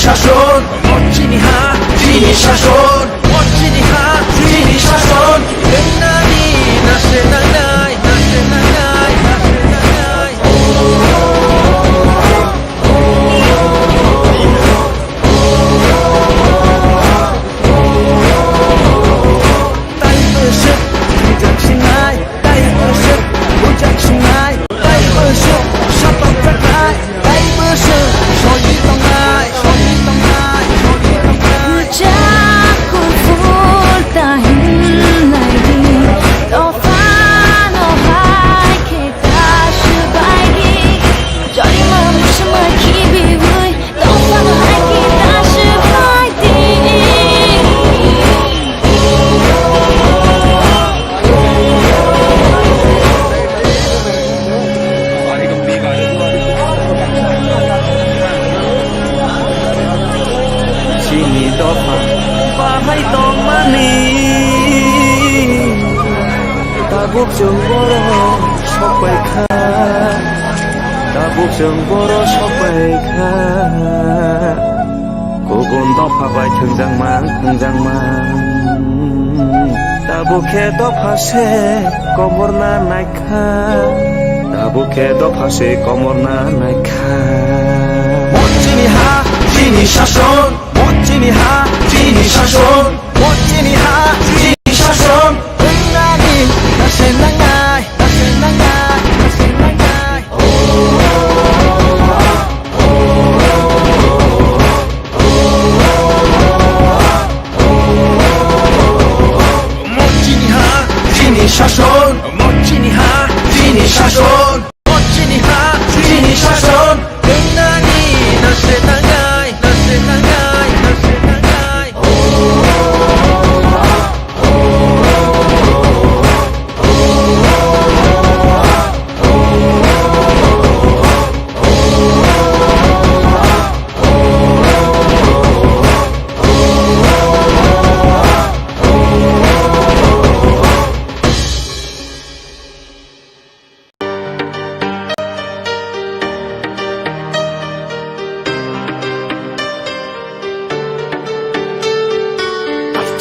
[SPEAKER 11] শাসন মজ্জিনি হা চিনি শাসন মজ্জিনি হা চিনি শাসন নানি নাশে নাগাই নাশে নাগাই নাশে নাগাই তাই বসে বুঝাক সিনাই তাই বসে বুঝাক সিনাই তাই বসে শতক টাকায় তাই বসে সহিত
[SPEAKER 9] दमानि दाबुकजों बर' सबायखा दाबुकजों बर' सबायखा गुबुन दफाबाय थोंजांमान दाबुखे दफासे कमरना नायखा दाबुखे दफासे कमरना नायखा 멋지니 하 지니 샤손 멋지니 하 지니 샤손 멋지니 하 지니 샤손 은나니 나세나가이 샤손 멋지니 하 지니 샤손 멋지니 하 지니 샤손 은나니 나세나가이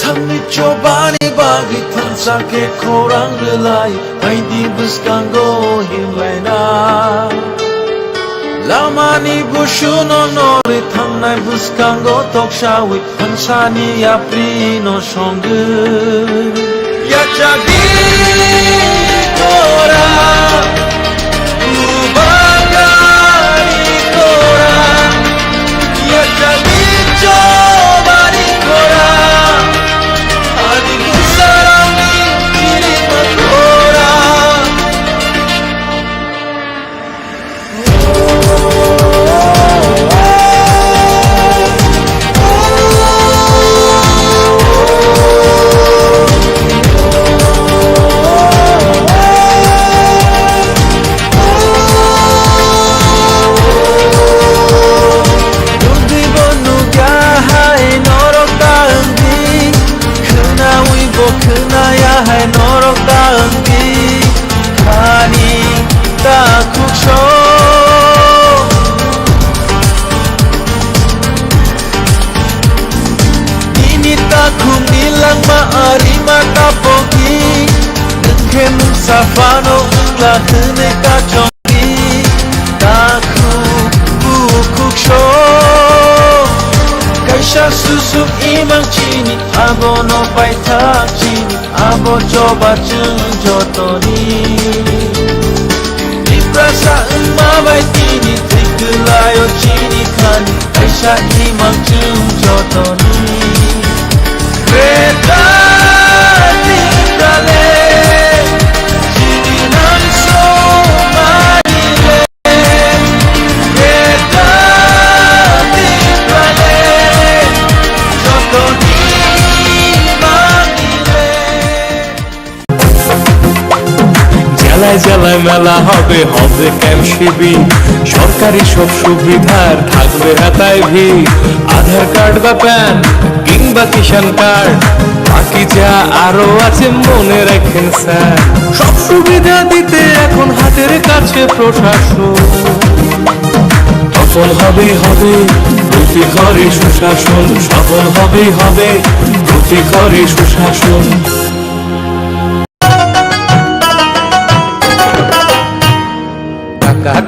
[SPEAKER 9] Tangni cobani bagi tansake korang relai Hai di buskango himlaina Lamani bushuno nori thangnai buskango tokshawi Hansani aprino songe Yachagi kora Ubagari kora Yachagi cobani kora 그나야 할 너럭 다은기 가니 따쿡쇼 니니 따쿵 니랑 마아리마 따보기 능케 묵사파노 응라 흐네 까정기 따쿵 부쿡쇼 Kaisha susuk imang chini abo no paitak chini abo coba jotoni Ibrasa mabai tini tikulayo chini kani Kaisha imang jotoni Reda tikrale chini nanso manile Reda tikrale
[SPEAKER 10] জেলায় জেলায় মেলা হবে হবে camp শিবির সরকারি সব সুবিধার থাকবে হাতায় ভিড় আধার কার্ড বা প্যান কিংবা কিষাণ কার্ড বাকি যা আরো আছে মনে রাখেন স্যার সব সুবিধা দিতে এখন হাতের কাছে প্রশাসন সফল হবে প্রতি ঘরে সুশাসন সফল হবে প্রতি ঘরে সুশাসন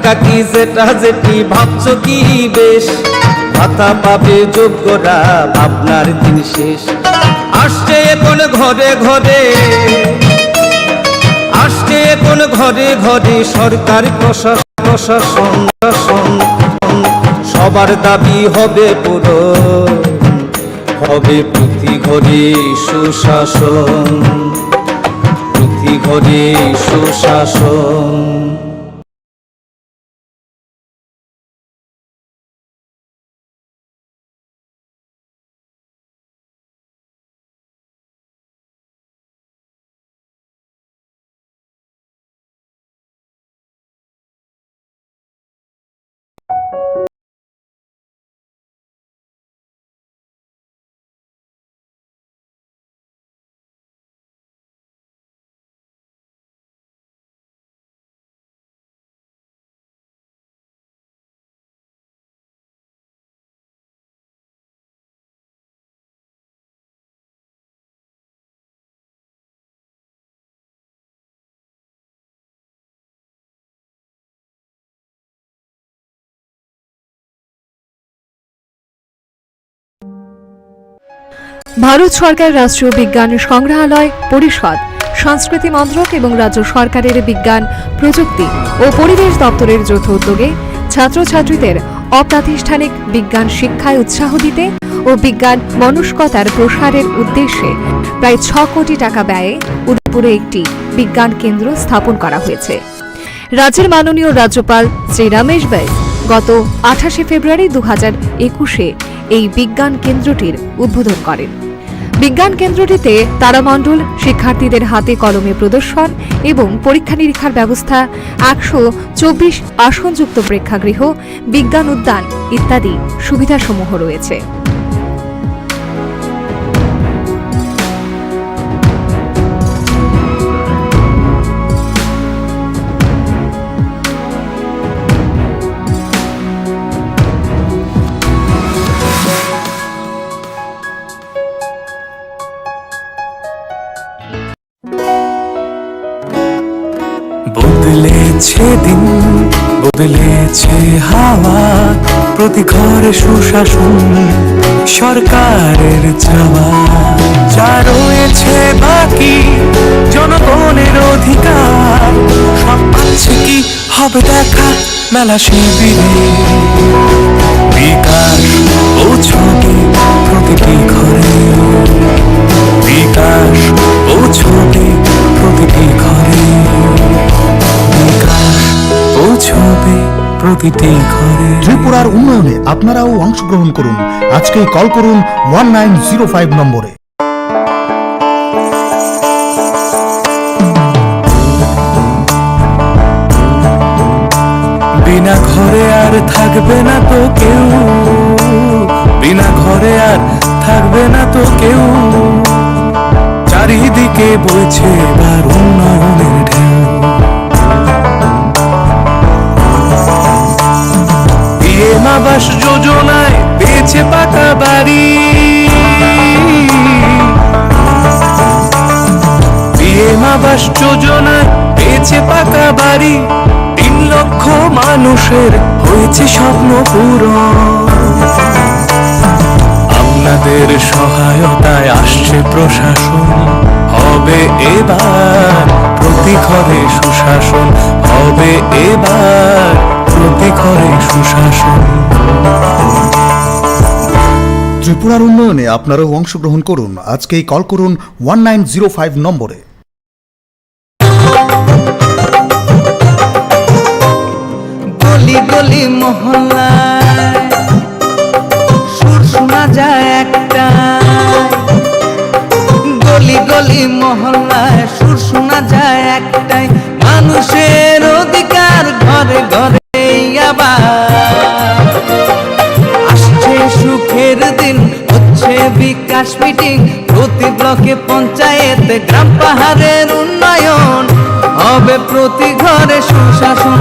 [SPEAKER 9] কাকি যেটা যেটি ভাবছো কি বেশ ভাতা পাবে যোগ্যরা ভাবনার দিন শেষ আসছে এখন ঘরে ঘরে আসছে এখন ঘরে ঘরে সরকার প্রশাসন সবার দাবি হবে পূরণ হবে প্রতি ঘরে সুশাসন প্রতি ঘরে সুশাসন।
[SPEAKER 13] ভারত সরকার রাষ্ট্রীয় বিজ্ঞান সংগ্রহালয় পরিষদ, সংস্কৃতি মন্ত্রক এবং রাজ্য সরকারের বিজ্ঞান প্রযুক্তি ও পরিবেশ দপ্তরের যৌথ উদ্যোগে ছাত্রছাত্রীদের অপ্রাতিষ্ঠানিক বিজ্ঞান শিক্ষায় উৎসাহ দিতে ও বিজ্ঞান মনস্কতার প্রসারের উদ্দেশ্যে প্রায় 6 কোটি টাকা ব্যয়ে উদয়পুরে একটি বিজ্ঞান কেন্দ্র স্থাপন করা হয়েছে। রাজ্যের মাননীয় রাজ্যপাল শ্রী রমেশ बैस গত 28 ফেব্রুয়ারি 2021-এ এই বিজ্ঞান কেন্দ্রটির উদ্বোধন করেন। বিজ্ঞান কেন্দ্রটিতে তারামণ্ডল, শিক্ষার্থীদের হাতে কলমে প্রদর্শন এবং পরীক্ষা নিরীক্ষার ব্যবস্থা, 124 আসনযুক্ত প্রেক্ষাগৃহ, বিজ্ঞান উদ্যান ইত্যাদি সুবিধাসমূহ রয়েছে।
[SPEAKER 10] বদলেছে দিন, বদলেছে হাওয়া, প্রতি ঘরে সুশাসন সরকারের চাওয়া। যা রয়েছে বাকি জনগণের অধিকার, সব পাচ্ছে কি হবে দেখা মেলা শিবিরে। বিকাশ পৌঁছবে প্রতিটি ঘরে, বিকাশ পৌঁছবে প্রতিটি ঘরে, বিকাশ পৌঁছবে প্রতিটি ঘরে।
[SPEAKER 14] ত্রিপুরার উন্নয়নে আপনারাও অংশগ্রহণ করুন। আজকেই কল করুন 1905 নম্বরে।
[SPEAKER 10] বিনা ঘরে আর থাকবে না তো কেউ, বিনা ঘরে আর থাকবে না তো কেউ। চারিদিকে বইছে এবার উন্নয়নের ঢেউ। পিএম আবাস যোজনায় পেয়েছে পাকা বাড়ি, পিএম আবাস যোজনায় পেয়েছে পাকা বাড়ি। 3 লক্ষ মানুষের হয়েছে স্বপ্ন পূরণ। আপনাদের সহায়তায় আসছে প্রশাসন, হবে এবার প্রতি ঘরে সুশাসন, হবে এবার প্রতি ঘরে সুশাসন।
[SPEAKER 14] ত্রিপুরার উন্নয়নে আপনারাও অংশগ্রহণ করুন। আজকেই কল করুন 1905 নম্বরে।
[SPEAKER 9] গলি গলি মহল্লায় সুর শোনা যায় একটা, গলি গলি মহল্লায় সুর শোনা যায় একটাই, মানুষের অধিকার ঘরে ঘরে আবার। আসছে সুখের দিন, হচ্ছে বিকাশ মিটিং, প্রতি ব্লকে পঞ্চায়েত গ্রাম পাহাড়ের উন্নয়ন, হবে প্রতি ঘরে সুশাসন,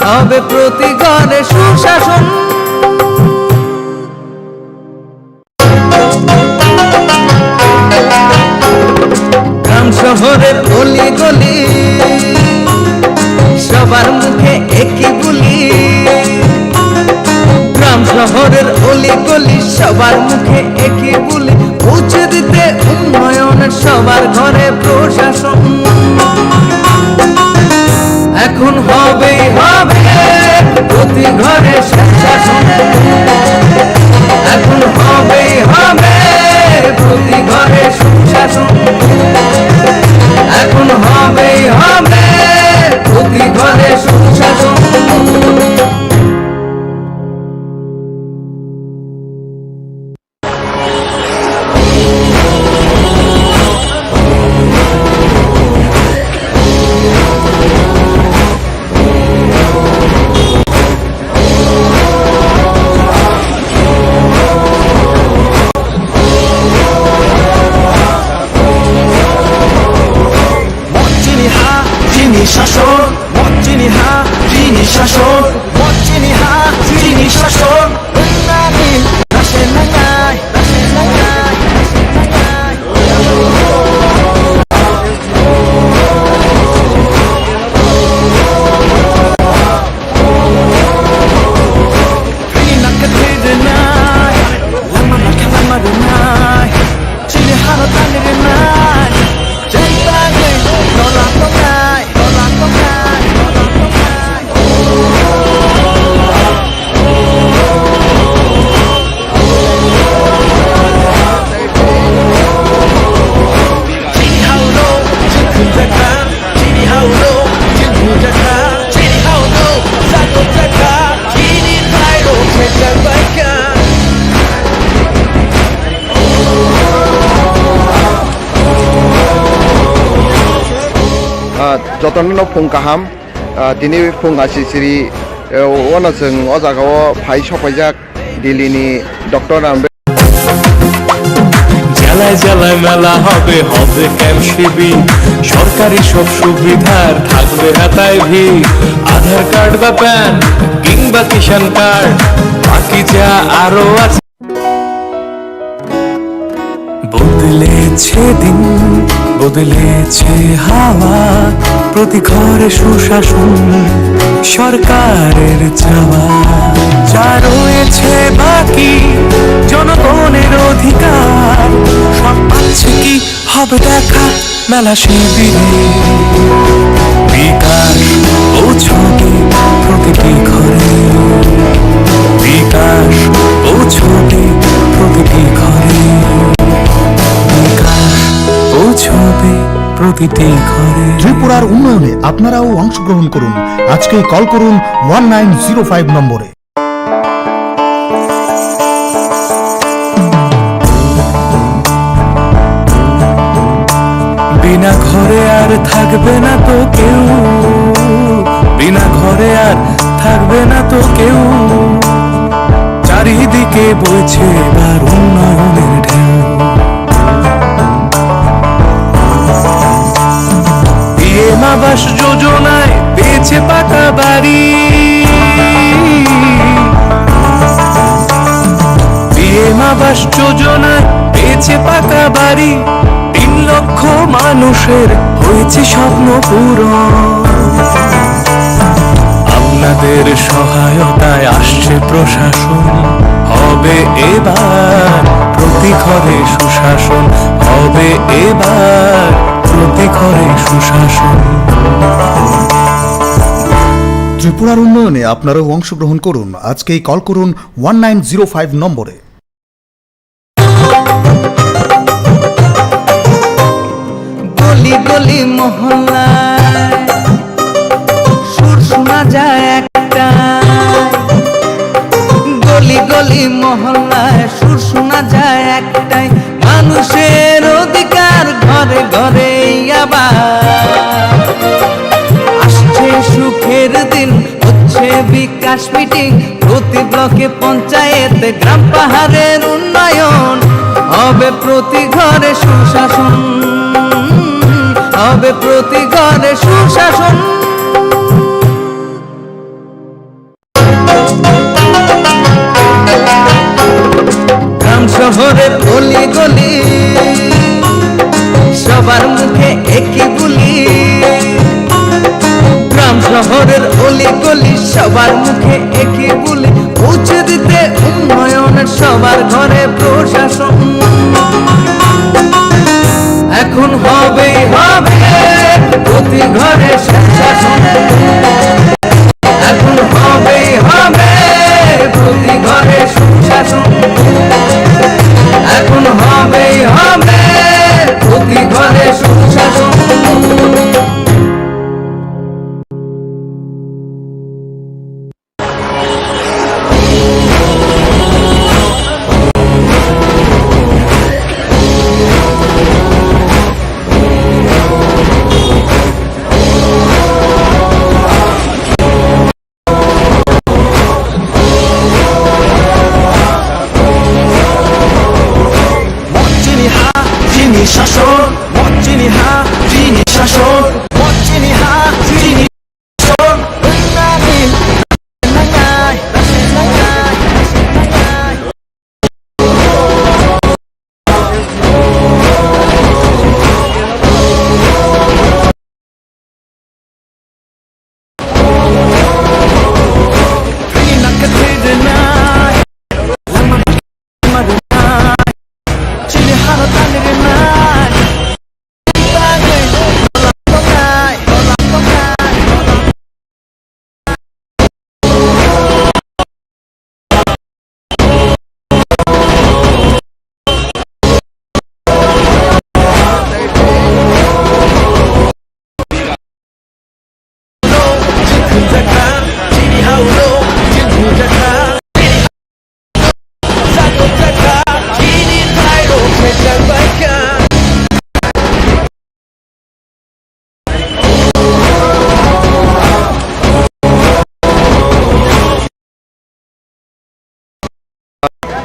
[SPEAKER 9] হবে প্রতি ঘরে সুশাসন। গ্রাম শহরের গলি গলি সবার মুখে একই বুলি, গ্রাম শহরের অলি গলি সবার মুখে একই বুলি, পৌঁছে দিতে উন্নয়নের সবার ঘরে প্রশাসন। এখন হবেই হবে প্রতি ঘরে সুশাসন, এখন হবেই হবে প্রতি ঘরে সুশাসন, এখন হবেই হবে প্রতি ঘরে সুশাসন।
[SPEAKER 11] শাসন, মজ্জিনি হা চিনি শাসন, মজ্জিনি হা চিনি শাসন। রাশে নাগাই, রাশে নাগাই, lama lama
[SPEAKER 5] যতन फुं गाहाम दिनै फुङा सिरि अनजों अ जागायाव फाइ सफायजाक दिल्लीनि डक्टर
[SPEAKER 10] জেলায় জেলায় মেলা হবে হবে ক্যাম্প শিবির সরকারি সব সুবিধার থাকবে হাতায় ভিড় আধার কার্ড বা প্যান কিংবা কিষাণ কার্ড বাকি যা আরো আছে বদলেছে দিন বদলেছে হাওয়া প্রতি ঘরে সুশাসন সরকারের চাওয়া যা রয়েছে বাকি জনগণের অধিকার সব পাচ্ছে কি হবে দেখা মেলা শিবিরে বিকাশ পৌঁছবে প্রতিটি ঘরে বিকাশ পৌঁছবে প্রতিটি ঘরে বিকাশ পৌঁছবে প্রতিটি ঘরে।
[SPEAKER 14] ত্রিপুরার উন্নয়নে আপনারাও অংশগ্রহণ করুন। আজকেই কল করুন 1905 নম্বরে।
[SPEAKER 10] বিনা ঘরে আর থাকবে না তো কেউ বিনা ঘরে আর থাকবে না তো কেউ চারিদিকে বইছে এবার উন্নয়নের ঢেউ পিএম আবাস যোজনায় পেয়েছে পাকা বাড়ি পিএম আবাস যোজনায় পেয়েছে পাকা বাড়ি 3 লক্ষ মানুষের হয়েছে স্বপ্ন পূরণ আপনাদের সহায়তায় আসছে প্রশাসন হবে এবার প্রতি ঘরে সুশাসন হবে এবার প্রতি ঘরে সুশাসন।
[SPEAKER 14] ত্রিপুরার উন্নয়নে আপনারাও অংশগ্রহণ করুন। আজকেই কল করুন 1905 নম্বরে।
[SPEAKER 9] গলি গলি মহল্লায় সুর শোনা যায় একটা গলি গলি মহল্লায় সুর শোনা যায় একটাই মানুষের অধিকার ঘরে ঘরে আবার আসছে সুখের দিন হচ্ছে বিকাশ মিটিং প্রতি ব্লকে পঞ্চায়েতে গ্রাম পাহাড়ের উন্নয়ন হবে প্রতি ঘরে সুশাসন হবে প্রতি ঘরে সুশাসন। গ্রাম শহরের গলি গলি সবার মুখে একই বুলি গ্রাম শহরের অলি গলি সবার মুখে একই বুলি পৌঁছে দিতে উন্নয়নের সবার ঘরে প্রশাসন এখন হবে হবে প্রতি ঘরে সুশাসন এখন হবে হবে প্রতি ঘরে সুশাসন এখন হবে হবে প্রতি ঘরে সুশাসন।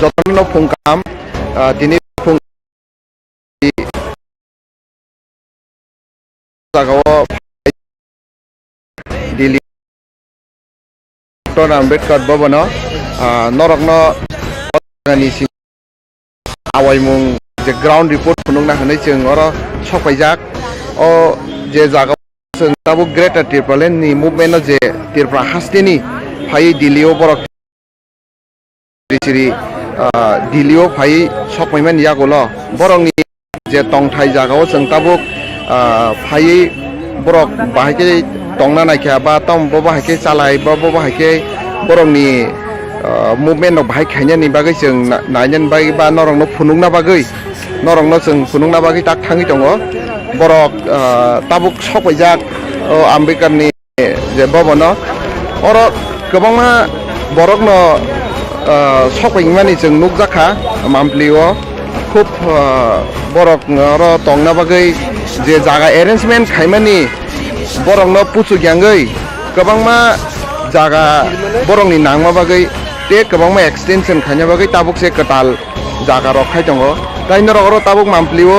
[SPEAKER 5] যতন ফুংকাম দিনে ফুং জাগাও দিল্লি डॉक्टर आम्बेडकर भवन नरकनो आवायमुं जे ग्राउंड रिपोर्ट फुनुंगना होनाय जों अरो सफायजाक ओ जे जागा जों दाबो ग्रेटर त्रिपुरालेण्ड नि मुभमेन्ट जे त्रिपुरा हास्टेनि फाय दिल्लीयाव बरक रिसिरि दिल्लीयाव फाय सफायमान यागोल बरंनि जे तंथाय जागाव जों दाबो फाय बरक बाहायके तंना नायखा बा तम बबा हायके चालाय बा बबा हायके बरंनि मुभमेन्ट बाहाय खायनायनि बागै जों नायनायनि बागै बा नरंनो फुनुंना बागै नरंनो जों फुनुंना बागै ताक थाङै दङ बरक ताबुक सफायजाक आम्बेडकारनि जे भवन अर गोबांमा बरकनो सफायमानि जों नुकजाखा मामप्लियो खुब बरक अर तंना बागै जे जागा एरेन्जमेन्ट खायमानि बरंनो पुसु ग्यांगै गोबांमा जागा बरंनि नांमा बागै ते गोबांमा एक्सटेनसन खायना बागै ताबुक से कटाल जागा रखाय दङ दाइनो रगरो ताबुक मामप्लियो